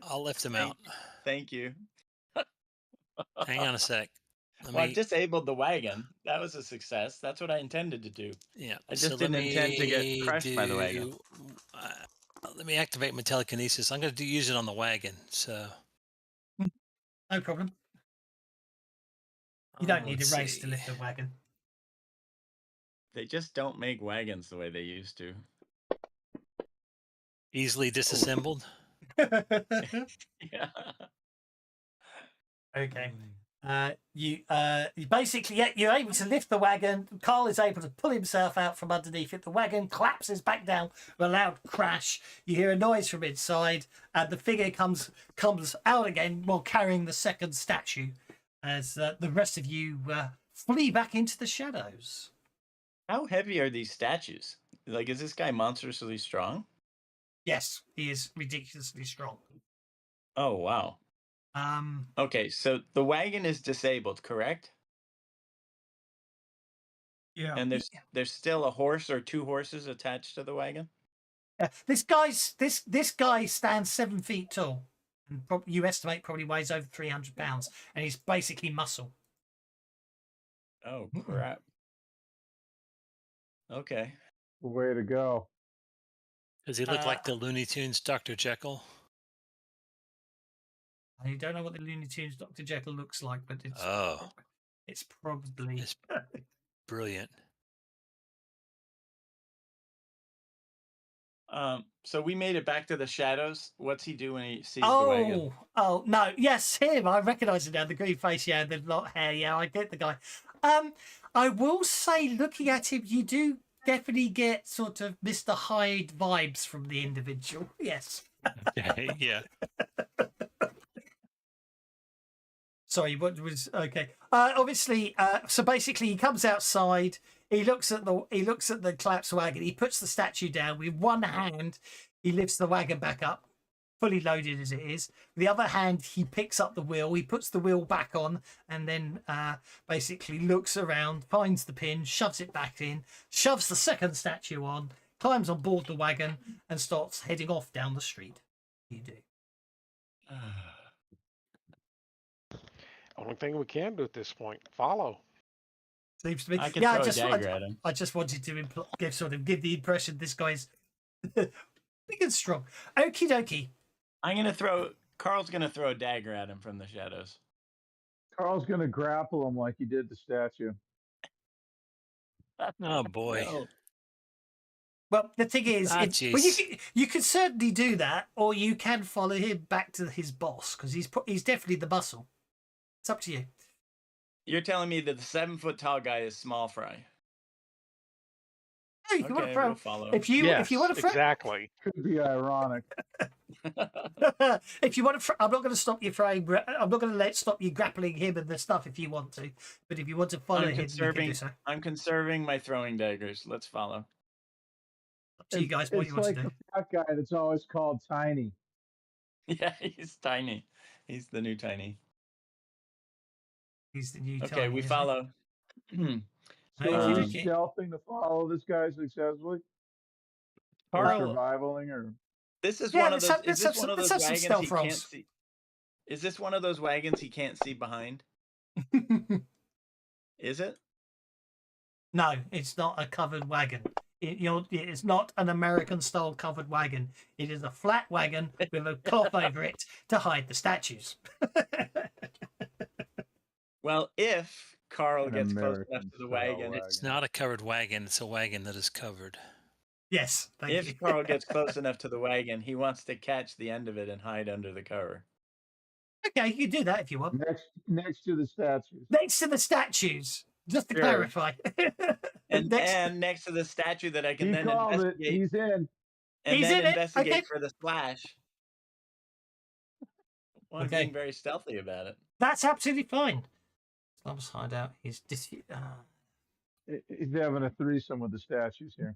S4: I'll lift him out.
S3: Thank you.
S4: Hang on a sec. Let
S3: Well,
S4: me,
S3: I've disabled the wagon. That was a success. That's what I intended to do.
S4: yeah.
S3: I just
S4: let
S3: didn't intend to get
S4: me
S3: crushed by the wagon.
S4: Let me activate my telekinesis. I'm going to use it on the wagon. So
S2: No problem. You don't need a
S4: let's
S2: race to
S4: see.
S2: lift a wagon.
S3: They just don't make wagons the way they used to.
S4: Easily disassembled.
S3: Yeah.
S2: Okay. You basically, yeah, you're able to lift the wagon. Carl is able to pull himself out from underneath it. The wagon collapses back down with a loud crash. You hear a noise from inside, and the figure comes out again while carrying the second statue. As the rest of you flee back into the shadows.
S3: How heavy are these statues? Like, is this guy monstrously strong?
S2: Yes, he is ridiculously strong.
S3: Oh, wow. Okay, so the wagon is disabled, correct?
S6: Yeah.
S3: And there's still a horse or 2 horses attached to the wagon?
S2: This guy stands 7 feet tall, and you estimate probably weighs over 300 pounds, and he's basically muscle.
S3: Oh, crap. Okay.
S1: Way to go.
S4: Does he look like the Looney Tunes Dr. Jekyll?
S2: I don't know what the Looney Tunes Dr. Jekyll looks like, but it's probably
S4: It's brilliant.
S3: So we made it back to the shadows. What's he do when he sees the wagon?
S2: Oh no, yes, him. I recognise him now. The green face, yeah, the lot hair, yeah. I get the guy. I will say, looking at him, you do definitely get sort of Mr. Hyde vibes from the individual. Yes.
S4: Okay, yeah.
S2: Sorry, what was okay? Obviously, so basically, he comes outside. He looks at the collapsed wagon. He puts the statue down with one hand. He lifts the wagon back up, fully loaded as it is. With the other hand, he picks up the wheel. He puts the wheel back on, and then basically looks around, finds the pin, shoves it back in, shoves the second statue on, climbs on board the wagon, and starts heading off down the street. You do.
S5: Only thing we can do at this point, follow.
S2: Seems to be.
S3: I can
S2: Yeah,
S3: throw a dagger at him.
S2: I just wanted to give the impression this guy's big and strong. Okie dokie.
S3: Carl's gonna throw a dagger at him from the shadows.
S1: Carl's going to grapple him like he did the statue.
S4: Oh boy.
S3: No.
S2: Well, the thing is,
S4: jeez.
S2: you can certainly do that, or you can follow him back to his boss because he's definitely the muscle. It's up to you.
S3: You're telling me that the 7-foot tall guy is small fry?
S2: Hey, if you want to
S3: Okay,
S2: throw,
S3: we'll follow.
S2: if you want to throw,
S5: exactly.
S1: Could be ironic.
S2: if you want to, I'm not going to stop you throwing. I'm not going to stop you grappling him and the stuff if you want to. But if you want to follow him, you can do so.
S3: I'm conserving my throwing daggers. Let's follow.
S2: Up to you guys, what you want
S1: like
S2: to do.
S1: the fat guy that's always called Tiny.
S3: Yeah, he's tiny. He's the new tiny.
S2: He's the new.
S3: Okay,
S2: Tiny,
S3: we
S2: isn't
S3: follow.
S1: So
S2: he?
S1: are you
S2: Okay.
S1: stealthing to follow this guy successfully? Or
S3: Carl,
S1: survivaling, or
S3: this is
S2: Yeah,
S3: one of
S2: let's
S3: those.
S2: have-
S3: Is
S2: let's
S3: this
S2: have
S3: one of
S2: some-
S3: those
S2: let's have some
S3: wagons he
S2: stealth
S3: can't
S2: rolls.
S3: see? Is this one of those wagons he can't see behind? Is it?
S2: No, it's not a covered wagon. It's not an American-style covered wagon. It is a flat wagon with a cloth over it to hide the statues.
S3: Well, if Carl
S1: An
S3: gets close enough
S1: American
S3: to the
S1: style
S3: wagon,
S1: wagon.
S4: It's not a covered wagon. It's a wagon that is covered.
S2: Yes, thank you.
S3: if Carl gets close enough to the wagon, he wants to catch the end of it and hide under the cover.
S2: Okay, you can do that if you want.
S1: Next to the statues.
S2: Next to the statues, just to
S3: Sure.
S2: clarify.
S3: And
S2: Next-
S3: next to the statue that I can
S1: He
S3: then
S1: called it.
S3: investigate
S1: He's in.
S3: and
S2: He's
S3: then
S2: in it,
S3: investigate
S2: okay.
S3: for the splash. Well, I'm
S2: Okay.
S3: being very stealthy about it.
S2: That's absolutely fine. Slum's hideout is
S1: He's having a threesome with the statues here.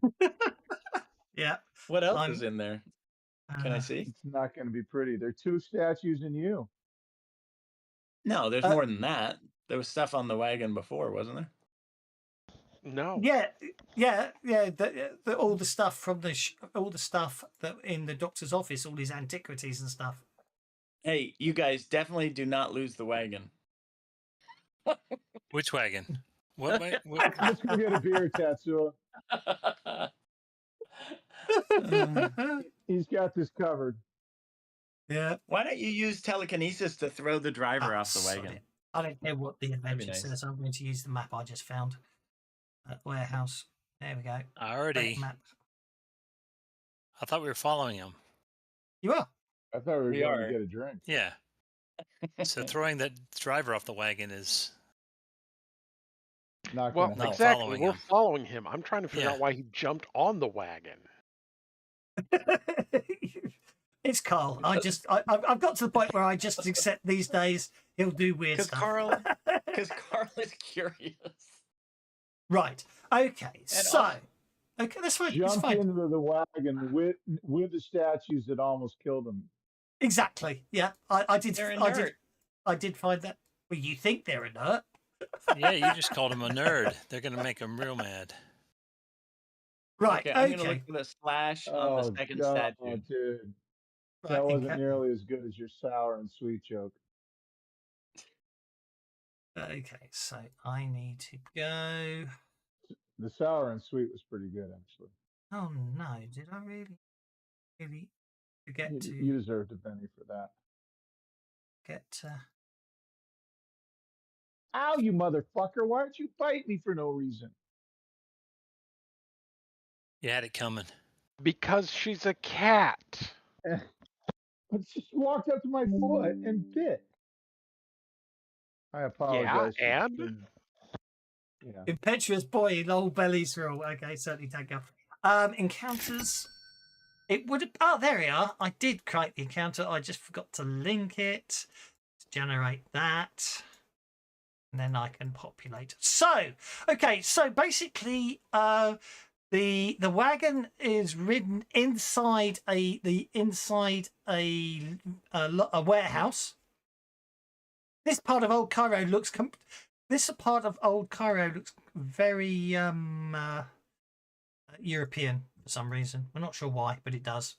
S2: yeah.
S3: What else
S2: I'm-
S3: is in there? Can I see?
S1: It's not going to be pretty. There are 2 statues in you.
S3: No, there's more than that. There was stuff on the wagon before, wasn't there?
S5: No.
S2: Yeah. All the stuff from all the stuff that in the doctor's office, all his antiquities and stuff.
S3: Hey, you guys definitely do not lose the wagon.
S4: Which wagon? What wagon?
S1: Let's go get a beer, Tatsuo. He's got this covered.
S2: Yeah.
S3: Why don't you use telekinesis to throw the driver off the
S2: Sod
S3: wagon?
S2: it. I don't care what the adventure
S3: nice.
S2: says. I'm going to use the map I just found. Warehouse. There we go.
S4: I already.
S2: Map.
S4: I thought we were following him.
S2: You are.
S1: I thought we were
S3: We
S1: going
S3: are.
S1: to get a drink.
S4: Yeah. So throwing that driver off the wagon is.
S1: Not
S5: Well,
S1: going to
S4: Not
S1: help.
S5: exactly.
S4: following
S5: We're
S4: him.
S5: following him. I'm trying to figure
S4: Yeah.
S5: out why he jumped on the wagon.
S2: It's Carl. I've got to the point where I just accept these days he'll do weird
S3: Because
S2: stuff.
S3: Carl is curious.
S2: Right. Okay. So.
S3: also-
S2: Okay, that's fine. That's
S1: Jumped
S2: fine.
S1: into the wagon with the statues that almost killed him.
S2: Exactly. Yeah. I did.
S3: They're
S2: I did.
S3: inert.
S2: I did find that. Well, you think they're inert?
S4: Yeah, you just called him a nerd. They're going to make him real mad.
S2: Right.
S3: Okay, I'm
S2: Okay.
S3: gonna look for the splash on the second statue.
S1: Dude.
S2: Right,
S1: That wasn't
S2: okay.
S1: nearly as good as your sour and sweet joke.
S2: Okay. So I need to go.
S1: The sour and sweet was pretty good, actually.
S2: Oh no! Did I really forget
S1: You,
S2: to
S1: you deserved a penny for that.
S2: get?
S1: Ow, you motherfucker! Why don't you bite me for no reason?
S4: You had it coming.
S5: Because she's a cat.
S1: I just walked up to my foot and bit. I apologize.
S5: and?
S1: Yeah.
S2: Impetuous boy, lol bellies rule. Okay, certainly take up. Encounters. It would. Oh, there we are. I did create the encounter. I just forgot to link it. Generate that, and then I can populate. So, okay. So basically, the wagon is ridden inside a warehouse. This part of Old Cairo looks. This part of Old Cairo looks very European for some reason. We're not sure why, but it does.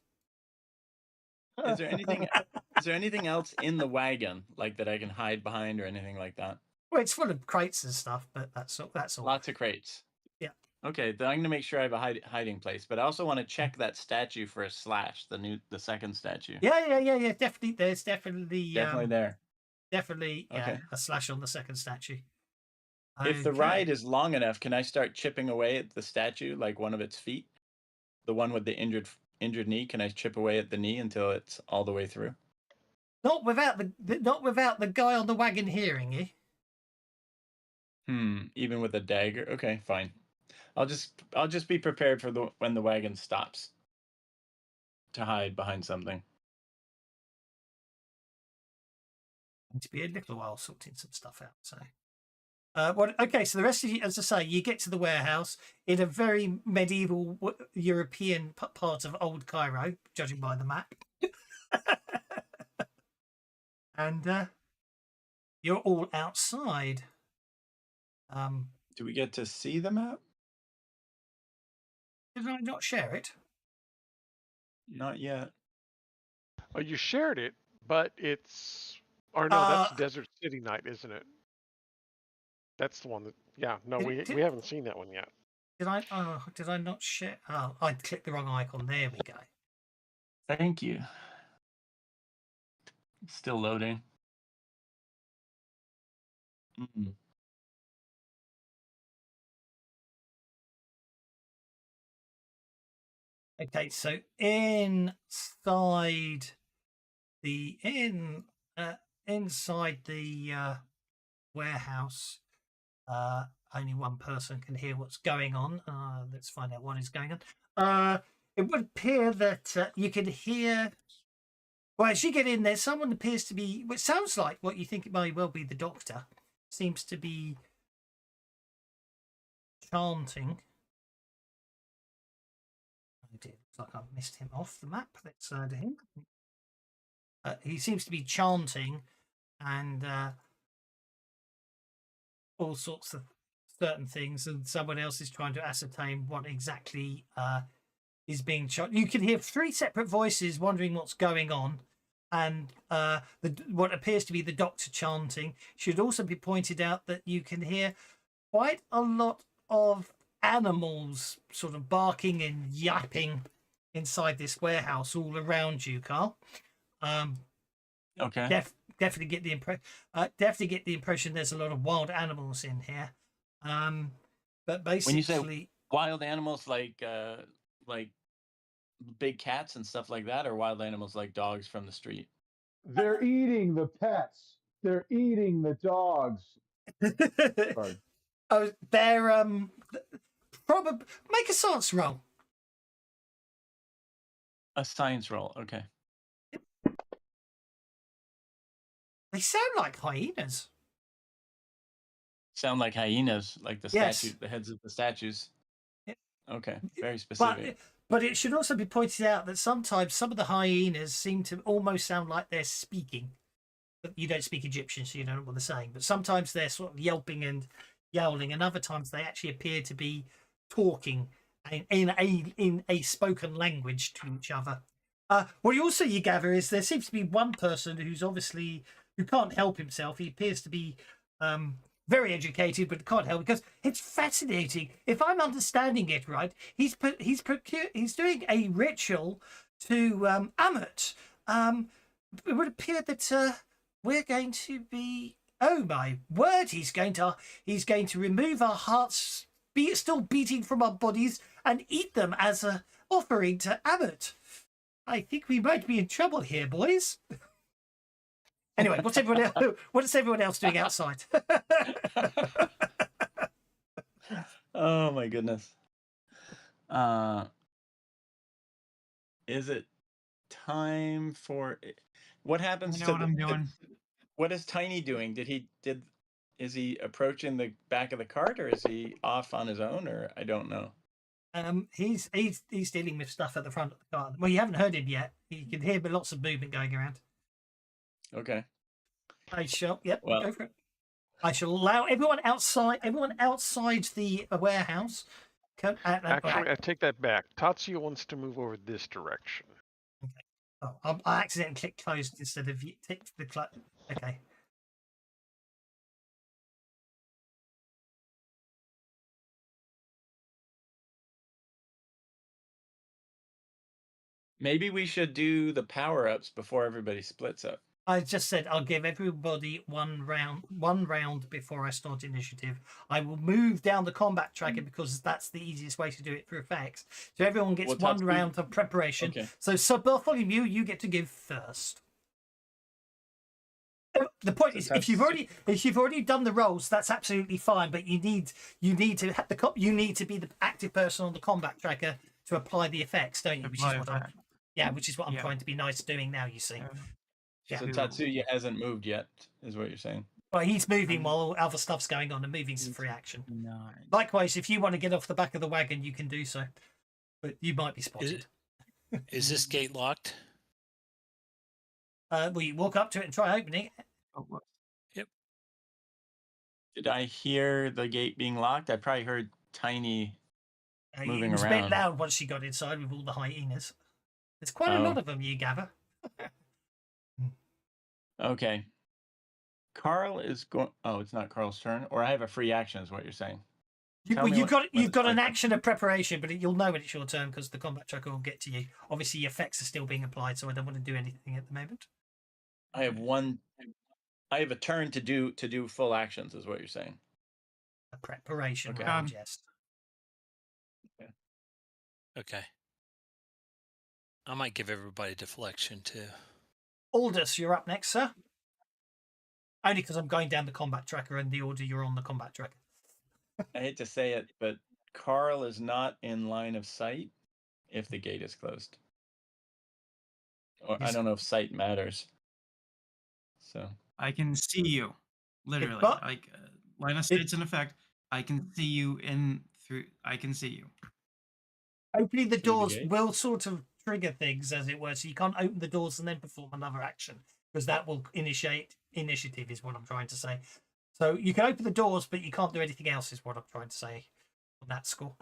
S3: Is there anything? Is there anything else in the wagon like that I can hide behind or anything like that?
S2: Well, it's full of crates and stuff, but that's all. That's all.
S3: Lots of crates.
S2: Yeah.
S3: Okay, then I'm gonna make sure I have a hiding place, but I also want to check that statue for a slash. The second statue.
S2: Yeah. Definitely, there's definitely
S3: Definitely
S2: definitely
S3: Okay.
S2: a slash on the second statue.
S3: If the
S2: Okay.
S3: ride is long enough, can I start chipping away at the statue, like one of its feet? The one with the injured knee, can I chip away at the knee until it's all the way through?
S2: Not without the guy on the wagon hearing you.
S3: Even with a dagger? Okay, fine. I'll just be prepared for when the wagon stops to hide behind something.
S2: Going to be a little while sorting some stuff out. So, okay. So the rest of you, as I say, you get to the warehouse in a very medieval European part of Old Cairo, judging by the map, and you're all outside.
S3: Do we get to see the map?
S2: Did I not share it?
S3: Not yet.
S5: Oh, you shared it, but it's... Or no, that's Desert City Night, isn't it? That's the one that... Yeah, no, we haven't seen that one yet.
S2: Did I not share? Oh, I clicked the wrong icon. There we go.
S3: Thank you. Still loading. Mm-mm.
S2: Okay, so inside the warehouse, only one person can hear what's going on. Let's find out what is going on. It would appear that you can hear. Well, as you get in there, someone appears to be. It sounds like what you think it may well be the doctor. Seems to be chanting. Oh dear, looks like I've missed him off the map. Let's add him. He seems to be chanting and all sorts of certain things, and someone else is trying to ascertain what exactly is being chanted. You can hear 3 separate voices wondering what's going on, and what appears to be the doctor chanting. Should also be pointed out that you can hear quite a lot of animals sort of barking and yapping inside this warehouse all around you, Carl.
S3: Okay.
S2: Definitely get the impression there's a lot of wild animals in here. But basically,
S3: When you say wild animals, like big cats and stuff like that, or wild animals like dogs from the street?
S1: They're eating the pets. They're eating the dogs. Sorry.
S2: Oh, they're probably make a science roll.
S3: A science roll, okay.
S2: They sound like hyenas.
S3: Sound like hyenas, like the
S2: Yes.
S3: statue, the heads of the statues.
S2: Yeah.
S3: Okay, very specific.
S2: But it should also be pointed out that sometimes some of the hyenas seem to almost sound like they're speaking. But you don't speak Egyptian, so you don't know what they're saying. But sometimes they're sort of yelping and yowling, and other times they actually appear to be talking in a spoken language to each other. What you gather is there seems to be one person who can't help himself. He appears to be very educated, but can't help because it's fascinating. If I'm understanding it right, he's doing a ritual to Ammit. It would appear that we're going to be. Oh my word! He's going to remove our hearts, still beating from our bodies, and eat them as a offering to Ammit. I think we might be in trouble here, boys. Anyway, what is everyone else doing outside?
S3: Oh my goodness. Is it time for what happens
S6: You know
S3: to
S6: what I'm doing.
S3: what is Tiny doing? Is he approaching the back of the cart, or is he off on his own, or I don't know.
S2: He's dealing with stuff at the front of the car. Well, you haven't heard him yet. You can hear lots of movement going around.
S3: Okay.
S2: I shall. Yep.
S3: Well,
S2: go for it. I shall allow everyone outside the warehouse.
S5: Actually, I take that back. Tatsuya wants to move over this direction.
S2: Okay. Oh, I accidentally clicked closed instead of ticked the okay.
S3: maybe we should do the power-ups before everybody splits up.
S2: I just said I'll give everybody one round before I start initiative. I will move down the combat tracker because that's the easiest way to do it for effects. So everyone gets one round of preparation.
S3: Okay.
S2: So Bartholomew, you get to give first. The point
S3: So
S2: is,
S3: that's
S2: if you've already done the rolls, that's absolutely fine. But you need to have you need to be the active person on the combat tracker to apply the effects, don't you? Which is
S6: Apply
S2: what
S6: effect.
S2: which is what I'm
S6: Yeah.
S2: trying to be nice doing now. You see,
S3: So
S6: To-
S3: Tatsuya hasn't moved yet, is what you're saying.
S2: well, he's moving while other stuff's going on, and moving's a free action.
S6: 9.
S2: Likewise, if you want to get off the back of the wagon, you can do so, but you might be spotted.
S4: Is this gate locked?
S2: Well, you walk up to it and try opening it.
S6: Oh, what?
S3: Did I hear the gate being locked? I probably heard tiny moving
S2: It was a
S3: around.
S2: bit loud once she got inside with all the hyenas. There's quite a
S3: Oh.
S2: lot of them, you gather.
S3: Okay. Carl is going. Oh, it's not Carl's turn, or I have a free action, is what you're saying. Tell me
S2: You've
S3: what
S2: got
S3: it's
S2: an
S3: like.
S2: action of preparation, but you'll know when it's your turn because the combat tracker will get to you. Obviously, your effects are still being applied, so I don't want to do anything at the moment.
S3: I have one. I have a turn to do full actions, is what you're saying.
S2: A preparation
S3: Okay.
S2: round, yes.
S4: Okay. I might give everybody deflection too.
S2: Aldous, you're up next, sir. Only because I'm going down the combat tracker and the order you're on the combat tracker.
S3: I hate to say it, but Carl is not in line of sight if the gate is closed. Or I
S2: Yes.
S3: don't know if sight matters. So
S6: I can see you, literally.
S2: but-
S6: Like line of sight's in effect. I can see you in through. I can see you.
S2: Opening the
S3: Through the
S2: doors
S3: gate?
S2: will sort of trigger things, as it were, so you can't open the doors and then perform another action because that will initiate initiative, is what I'm trying to say. So you can open the doors, but you can't do anything else, is what I'm trying to say on that score.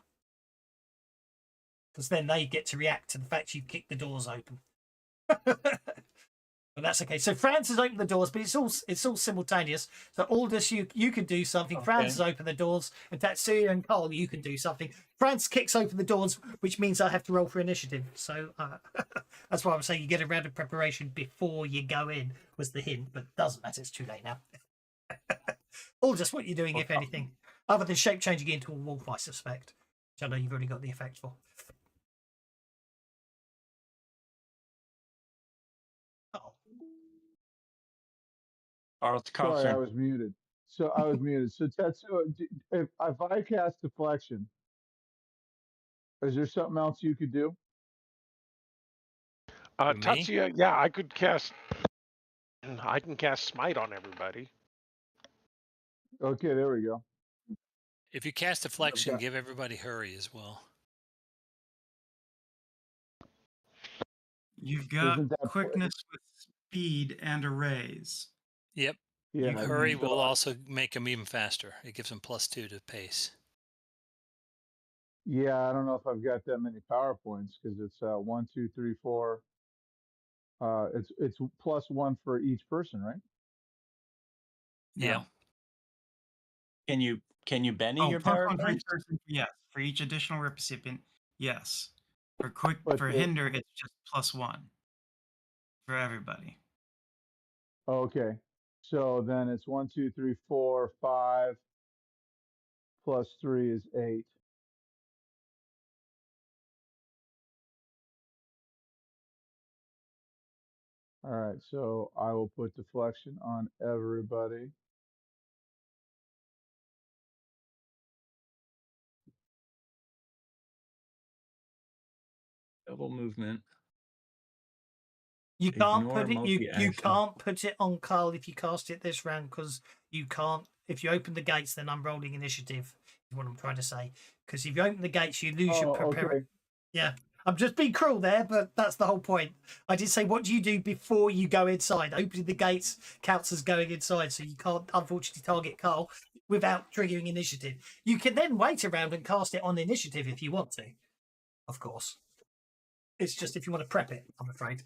S2: Because then they get to react to the fact you've kicked the doors open. But that's okay. So Franz has opened the doors, but it's all simultaneous. So Aldous, you can do something.
S3: Okay.
S2: Franz has opened the doors, and Tatsuya and Carl, you can do something. Franz kicks open the doors, which means I have to roll for initiative. So that's why I'm saying you get a round of preparation before you go in. Was the hint, but doesn't matter. It's too late now. Aldous, what are you doing, if anything, other than shape changing into a wolf? I suspect, which I know you've already got the effect for. Oh.
S3: Carl's
S1: Sorry, I
S3: turn.
S1: was muted. So Tetsuo, if I cast deflection, is there something else you could do?
S4: Me?
S5: Tatsuya, yeah, I could cast. I can cast smite on everybody.
S1: Okay, there we go.
S4: If you cast deflection,
S1: Okay.
S4: give everybody hurry as well.
S6: You've got
S1: Isn't that
S6: quickness with speed and a raise.
S4: Yep.
S1: Yeah,
S6: You
S4: Hurry
S6: can-
S4: will also make them even faster. It gives them +2 to pace.
S1: Yeah, I don't know if I've got that many PowerPoints because it's 1, 2, 3, 4. It's +1 for each person, right?
S4: Yeah.
S3: Can you Benny
S6: Oh,
S3: your
S6: plus one for
S3: PowerPoint?
S6: each person. Yes, for each additional recipient. Yes. For
S1: But
S6: for
S1: the-
S6: hinder, it's just +1 for everybody.
S1: Okay. So then it's 1, 2, 3, 4, 5 plus 3 is 8. All right, so I will put deflection on everybody.
S3: Double movement.
S2: You can't
S3: Ignore
S2: put it. You
S3: multi-action.
S2: can't put it on Carl if you cast it this round because you can't. If you open the gates, then I'm rolling initiative. Is what I'm trying to say. Because if you open the gates, you lose your prepare.
S1: Okay.
S2: Yeah, I'm just being cruel there, but that's the whole point. I did say, what do you do before you go inside? Opening the gates counts as going inside, so you can't unfortunately target Carl without triggering initiative. You can then wait around and cast it on initiative if you want to, of course. It's just if you want to prep it, I'm afraid.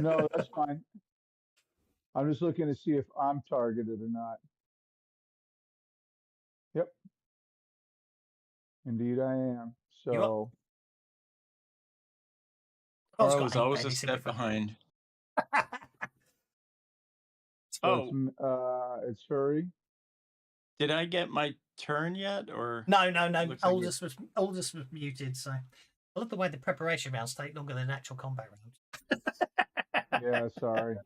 S1: No, that's fine. I'm just looking to see if I'm targeted or not. Yep. Indeed, I am.
S2: You
S1: So
S2: Carl's
S3: Carl
S2: got
S3: is
S2: 8
S3: always a
S2: pennies,
S3: step behind.
S1: so
S3: Oh,
S1: it's hurry.
S3: did I get my turn yet? Or
S2: No.
S3: Looks like
S2: Aldous was muted, so I love the way the preparation rounds take longer than actual combat rounds.
S1: Yeah, sorry.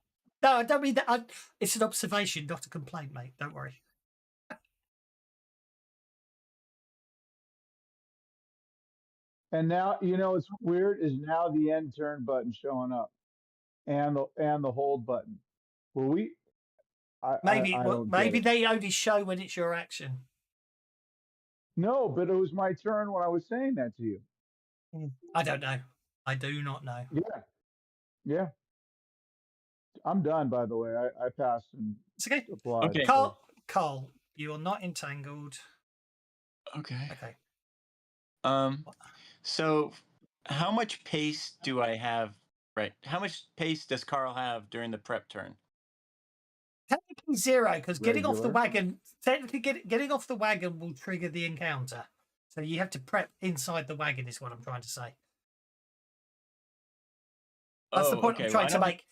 S2: No, I don't mean that. It's an observation, not a complaint, mate. Don't worry.
S1: And now, it's weird is now the end turn button showing up and the hold button. Well, I don't get
S2: Maybe
S1: it.
S2: they only show when it's your action.
S1: No, but it was my turn when I was saying that to you.
S2: I don't know. I do not know.
S1: Yeah. Yeah. I'm done, by the way. I passed and
S2: It's okay.
S1: applied.
S3: Okay.
S1: so-
S2: Carl, you are not entangled.
S3: Okay.
S2: Okay.
S3: So how much pace do I have? Right. How much pace does Carl have during the prep turn?
S2: Technically 0, because getting off the
S1: Regular.
S2: wagon. Technically, getting off the wagon will trigger the encounter. So you have to prep inside the wagon. Is what I'm trying to say. That's the point
S3: okay.
S2: I'm trying to make.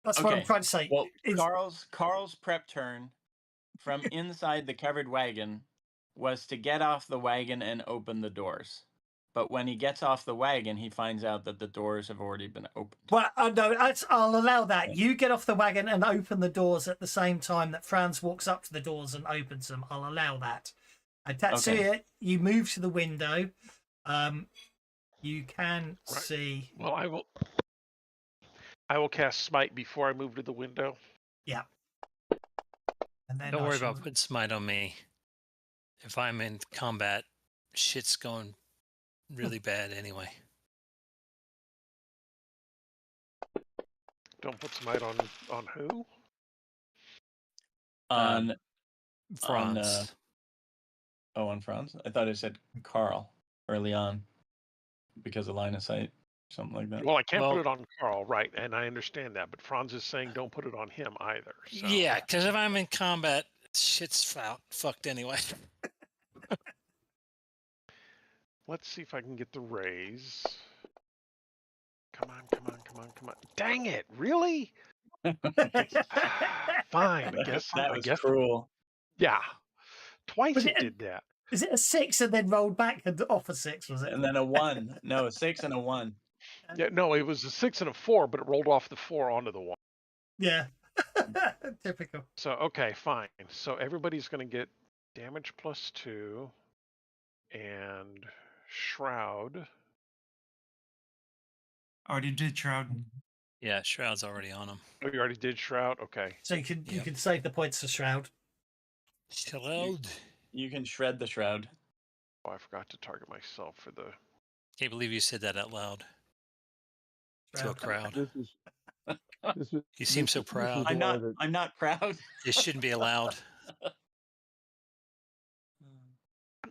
S2: That's what I'm
S3: Okay.
S2: trying to say.
S3: Well,
S2: It's-
S3: Carl's prep turn from inside the covered wagon was to get off the wagon and open the doors. But when he gets off the wagon, he finds out that the doors have already been opened.
S2: Well, no, I'll allow that. You get off the wagon and open the doors at the same time that Franz walks up to the doors and opens them. I'll allow that. And Tatsuya, you move to the window. You can see.
S5: Well, I will cast Smite before I move to the window.
S2: Yeah. And then
S4: Don't worry about putting smite on me. If I'm in combat, shit's going really bad anyway.
S5: Don't put Smite on who?
S3: On
S4: Franz.
S3: on Franz? I thought it said Carl early on because of line of sight, something like that.
S5: Well, I can't put it on Carl, right? And I understand that, but Franz is saying don't put it on him either. So.
S4: Yeah, because if I'm in combat, shit's fucked anyway.
S5: Let's see if I can get the raise. Come on. Dang it, really? Fine, I guess.
S3: That was cruel.
S5: Yeah. Twice
S2: Was
S5: it
S2: it-
S5: did that.
S2: Is it a 6 and then rolled back and off a 6? Was it?
S3: And then a 1. No, a 6 and a 1.
S5: Yeah, no, it was a 6 and a 4, but it rolled off the 4 onto the 1.
S2: Yeah. Typical.
S5: So, okay, fine. So everybody's going to get damage +2 and Shroud.
S6: Already did Shroud.
S4: Yeah, Shroud's already on him.
S5: Oh, you already did Shroud? Okay.
S2: So you can save the points for Shroud.
S4: Shroud.
S3: You can shred the shroud.
S5: Oh, I forgot to target myself for the...
S4: Can't believe you said that out loud to a crowd.
S1: This is.
S4: You seem so proud.
S3: I'm not proud.
S4: It shouldn't be allowed.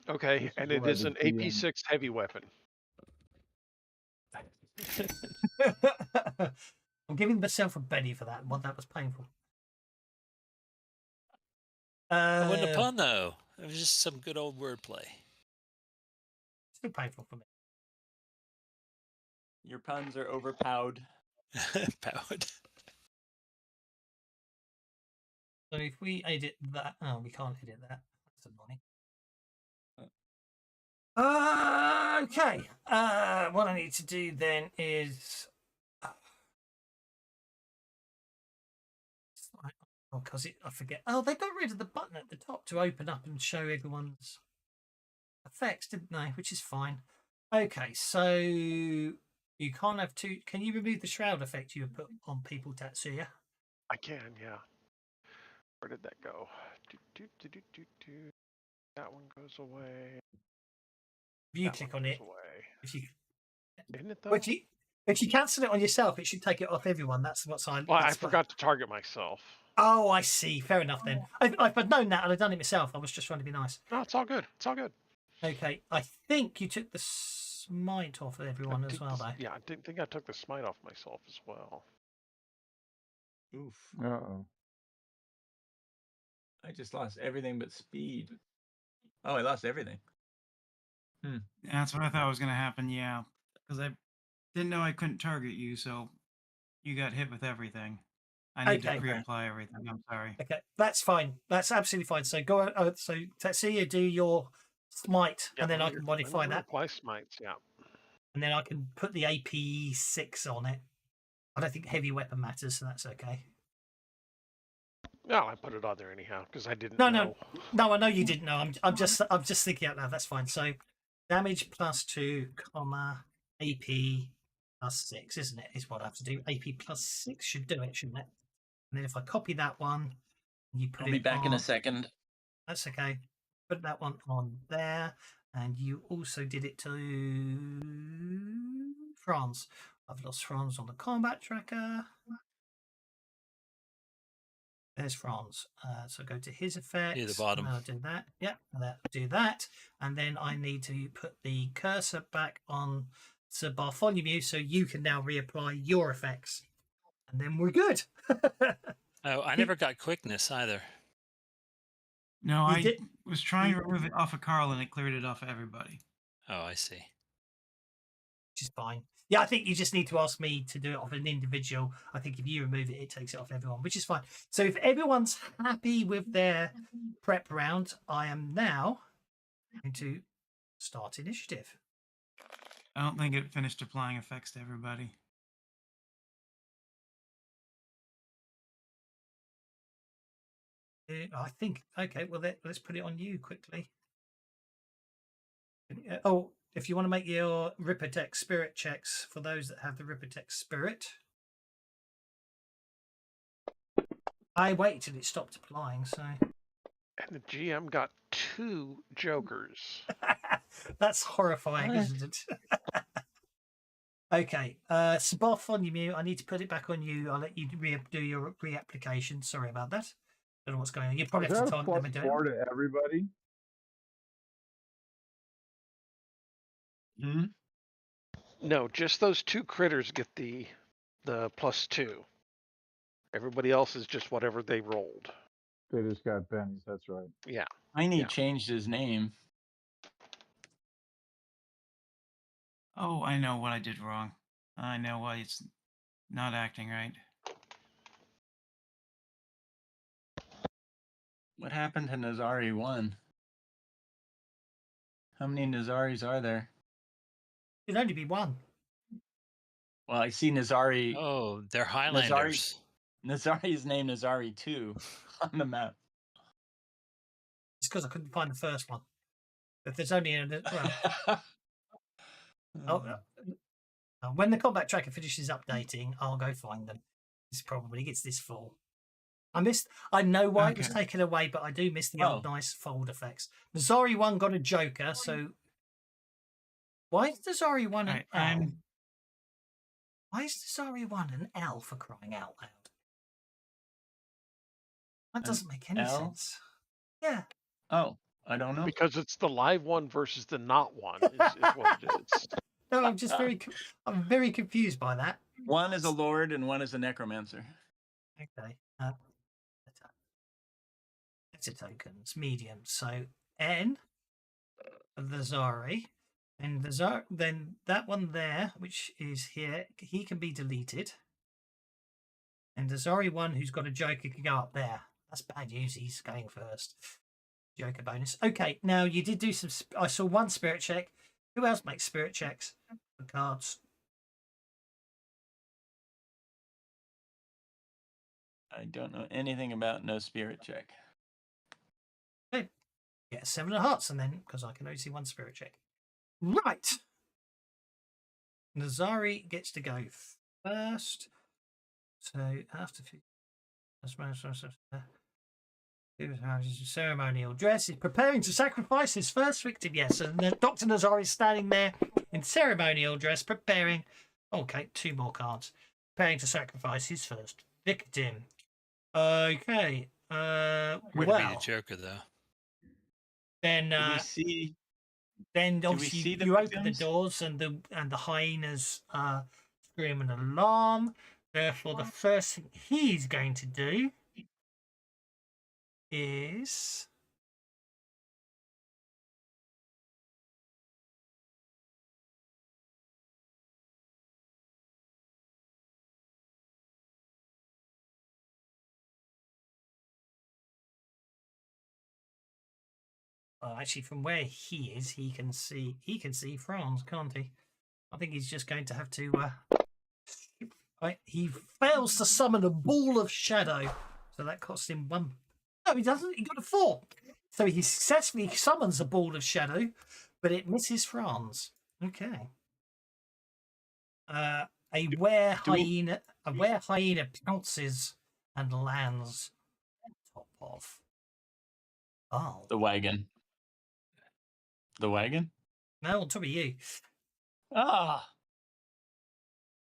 S5: Okay,
S1: This
S5: and
S1: is
S5: it
S1: why
S5: is
S1: the
S5: an
S1: DM
S5: AP6 heavy weapon.
S2: I'm giving myself a Benny for that one. That was painful.
S4: It wasn't a pun, though. It was just some good old wordplay.
S2: Still painful for me.
S3: Your puns are overpowered.
S4: Powered.
S2: So if we edit that, we can't edit that. That's annoying. Okay. What I need to do then is. Oh, because I forget. Oh, they got rid of the button at the top to open up and show everyone's effects, didn't they? Which is fine. Okay, so you can't have two. Can you remove the shroud effect you put on people, Tatsuya?
S5: I can, yeah. Where did that go? That one goes away.
S2: If you
S5: That
S2: click
S5: one
S2: on
S5: goes
S2: it,
S5: away.
S2: if you
S5: Isn't it though?
S2: if you cancel it on yourself, it should take it off everyone. That's what's
S5: Well, I forgot to target myself.
S2: Oh, I see. Fair enough then. If I'd known that, I'd have done it myself. I was just trying to be nice.
S5: No, it's all good. It's all good.
S2: Okay, I think you took the smite off of everyone as well, though.
S5: Yeah, I didn't think I took the smite off myself as well.
S3: Oof.
S1: Uh-oh.
S3: I just lost everything but speed. Oh, I lost everything.
S6: That's what I thought was going to happen, yeah. Because I didn't know I couldn't target you, so you got hit with everything. I need
S2: Okay.
S6: to reapply everything. I'm sorry.
S2: Okay, that's fine. That's absolutely fine. So go. So Tetsuya, do your smite,
S5: Yeah,
S2: and then I
S5: let me
S2: can modify
S5: let me
S2: that,
S5: apply smites, yeah.
S2: and then I can put the AP6 on it. I don't think heavy weapon matters, so that's okay.
S5: No, I put it on there anyhow because I didn't
S2: No,
S5: know.
S2: no, I know you didn't know. I'm just thinking out loud. That's fine. So, damage +2, comma AP +6, isn't it? Is what I have to do. AP +6 should do it, shouldn't it? And then if I copy that one, and you put
S3: I'll
S2: it
S3: be back in
S2: on-
S3: a second.
S2: That's okay. Put that one on there, and you also did it to France. I've lost France on the combat tracker. There's Franz. So go to his effects.
S4: Near the bottom.
S2: I'll do that. Yep, do that. And then I need to put the cursor back on Sir Bartholomew so you can now reapply your effects. And then we're good.
S4: Oh, I never got quickness either.
S6: No,
S2: You
S6: I
S2: did-
S6: was trying to remove it off of Carl, and it cleared it off of everybody.
S4: Oh, I see.
S2: Which is fine. Yeah, I think you just need to ask me to do it off an individual. I think if you remove it, it takes it off everyone, which is fine. So if everyone's happy with their prep round, I am now going to start initiative.
S6: I don't think it finished applying effects to everybody.
S2: I think, okay, well, let's put it on you quickly. Oh, if you want to make your Rippertech spirit checks for those that have the Rippertech spirit. I waited till it stopped applying, so.
S5: And the GM got 2 jokers.
S2: That's horrifying,
S3: What?
S2: isn't it? Okay, Sir Bartholomew, I need to put it back on you. I'll let you do your reapplication. Sorry about that. Don't know what's going on. You probably
S1: Is
S2: have
S1: that
S2: to
S1: a
S2: time them and do
S1: +4
S2: it.
S1: to everybody?
S3: Hmm?
S5: No, just those 2 critters get the +2. Everybody else is just whatever they rolled.
S1: They just got bennies. That's right.
S5: Yeah.
S3: Tiny
S5: Yeah.
S3: changed his name.
S6: Oh, I know what I did wrong. I know why it's not acting right.
S3: What happened to Nazari 1? How many Nazaris are there?
S2: It'd only be one.
S3: Well, I see Nazari.
S4: Oh, they're Highlanders.
S3: Nazari's name Nazari 2 on the map.
S2: It's because I couldn't find the first one. But there's only when the combat tracker finishes updating, I'll go find them. This probably gets this full. I know why it was
S6: Okay.
S2: taken away, but I do miss the old nice fold effects. The Zari one got a Joker, so why is the Zari one an
S6: Alright,
S2: L? Why is the Zari one an L, for crying out loud? That doesn't make any
S3: L?
S2: sense. Yeah.
S3: Oh, I don't know.
S5: Because it's the live one versus the not one is what it is.
S2: No, I'm just I'm very confused by that.
S3: One is a lord and one is a necromancer.
S2: Okay. It's a tokens, medium. So N of the Zari. And then that one there, which is here, he can be deleted. And the Zari one who's got a Joker can go up there. That's bad news. He's going first. Joker bonus. Okay, now you did do some. I saw one spirit check. Who else makes spirit checks for cards?
S3: I don't know anything about no spirit check.
S2: Okay. Yeah, 7 of hearts, and then because I can only see one spirit check. Right. Nazari gets to go first. So after ceremonial dress is preparing to sacrifice his first victim. Yes, and Dr. Nazari is standing there in ceremonial dress, preparing. Okay, 2 more cards. Preparing to sacrifice his first victim. Okay.
S4: Would be the
S2: Well,
S4: Joker, though.
S2: then
S3: Do we see?
S2: then
S3: do we
S2: obviously
S3: see the
S2: you open the
S3: victims?
S2: doors and the hyenas scream an alarm. Therefore, the first thing he's going to do is actually from where he is, he can see Franz, can't he? I think he's just going to have to. Right, he fails to summon a ball of shadow, So that cost him 1. No, he doesn't. He got a 4. So he successfully summons a ball of shadow, but it misses Franz. Okay. A were hyena pounces and lands on top of. Oh.
S3: The wagon. The wagon?
S2: No, on top of you.
S3: Ah.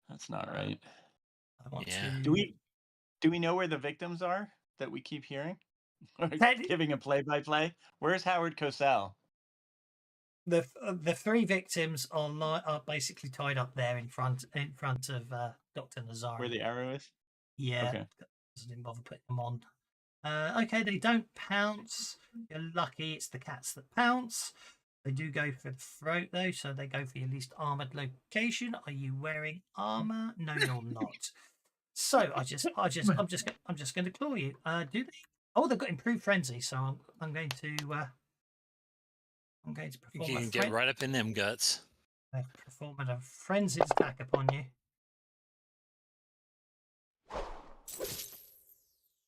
S3: That's not right.
S2: I want
S4: Yeah.
S2: to...
S3: Do we know where the victims are that we keep hearing?
S2: Ted-
S3: Giving a play-by-play? Where's Howard Cosell?
S2: The 3 victims are basically tied up there in front of Dr. Nazari.
S3: Where the arrow is?
S2: Yeah.
S3: Okay.
S2: Doesn't bother putting them on. Okay, they don't pounce. You're lucky it's the cats that pounce. They do go for the throat though, so they go for your least armored location. Are you wearing armor? No, you're not. So I'm just going to claw you. Do they? Oh, they've got improved frenzy, so I'm going to perform.
S4: You can get right up in them guts.
S2: I perform a frenzied attack upon you.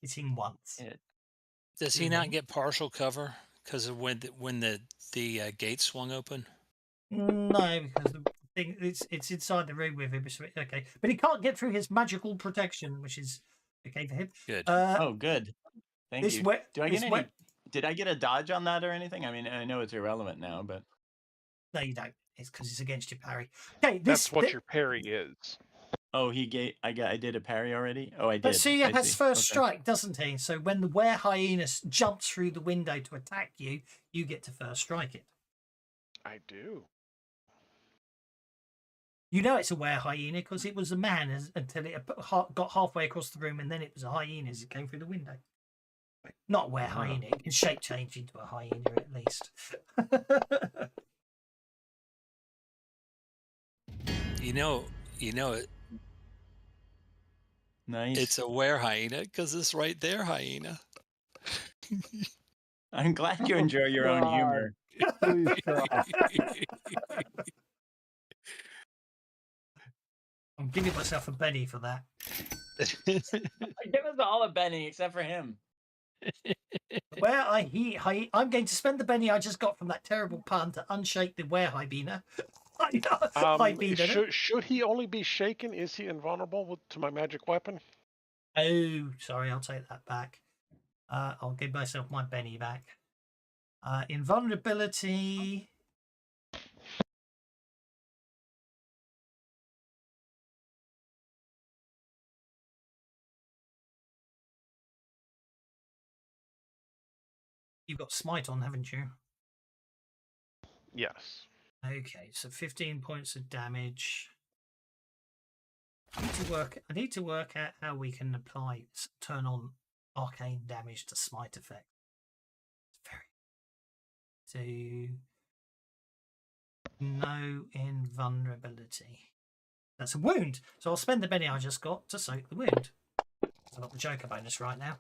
S2: Hitting once.
S4: Does he not get partial cover because of when the gate swung open?
S2: No, because the thing it's inside the room with him. Okay, but he can't get through his magical protection, which is okay for him.
S4: Good.
S3: Oh, good. Thank you. Do I get any?
S2: Wet...
S3: Did I get a dodge on that or anything? I mean, I know it's irrelevant now, but
S2: No, you don't. It's because it's against your parry. Okay,
S5: That's what your parry is.
S3: oh, I did a parry already. Oh, I did.
S2: But see,
S3: I
S2: has
S3: see.
S2: first
S3: Okay.
S2: strike, doesn't he? So when the were hyena jumps through the window to attack you, you get to first strike it.
S5: I do.
S2: You know it's a were hyena because it was a man until it got halfway across the room, and then it was a hyena as it came through the window. Not were hyena. It can shape change into a hyena at least.
S4: You know it.
S3: Nice.
S4: It's a were hyena because it's right there, hyena.
S3: I'm glad you enjoy your own humor.
S1: Please stop.
S2: I'm giving myself a Benny for that.
S3: Give us all a Benny except for him.
S2: Where I'm going to spend the Benny I just got from that terrible pun to unshake the were hyena.
S5: Should he only be shaken? Is he invulnerable to my magic weapon?
S2: Oh, sorry, I'll take that back. I'll give myself my Benny back. Invulnerability. You've got smite on, haven't you?
S5: Yes.
S2: Okay, so 15 points of damage. I need to work out how we can turn on arcane damage to smite effect. It's very no invulnerability. That's a wound. So I'll spend the Benny I just got to soak the wound. I've got the Joker bonus right now.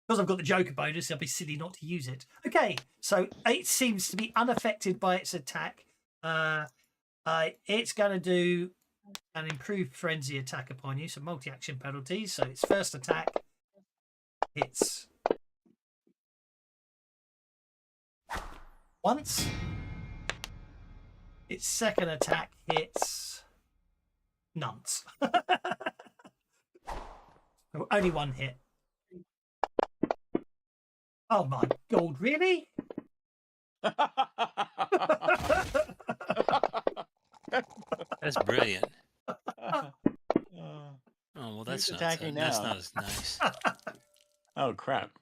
S2: Because I've got the Joker bonus, it'll be silly not to use it. Okay, so it seems to be unaffected by its attack. It's going to do an improved frenzy attack upon you, so multi-action penalties. So its first attack hits once. Its second attack hits nonce. So only one hit. Oh my god, really?
S4: That's brilliant.
S3: Oh,
S4: well, that's
S3: who's
S4: not
S3: attacking
S4: that's
S3: now?
S4: not as nice.
S3: Oh crap.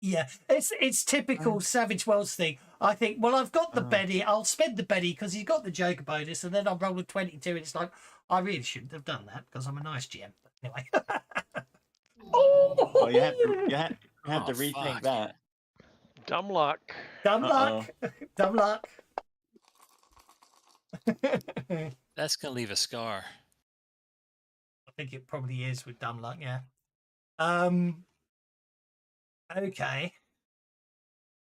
S2: Yeah, it's typical Savage Worlds thing. I think, well, I've got the Benny. I'll spend the Benny because he's got the Joker bonus, and then I'll roll a 22, and it's like, I really shouldn't have done that because I'm a nice GM. But anyway.
S3: Oh, you have to rethink
S4: fuck.
S3: that.
S5: Dumb luck.
S2: Dumb luck. Dumb luck.
S4: That's gonna leave a scar.
S2: I think it probably is with dumb luck, yeah. Okay.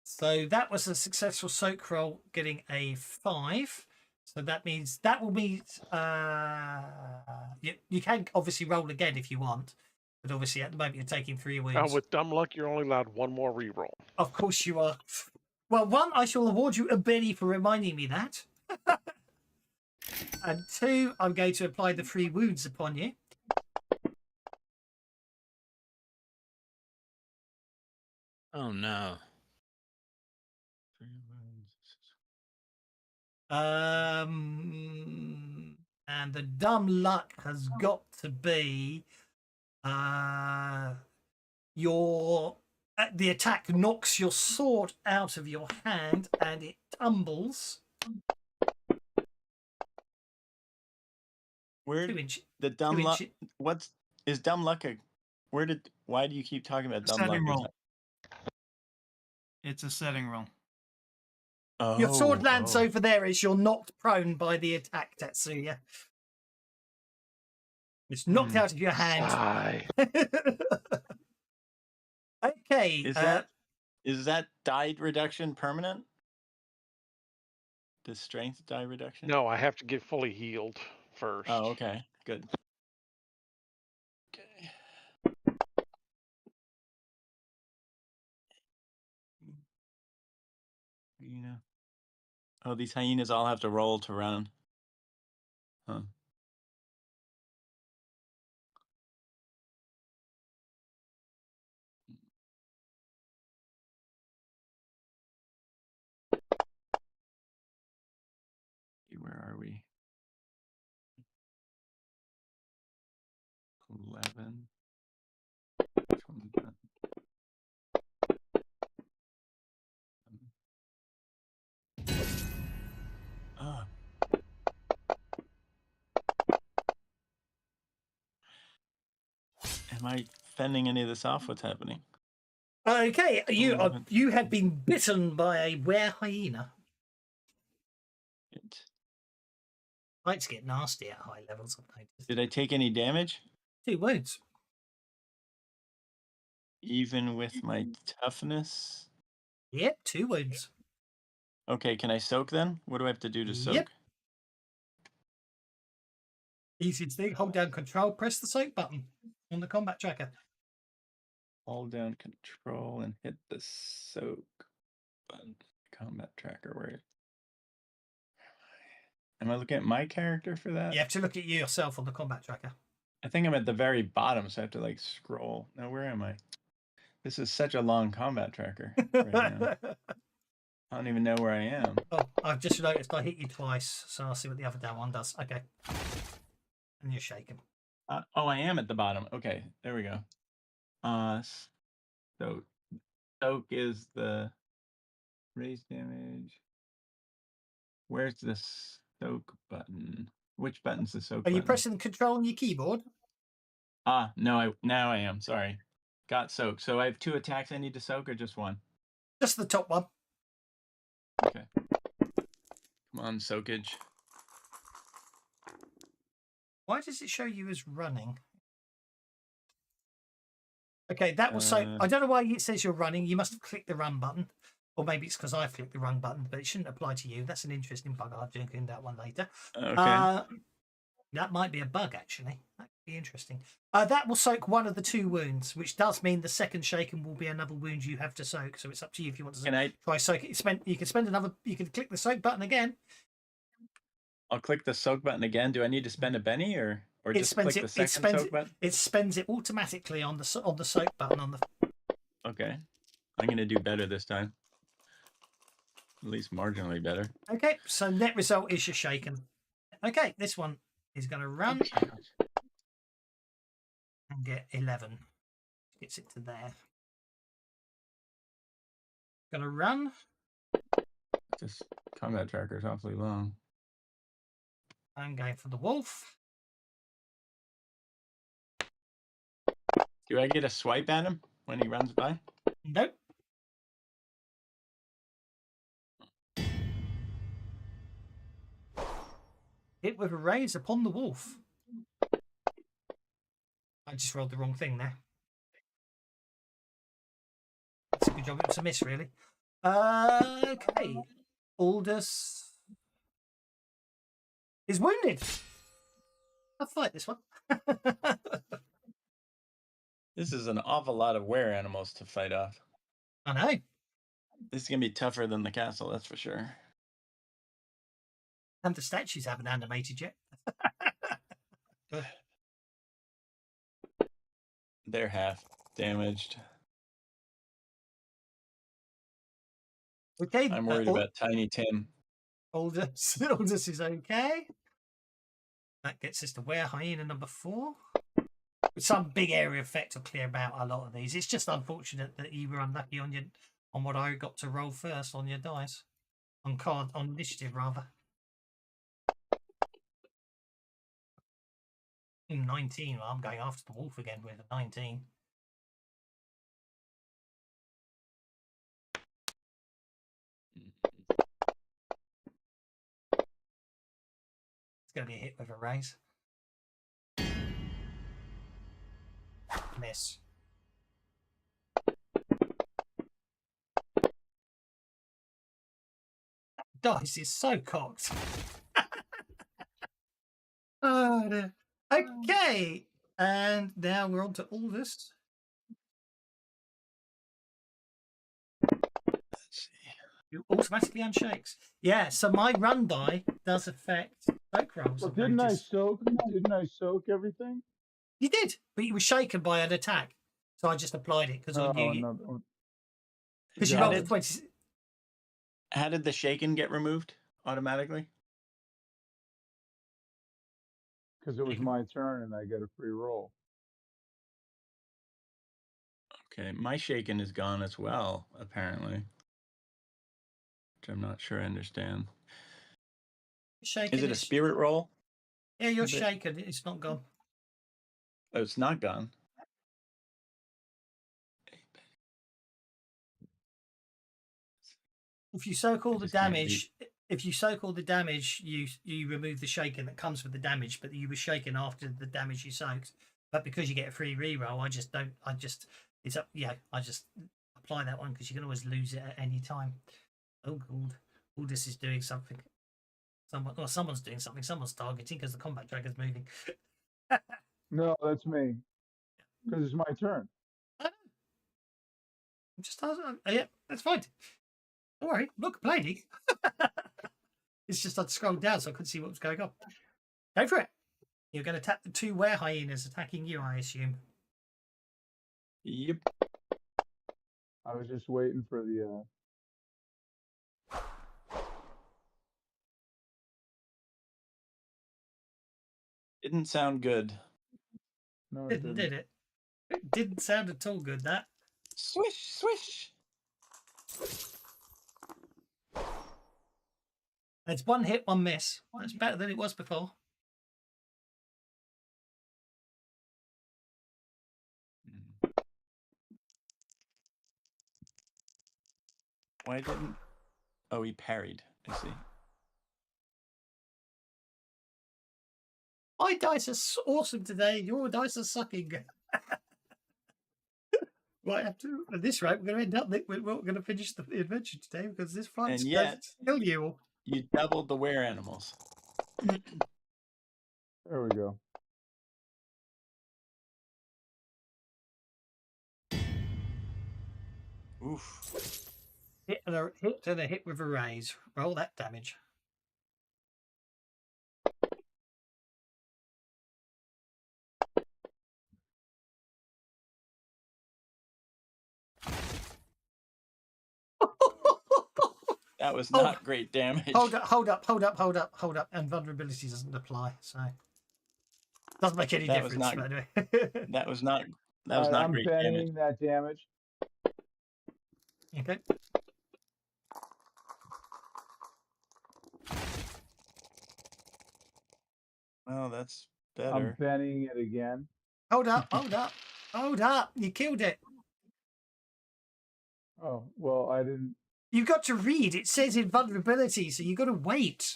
S2: So that was a successful soak roll, getting a 5. So that means that will be. You can obviously roll again if you want, but obviously at the moment you're taking 3 wounds.
S5: With dumb luck, you're only allowed one more reroll.
S2: Of course you are. Well, 1, I shall award you a Benny for reminding me that. And 2, I'm going to apply the 3 wounds upon you.
S4: Oh no.
S2: And the dumb luck has got to be the attack knocks your sword out of your hand and it tumbles.
S3: Where
S2: 2 inch,
S3: the dumb
S2: 2
S3: luck?
S2: inch-
S3: Is dumb luck a? Why do you keep talking about dumb luck?
S6: Setting
S3: Is
S6: roll.
S3: that-
S6: It's a setting roll.
S2: Your sword lands
S3: oh.
S2: over there as you're knocked prone by the attack, Tetsuya. It's knocked out of your hand.
S5: Sigh.
S2: Okay.
S3: Is that die reduction permanent? Does strength die reduction?
S5: No, I have to get fully healed first.
S3: Oh, okay, good. Okay. Hyena. Oh, these hyenas all have to roll to run. Huh. Where are we? 11. Which one's that? Oh. Am I fending any of this off? What's happening?
S2: Okay, you had been bitten by a were hyena. Fights get nasty at high levels, I've noticed.
S3: Did I take any damage?
S2: 2 wounds.
S3: Even with my toughness?
S2: Yep, 2 wounds.
S3: Okay, can I soak then? What do I have to do to soak?
S2: Yep. Easy to do. Hold down control, press the soak button on the combat tracker.
S3: Hold down control and hit the soak button. Combat tracker, where am I looking at my character for that?
S2: You have to look at yourself on the combat tracker.
S3: I think I'm at the very bottom, so I have to like scroll. Now, where am I? This is such a long combat tracker right now. I don't even know where I am.
S2: Oh, I've just noticed I hit you twice, so I'll see what the other down one does. Okay. And you're shaking.
S3: Oh, I am at the bottom. Okay, there we go. So soak is the raise damage. Where's the soak button? Which button's the soak
S2: Are
S3: button?
S2: you pressing control on your keyboard?
S3: No, now I am. Sorry. Got soak. So I have 2 attacks I need to soak or just 1?
S2: Just the top one.
S3: Okay. Come on, soakage.
S2: Why does it show you as running? Okay, that will soak. I don't know why it says you're running. You must have clicked the run button. Or maybe it's because I've clicked the run button, but it shouldn't apply to you. That's an interesting bug. I'll do that one later.
S3: Okay.
S2: That might be a bug, actually. That could be interesting. That will soak 1 of the 2 wounds, which does mean the second shaken will be another wound you have to soak. So it's up to you if you want to try soak it. You can spend another. You can click the soak button again.
S3: I'll click the soak button again. Do I need to spend a Benny or just click the second soak button?
S2: It spends it automatically on the soak button on the.
S3: Okay, I'm gonna do better this time. At least marginally better.
S2: Okay, so net result is you're shaken. Okay, this one is going to run and get 11. Gets it to there. Going to run.
S3: This combat tracker is awfully long.
S2: I'm going for the wolf.
S3: Do I get a swipe at him when he runs by?
S2: Nope. Hit with a raise upon the wolf. I just rolled the wrong thing there. That's a good job. It was a miss, really. Okay. Aldous. is wounded. I'll fight this one.
S3: This is an awful lot of were animals to fight off.
S2: I know.
S3: This is gonna be tougher than the castle, that's for sure.
S2: And the statues haven't animated yet.
S3: They're half damaged.
S2: Okay.
S3: I'm worried about Tiny Tim.
S2: Aldous is okay. That gets us to were hyena number 4. Some big area effect will clear out a lot of these. It's just unfortunate that you were unlucky on what I got to roll first on your dice. On initiative rather. 19. Well, I'm going after the wolf again with a 19. It's going to be a hit with a raise. Miss. Dice is so cocked. Oh, dear. Okay, and now we're on to Aldous.
S3: Let's see.
S2: You automatically unshakes. Yeah, so my run die does affect soak rolls.
S1: Well,
S2: I've
S1: didn't I
S2: noticed.
S1: soak everything?
S2: You did, but you were shaken by an attack, so I just applied it because I knew you. Because you
S3: How
S2: rolled a
S3: did-
S2: 20.
S3: How did the shaken get removed automatically?
S1: Because it was my turn and I get a free roll.
S3: Okay, my shaken is gone as well, apparently. Which I'm not sure I understand.
S2: Shaken.
S3: Is it a spirit roll?
S2: Yeah, you're
S3: Is it-
S2: shaken. It's not gone.
S3: Oh, it's not gone.
S2: If you soak all the
S3: just can't
S2: damage, you remove the shaken that comes with the damage, but you were shaken after the damage you soaked. But because you get a free reroll, I just apply that one because you can always lose it at any time. Oh god, all this is doing something. Someone's doing something. Someone's targeting because the combat dragon's moving.
S1: No, that's me. Because it's my turn.
S2: Yeah, that's fine. Don't worry, I'm not complaining. It's just I'd scrolled down so I couldn't see what was going on. Go for it. You're going to tap the 2 were hyenas attacking you, I assume.
S3: Yep.
S1: I was just waiting for the.
S3: Didn't sound good.
S1: No, it
S2: Did it? It didn't sound at all good, that.
S3: Swish, swish.
S2: It's 1 hit, 1 miss. That's better than it was before.
S3: Why didn't... Oh, he parried. I see.
S2: My dice are awesome today. Your dice are sucking. Right, at this rate, we're going to end up. We're going to finish the adventure today because this fight's
S3: And
S2: going
S3: yet-
S2: to kill you all.
S3: You doubled the were animals.
S1: There we go.
S3: Oof.
S2: Hit and a hit with a raise. Roll that damage.
S3: That was not great damage.
S2: Hold up. And vulnerability doesn't apply, so doesn't make any
S3: That was
S2: difference.
S3: not-
S2: Anyway.
S3: That was not
S1: I'm
S3: great damage.
S1: pennying that damage.
S2: Okay.
S3: Well, that's
S1: I'm
S3: better.
S1: pennying it again.
S2: Hold up. You killed it.
S1: Oh, well, I didn't.
S2: You've got to read. It says invulnerability, so you've got to wait.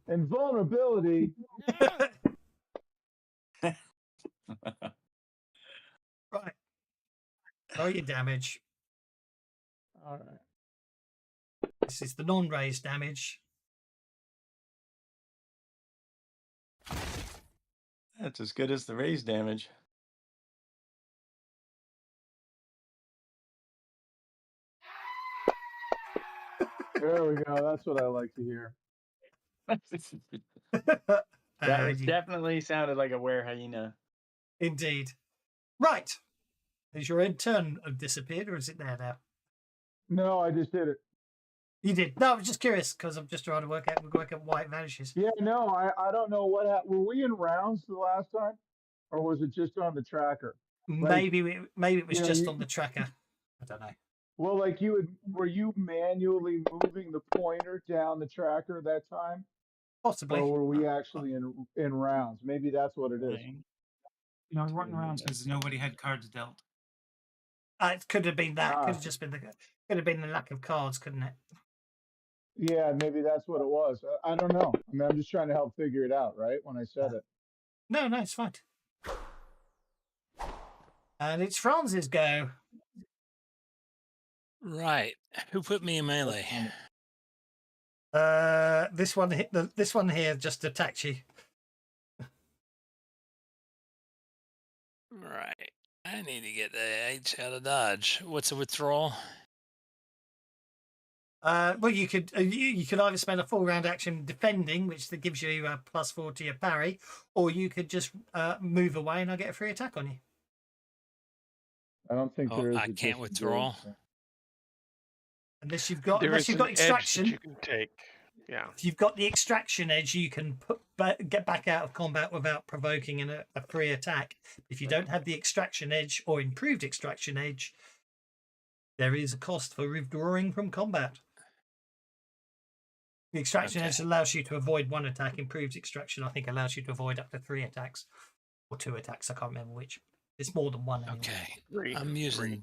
S1: Invulnerability.
S2: Right. Roll your damage.
S1: All right.
S2: This is the non-raised damage.
S3: That's as good as the raise damage.
S1: There we go. That's what I like to hear.
S3: That
S2: Very
S3: definitely sounded like a were hyena.
S2: indeed. Right. Has your end turn disappeared, or is it there now?
S1: No, I just did it.
S2: You did. No, I was just curious because I'm just trying to work out why it vanishes.
S1: Yeah, no, I don't know what happened. Were we in rounds the last time, or was it just on the tracker? Like,
S2: Maybe it was
S1: you know,
S2: just on the tracker. I don't know.
S1: well, like were you manually moving the pointer down the tracker that time,
S2: Possibly.
S1: or were we actually in rounds? Maybe that's what it is.
S6: I was running around because nobody had cards dealt.
S2: It could have been that.
S1: Ah.
S2: Could have just been the lack of cards, couldn't it?
S1: Yeah, maybe that's what it was. I don't know. I mean, I'm just trying to help figure it out, right? When I said it.
S2: No, it's fine. And it's Franz's go.
S4: Right. Who put me in melee?
S2: This one here just attacked you.
S4: Right. I need to get the H out of dodge. What's a withdrawal?
S2: Well, you could either spend a full round action defending, which that gives you a +4 to your parry, or you could just move away and I get a free attack on you.
S1: I don't think there is.
S4: I can't withdraw.
S2: Unless you've got
S5: There is an
S2: extraction.
S5: edge that you can take. Yeah.
S2: If you've got the extraction edge, you can get back out of combat without provoking a free attack. If you don't have the extraction edge or improved extraction edge, there is a cost for withdrawing from combat. The extraction edge allows you to avoid 1 attack. Improved extraction, I think, allows you to avoid up to 3 attacks or 2 attacks. I can't remember which. It's more than 1. Anyway.
S4: Okay.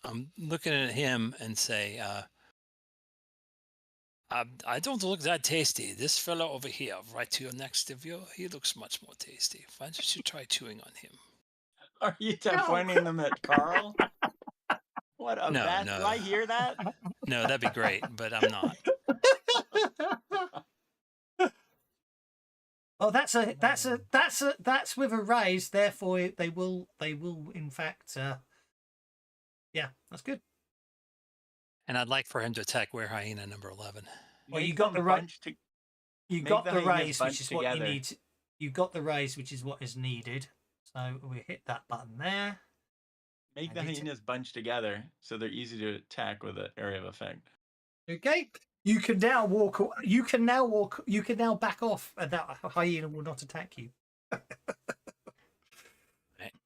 S4: I'm looking at him and say, I don't look that tasty. This fellow over here, right to your next of you, he looks much more tasty. Why don't you try chewing on him?
S3: Are you pointing them at Carl? What a bad!
S4: No.
S3: Do I hear that?
S4: No, that'd be great, but I'm not.
S2: Oh, that's with a raise. Therefore, they will in fact. Yeah, that's good.
S4: And I'd like for him to attack Were Hyena number 11.
S2: Well, you got the right. You got the raise, which is what you need. You got the raise, which is what is needed. So we hit that button there.
S3: Make the hyenas bunch together so they're easy to attack with an area of effect.
S2: Okay. You can now walk. You can now walk. You can now back off, and that hyena will not attack you.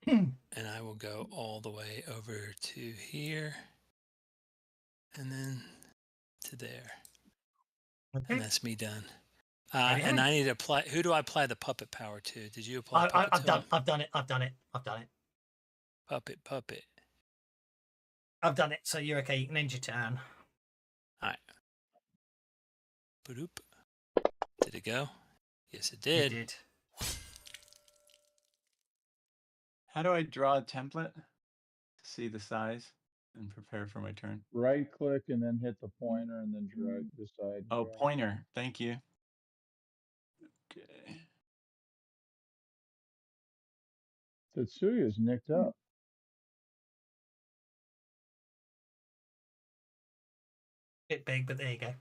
S4: And I will go all the way over to here, and then to there.
S2: Okay.
S4: And that's me done. And I need to apply. Who do I apply the puppet power to? Did you apply?
S2: I've done it.
S4: Puppet.
S2: I've done it. So you're okay. You can end your turn.
S4: All right. Boop. Did it go? Yes, it did.
S2: It did.
S3: How do I draw a template to see the size and prepare for my turn?
S1: Right click and then hit the pointer and then drag decide.
S3: Oh, pointer. Thank you. Okay.
S1: Tetsuya's nicked up.
S2: Bit big, but there you go.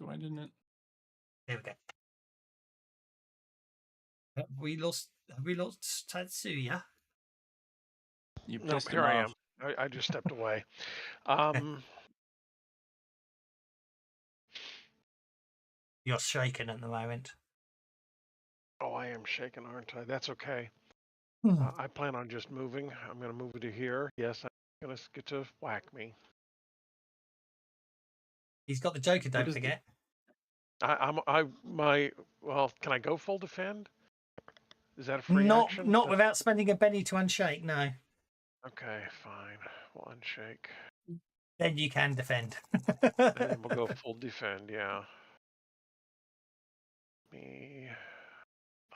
S3: Why didn't it?
S2: There we go. Have we lost Tatsuya?
S3: You
S5: No,
S3: pissed
S5: here
S3: him
S5: I
S3: off.
S5: am. I just stepped away.
S2: You're shaking at the moment.
S5: Oh, I am shaking, aren't I? That's okay.
S2: Hmm.
S5: I plan on just moving. I'm going to move to here. Yes, I'm going to get to whack me.
S2: He's got the Joker, don't forget.
S5: Well, can I go full defend? Is that a free action?
S2: Not without spending a penny to unshake, no.
S5: Okay, fine. We'll unshake.
S2: Then you can defend.
S5: Then we'll go full defend, yeah. Me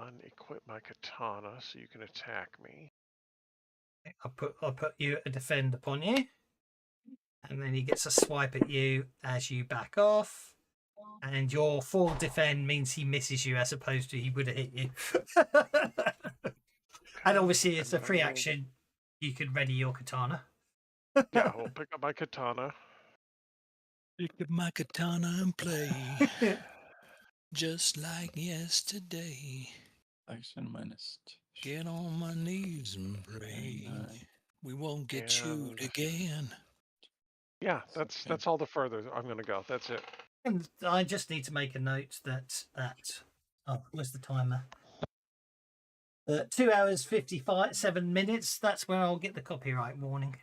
S5: unequip my katana so you can attack me.
S2: I'll put you a defend upon you, and then he gets a swipe at you as you back off. And your full defend means he misses you as opposed to he would have hit you. And obviously, it's a free action. You could ready your katana.
S5: Yeah, we'll pick up my katana.
S4: Pick up my katana and play, just like yesterday.
S3: Action minus.
S4: Get on my knees and pray. We won't get chewed
S5: And-
S4: again.
S5: Yeah, that's all the further I'm going to go. That's it.
S2: And I just need to make a note that oh, where's the timer? 2 hours 7 minutes. That's where I'll get the copyright warning.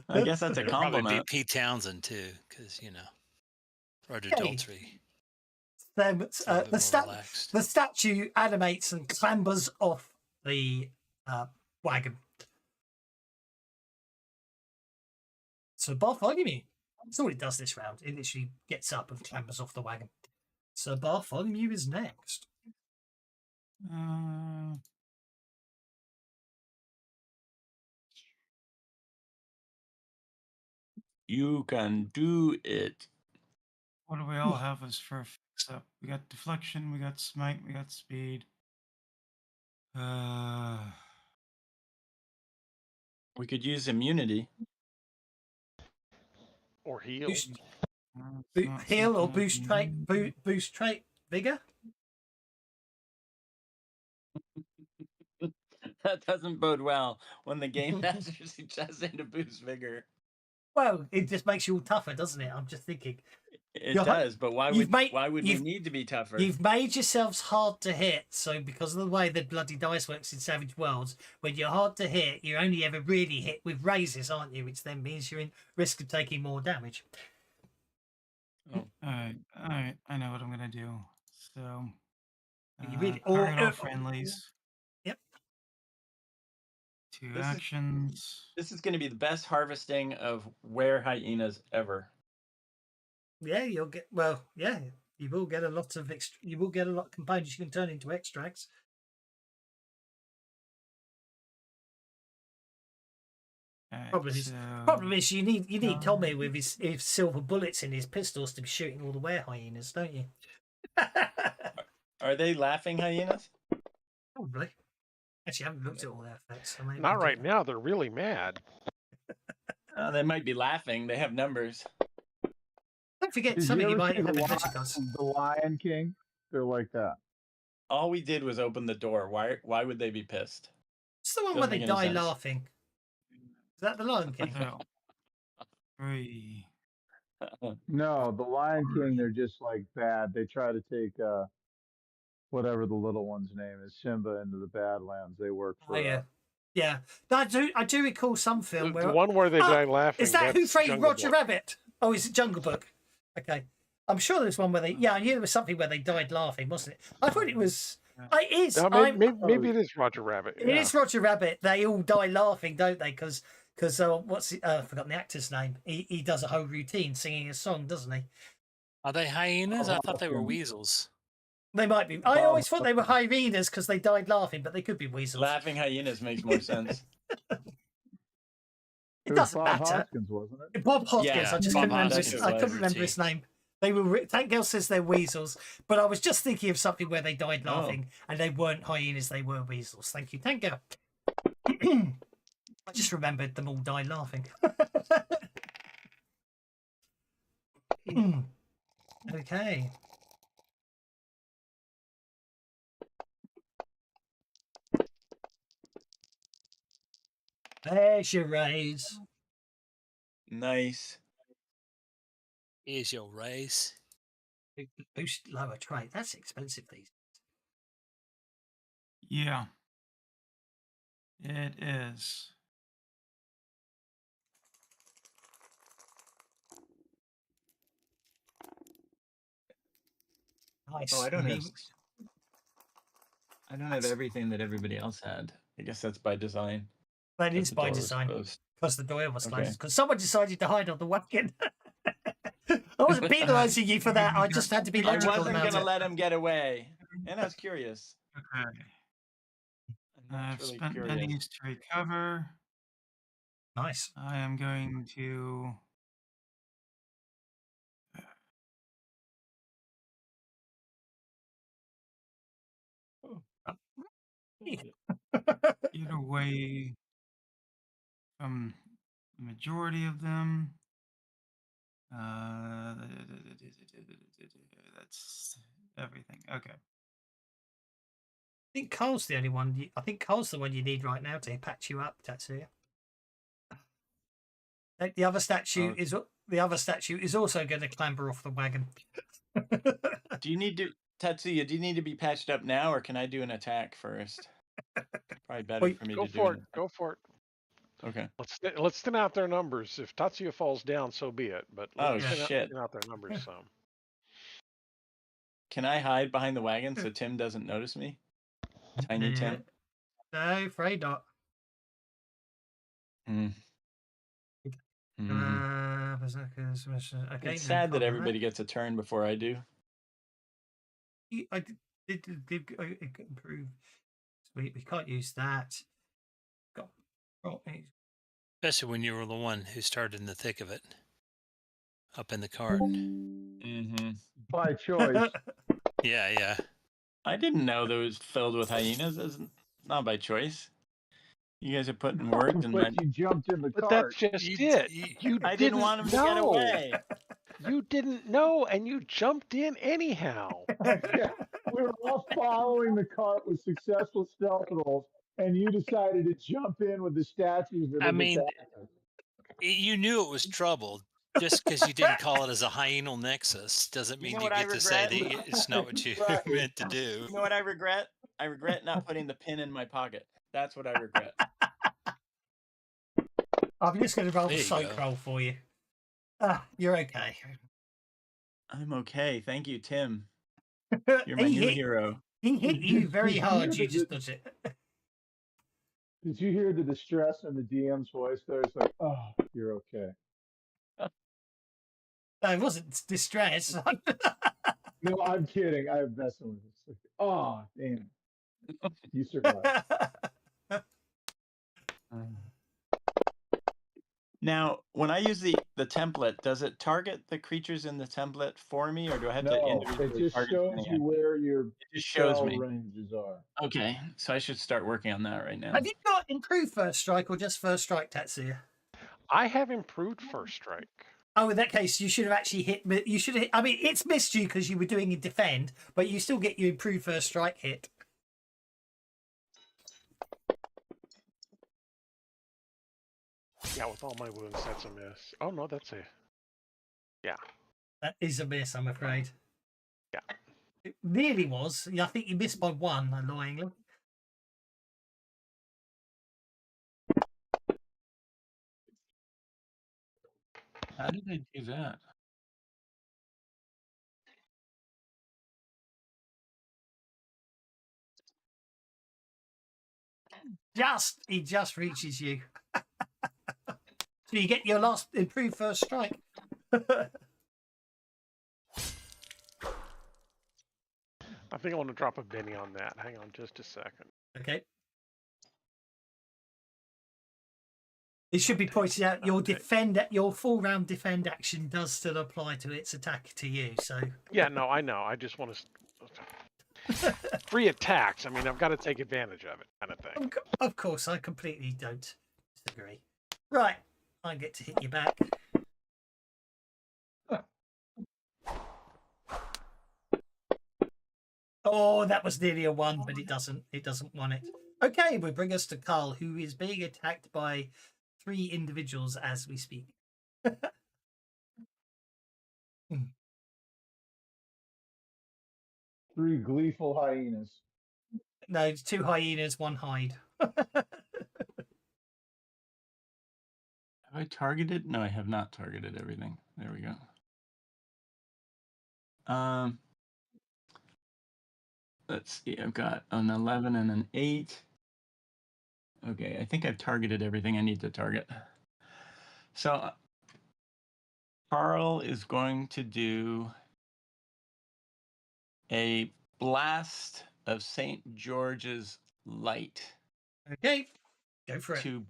S3: I guess that's a
S4: It'll probably be
S3: compliment.
S4: Pete Townsend too, because for
S2: Hey.
S4: adultery.
S2: Then the statue animates and clambers off the wagon. So Bartholomew, that's all it does this round. It literally gets up and clambers off the wagon. So Bartholomew is next.
S3: You can do it.
S6: What do we all have as for a fix up? We got deflection, we got smite, we got speed.
S3: We could use immunity.
S5: Or heal.
S2: Boost,
S6: it's not
S2: heal or
S6: something I
S2: boost
S6: can
S2: trait,
S6: do.
S2: boost trait vigor.
S3: That doesn't bode well when the game master suggests to boost vigor.
S2: Well, it just makes you all tougher, doesn't it? I'm just thinking.
S3: It
S2: You're-
S3: does, but why
S2: you've
S3: would
S2: made-
S3: why would we
S2: you've-
S3: need to be tougher?
S2: You've made yourselves hard to hit, so because of the way the bloody dice works in Savage Worlds, when you're hard to hit, you're only ever really hit with raises, aren't you? Which then means you're in risk of taking more damage.
S6: All right. I know what I'm gonna do. So,
S2: You really-
S6: target all
S2: or-
S6: friendlies.
S2: Yep.
S6: 2
S3: This is-
S6: actions.
S3: This is going to be the best harvesting of were hyenas ever.
S2: Yeah, you'll get. Well, yeah, you will get a lot of you will get a lot of components you can turn into extracts.
S6: Alright,
S2: Problem is, you need Tommy with his silver bullets in his pistols to be shooting all the were hyenas, don't you?
S3: Are they laughing hyenas?
S2: Probably. Actually, I haven't looked at all their effects. So maybe
S5: Not
S2: we
S5: right
S2: do.
S5: now. They're really mad.
S3: They might be laughing. They have numbers.
S2: Don't forget,
S1: Did
S2: some
S1: you
S2: of you
S1: ever
S2: might
S1: see
S2: have
S1: the
S2: adventure cards.
S1: Lion King? They're like that.
S3: All we did was open the door. Why would they be pissed?
S2: It's the one
S3: Doesn't
S2: where they
S3: make any
S2: die
S3: sense.
S2: laughing. Is that the Lion King?
S6: So, 3.
S1: No, the Lion King, they're just like bad. They try to take whatever the little one's name is, Simba, into the Badlands. They work for
S2: Oh yeah, yeah. I do recall some film
S5: The
S2: where
S5: one where they
S2: Ah,
S5: die laughing.
S2: is that Who
S5: that's
S2: Framed
S5: Jungle
S2: Roger
S5: Book.
S2: Rabbit? Oh, is it Jungle Book? Okay, I'm sure there's one where they. Yeah, I knew there was something where they died laughing, wasn't it? I thought it was. It is.
S5: Maybe it is Roger Rabbit.
S2: It is Roger Rabbit. They all die laughing, don't they? Because what's I've forgotten the actor's name. He does a whole routine singing a song, doesn't he?
S4: Are they hyenas? I thought they were weasels.
S2: They might be. I always thought they were hyenas because they died laughing, but they could be weasels.
S3: Laughing hyenas makes more sense.
S2: It
S1: It was
S2: doesn't
S1: Bob
S2: matter.
S1: Hoskins, wasn't it?
S2: Bob Hoskins.
S3: Yeah,
S2: I just
S3: Bob
S2: couldn't remember.
S3: Hoskins
S2: I
S3: was
S2: couldn't remember his name. They were. Tank Girl says they're weasels, but I was just thinking of something where they died laughing and they weren't hyenas. They were weasels. Thank you, Tank Girl. I just remembered them all died laughing. Okay. There's your raise.
S3: Nice.
S4: Here's your raise.
S2: Boost lower trait. That's expensive these.
S6: Yeah. It is.
S2: Nice.
S3: Oh, I don't
S2: You
S3: have.
S2: mean-
S3: I don't have everything that everybody else had. I guess that's by design.
S2: That
S3: That
S2: is
S3: the
S2: by
S3: door was
S2: design
S3: closed.
S2: because the door was
S3: Okay.
S2: closed. Because someone decided to hide on the wagon. I wasn't penalising you for that. I just had to be
S3: I
S2: logical
S3: wasn't
S2: about
S3: gonna
S2: it.
S3: let him get away. And I was curious.
S6: Okay.
S3: I'm
S6: I've
S3: naturally
S6: spent
S3: curious.
S6: pennies to recover.
S2: Nice.
S6: I am going to. Get away from the majority of them. That's everything. Okay.
S2: I think Carl's the only one. I think Carl's the one you need right now to patch you up, Tatsuya. The other statue is also going to clamber off the wagon.
S3: Do you need to, Tatsuya, do you need to be patched up now, or can I do an attack first? Probably better
S2: Wait,
S3: for me
S5: Go
S3: to do
S5: for
S3: it.
S5: it. Go for it.
S3: Okay.
S5: Let's thin out their numbers. If Tatsuya falls down, so be it. But
S3: Oh,
S5: let's
S3: shit.
S5: thin out their numbers some.
S3: Can I hide behind the wagon so Tim doesn't notice me? Tiny Tim?
S2: No, afraid not.
S3: Mm. Mm.
S2: Okay,
S3: It's
S2: no,
S3: sad that
S2: can't do
S3: everybody gets a turn before I do.
S2: I did improve. Sweet, we can't use that.
S4: Especially when you were the one who started in the thick of it, up in the cart.
S3: Mm-hmm.
S1: By choice.
S4: Yeah.
S3: I didn't know that it was filled with hyenas. It's not by choice. You guys are putting words in my...
S1: But you jumped in the
S5: But
S1: cart.
S5: that's just it. You
S3: I didn't want him to get away.
S5: You didn't know, and you jumped in anyhow.
S1: Yeah, we were all following the cart with successful stealth rolls, and you decided to jump in with the statues that
S4: I
S1: had
S4: mean,
S1: attacked us.
S4: you knew it was trouble. Just because you didn't call it as a hyenal nexus doesn't mean
S3: know
S4: you
S3: what I
S4: get to say
S3: regret?
S4: that it's not what you
S1: Right.
S4: meant to do.
S3: You know what I regret? I regret not putting the pin in my pocket. That's what I regret.
S2: I'm just going to roll
S4: There
S2: the
S4: you
S2: psych
S4: go.
S2: roll for you. You're okay.
S3: I'm okay. Thank you, Tim. You're my
S2: He
S3: new
S2: hit-
S3: hero.
S2: He hit you very
S1: Did you
S2: hard.
S1: hear
S2: You
S1: the-
S2: just dodged it.
S1: Did you hear the distress in the DM's voice there? It's like, oh, you're okay.
S2: No, it wasn't distress.
S1: No, I'm kidding. I'm messing with it. It's like, oh, damn. You survived.
S3: Now, when I use the template, does it target the creatures in the template for me, or do I have to
S1: No,
S3: individually
S1: it just
S3: target
S1: shows
S3: any?
S1: you where your
S3: It just shows
S1: spell
S3: me.
S1: ranges are.
S3: Okay, so I should start working on that right now.
S2: Have you got improved first strike or just first strike, Tatsuya?
S5: I have improved first strike.
S2: Oh, in that case, you should have actually hit. You should have. I mean, it's missed you because you were doing a defend, but you still get your improved first strike hit.
S5: Yeah, with all my wounds, that's a miss. Oh no, that's a. Yeah.
S2: That is a miss, I'm afraid.
S5: Yeah.
S2: It nearly was. I think you missed by one, annoyingly.
S3: How did I do that?
S2: He just reaches you. So you get your last improved first strike.
S5: I think I want to drop a Benny on that. Hang on just a second.
S2: Okay. It should be pointed out your full round defend action does still apply to its attack to you. So
S5: Yeah, no, I know. I just want to. Free attacks. I mean, I've got to take advantage of it, kind of thing.
S2: of course, I completely don't disagree. Right, I get to hit you back. Oh, that was nearly a 1, but it doesn't want it. Okay, we bring us to Carl, who is being attacked by 3 individuals as we speak.
S1: 3 gleeful hyenas.
S2: No, it's 2 hyenas, 1 hide.
S3: Have I targeted? No, I have not targeted everything. There we go. Let's see. I've got an 11 and an 8. Okay, I think I've targeted everything I need to target. So Carl is going to do a Blast of St. George's Light
S2: Okay, go for it.
S3: to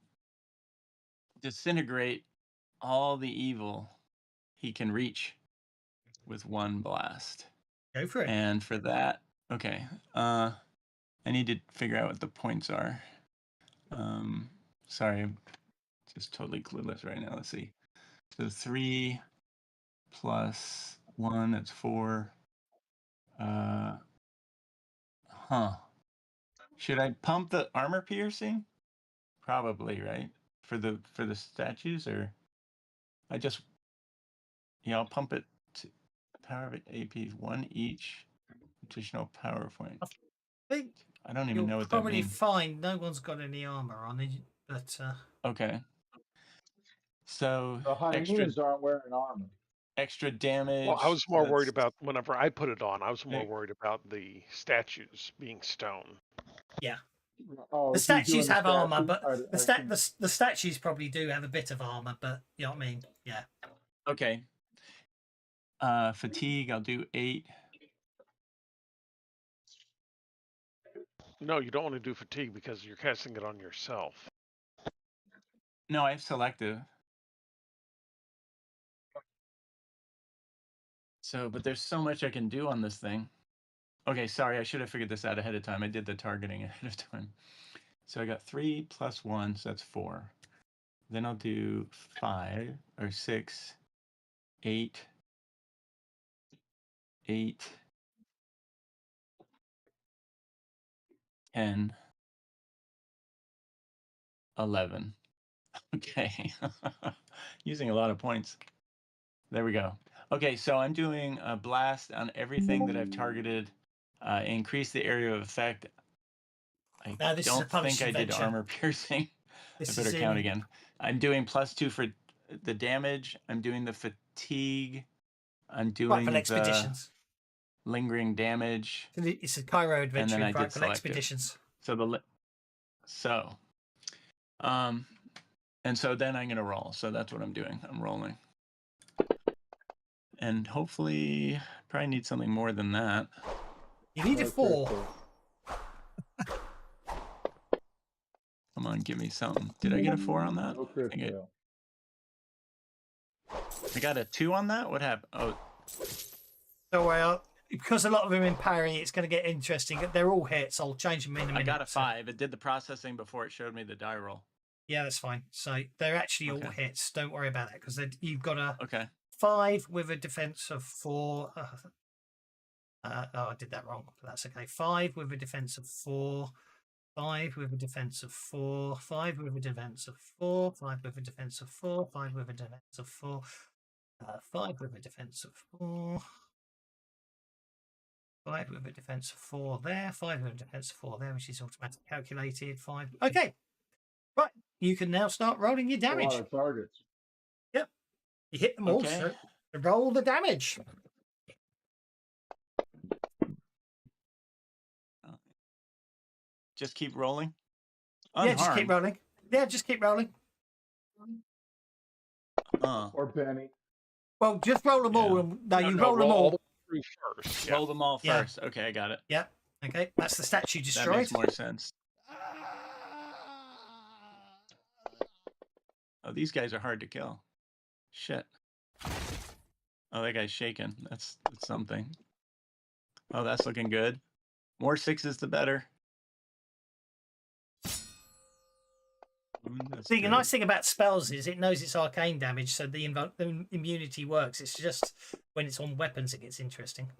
S3: disintegrate all the evil he can reach with one blast.
S2: Go for it.
S3: And for that, okay, I need to figure out what the points are. Sorry, I'm just totally clueless right now. Let's see. So 3 plus 1, that's 4. Should I pump the armor piercing? Probably, right? For the statues, or I'll pump it to power of AP 1 each. Additional power point. I don't even
S2: You'll
S3: know what that
S2: probably
S3: means.
S2: find no one's got any armor on it, but
S3: Okay. So
S1: The hyenas aren't wearing armor.
S3: extra damage.
S5: Well, I was more worried
S3: that's-
S5: about whenever I put it on. I was more
S3: Hey.
S5: worried about the statues being stone.
S2: yeah,
S1: Oh,
S2: the
S1: if you're doing
S2: statues
S1: the
S2: have armor,
S1: statue,
S2: but
S1: I think-
S2: the statues probably do have a bit of armor, but you know what I mean? Yeah.
S3: Okay. Fatigue, I'll do 8.
S5: No, you don't want to do fatigue because you're casting it on yourself.
S3: No, I have selective. So, but there's so much I can do on this thing. Okay, sorry, I should have figured this out ahead of time. I did the targeting ahead of time. So I got 3 plus 1, so that's 4. Then I'll do 5 or 6, 8, 8, 10, 11. Okay. Using a lot of points. There we go. Okay, so I'm doing a blast on everything that I've targeted. Increase the area of effect. I
S2: Now, this is a
S3: don't
S2: punished
S3: think I did
S2: adventure.
S3: armor piercing.
S2: This
S3: I better
S2: is
S3: count
S2: in-
S3: again. I'm doing +2 for the damage. I'm doing the fatigue. I'm doing
S2: Rifle
S3: the
S2: expeditions.
S3: lingering damage.
S2: It's a Cairo adventure
S3: then I
S2: in
S3: did
S2: Rifle
S3: selective.
S2: expeditions.
S3: And so then I'm gonna roll. So that's what I'm doing. I'm rolling. And hopefully, probably need something more than that.
S2: You need a
S1: No
S2: 4.
S1: critical.
S3: Come on, give me something. Did I get a 4 on that?
S1: No critical.
S3: I got a 2 on that? What happened? Oh,
S2: So well, because a lot of them in parry, it's going to get interesting. They're all hits. I'll change them in a minute.
S3: I got a
S2: so-
S3: 5. It did the processing before it showed me the die roll.
S2: Yeah, that's fine. So they're actually all
S3: Okay.
S2: hits. Don't worry about that because you've got a
S3: Okay.
S2: 5 with a defense of 4. I did that wrong. But that's okay. 5 with a defense of 4. 5 with a defense of 4. 5 with a defense of 4. 5 with a defense of 4. 5 with a defense of 4. 5 with a defense of 4. 5 with a defense of 4 there. 5 with a defense of 4 there, which is automatically calculated. 5. Okay. Right. You can now start rolling your
S1: A lot
S2: damage.
S1: of targets.
S2: You hit them all,
S3: Okay.
S2: so roll the damage.
S3: Just keep rolling.
S2: Yeah, just keep
S3: Unharmed?
S2: rolling. Yeah, just keep rolling.
S1: Or Benny.
S2: Well, just roll them all.
S3: Yeah.
S2: No, you
S5: No,
S2: roll them all.
S5: the way through first. Yeah.
S3: Roll them all
S2: Yeah.
S3: first. Okay, I got it.
S2: Yeah. Okay, that's the statue
S3: That
S2: destroyed.
S3: makes more sense. Oh, these guys are hard to kill. Shit. Oh, that guy's shaking. That's something. Oh, that's looking good. More 6s, the better. That's
S2: See, the
S3: good.
S2: nice thing about spells is it knows it's arcane damage, so the immunity works. It's just when it's on weapons it gets interesting.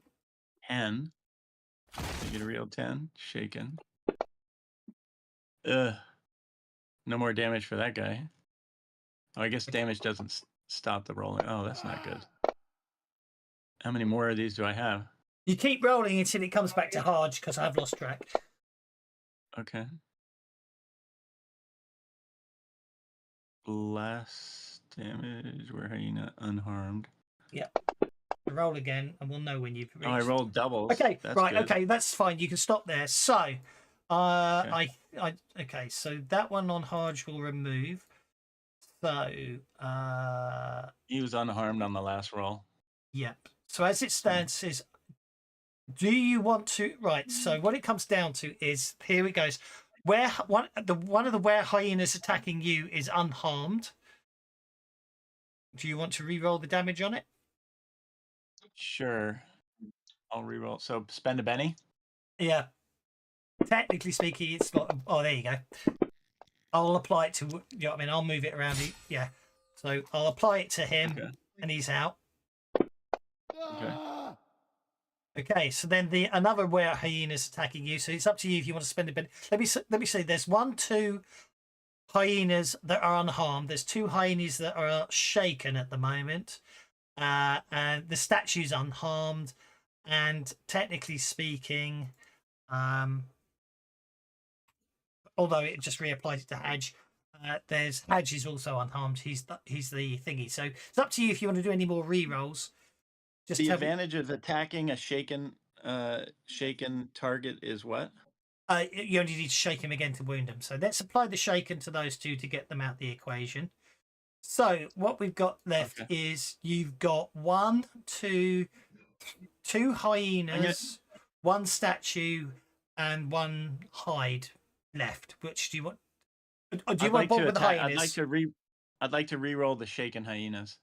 S3: 10. You get a real 10. Shaken. Ugh. No more damage for that guy. Oh, I guess damage doesn't stop the rolling. Oh, that's not good. How many more of these do I have?
S2: You keep rolling until it comes back to hard because I've lost track.
S3: Okay. Less damage. Where are you not unharmed?
S2: Roll again, and we'll know when you've reached.
S3: Oh, I rolled doubles.
S2: Okay,
S3: That's
S2: right.
S3: good.
S2: Okay, that's fine. You can stop there. So, okay. So that one on hard will remove. So,
S3: He was unharmed on the last roll.
S2: yep. So as it stands, is Do you want to? Right. So what it comes down to is here it goes. Where one of the were hyenas attacking you is unharmed. Do you want to re-roll the damage on it?
S3: Sure. I'll reroll. So spend a Benny.
S2: Yeah. Technically speaking, it's not. Oh, there you go. I'll apply it to. You know what I mean? I'll move it around. Yeah. So I'll apply it to him,
S3: Okay.
S2: and he's out.
S3: Okay.
S2: Okay. So then another were hyena is attacking you. So it's up to you if you want to spend a bit. Let me say. There's 2 hyenas that are unharmed. There's 2 hyenas that are shaken at the moment, and the statue's unharmed. And technically speaking, although it just reapplies it to Hadge, there's Hadge is also unharmed. He's the thingy. So it's up to you if you want to do any more re-rolls. Just
S3: The advantage of attacking a shaken target is what?
S2: You only need to shake him again to wound him. So let's apply the shaken to those 2 to get them out the equation. So what we've got left is you've got 2 hyenas, 1 statue, and 1 hide left. Which do you want? Do you want both with the hyenas?
S3: I'd like to re-roll the shaken hyenas.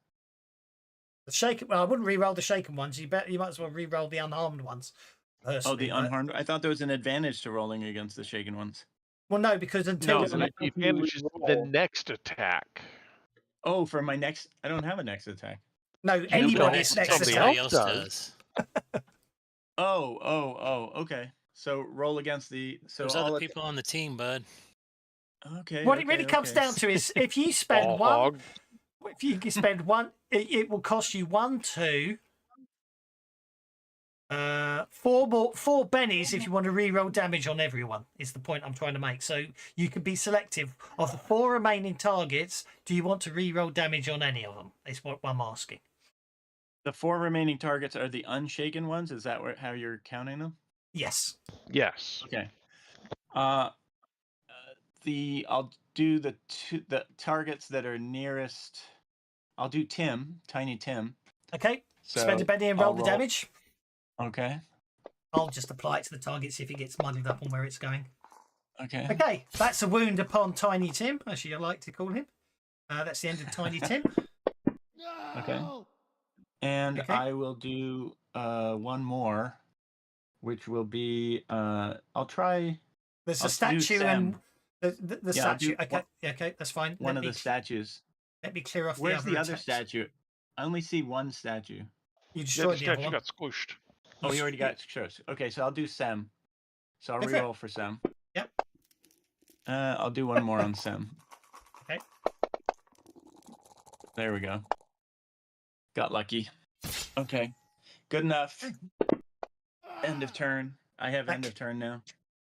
S2: The shaken. Well, I wouldn't re-roll the shaken ones. You might as well re-roll the unharmed ones.
S3: Oh, the unharmed. I thought there was an advantage to rolling against the shaken ones.
S2: Well, no, because until
S5: No, the advantage is the next attack.
S3: Oh, for my next, I don't have a next attack.
S2: No, anybody's next
S5: somebody
S2: attack.
S5: else does.
S3: Okay. So roll against the. So
S4: there's other people on the team, bud.
S3: Okay.
S2: What it really comes down to is if you spend one, if you spend one, it will cost you 1, 2, 4 bennies if you want to re-roll damage on everyone. Is the point I'm trying to make. So you can be selective of the 4 remaining targets. Do you want to re-roll damage on any of them? Is what I'm asking.
S3: The 4 remaining targets are the unshaken ones. Is that how you're counting them?
S2: Yes.
S5: Yes.
S3: Okay. I'll do the targets that are nearest. I'll do Tiny Tim.
S2: Okay.
S3: So
S2: spend a benny and roll the damage.
S3: Okay.
S2: I'll just apply it to the target, see if it gets muddled up on where it's going.
S3: Okay.
S2: Okay, that's a wound upon Tiny Tim, as you like to call him. That's the end of Tiny Tim.
S3: Okay. And I will do 1 more, which will be I'll try.
S2: There's a statue and the statue. Okay, that's fine.
S3: One of the statues.
S2: Let me clear off
S3: Where's
S2: the
S3: other statue? I only see 1 statue.
S2: You destroyed the other one.
S5: Got squished.
S3: Oh, you already got squished. Okay, so I'll do Sem. So I'll reroll for Sem.
S2: Yep.
S3: I'll do 1 more on Sem.
S2: Okay.
S3: There we go. Got lucky. Okay. Good enough. End of turn. I have end of turn now.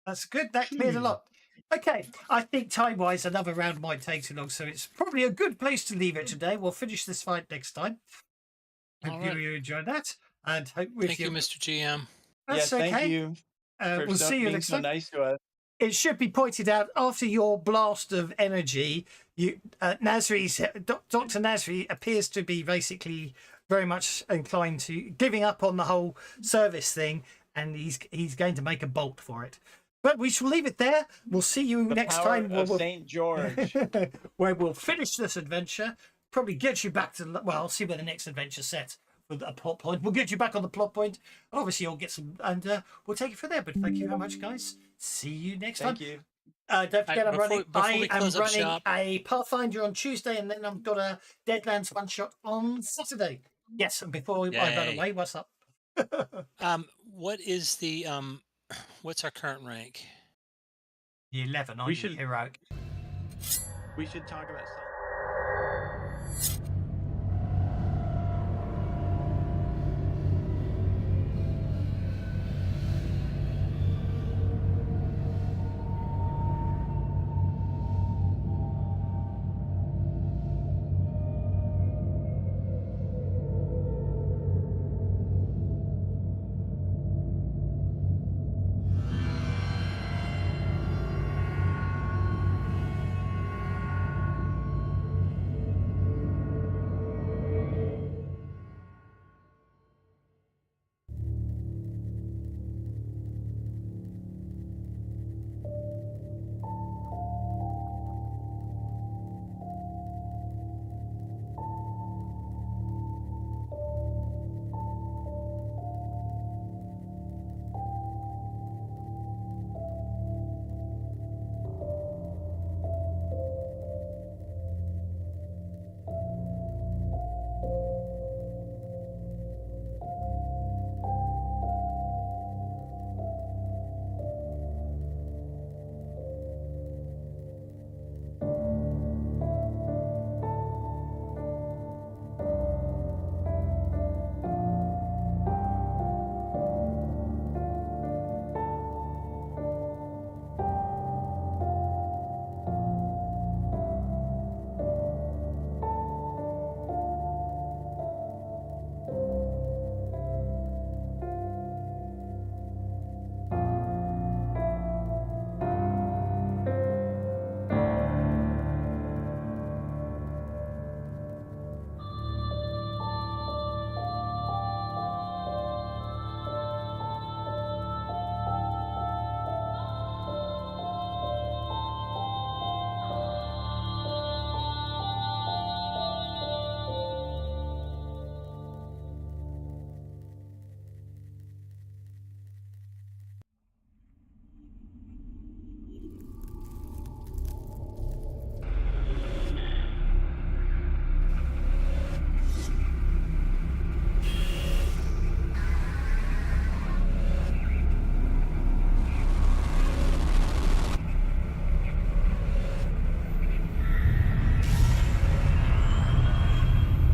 S2: That's good. That cleared a lot. Okay, I think time-wise, another round might take too long, so it's probably a good place to leave it today. We'll finish this fight next time. Hope you enjoyed that, and hope with
S4: Thank you, Mr. GM.
S2: That's
S3: yes,
S2: okay.
S3: Thank you.
S2: We'll see you next time.
S3: Nice to us.
S2: It should be pointed out after your blast of energy, Dr. Nasri appears to be basically very much inclined to giving up on the whole service thing, and he's going to make a bolt for it. But we shall leave it there. We'll see you next time.
S3: St. George.
S2: Where we'll finish this adventure. Probably get you back to, well, I'll see where the next adventure set with a plot point. We'll get you back on the plot point. Obviously, you'll get some, and we'll take it from there. But thank you very much, guys. See you next time.
S3: Thank you.
S2: Don't forget, I'm running
S4: shop.
S2: a Pathfinder on Tuesday, and then I've got a Deadlands one shot on Saturday. Yes, and before I run away, what's up?
S4: What is the what's our current rank?
S2: The 11 on heroic.
S3: We should talk about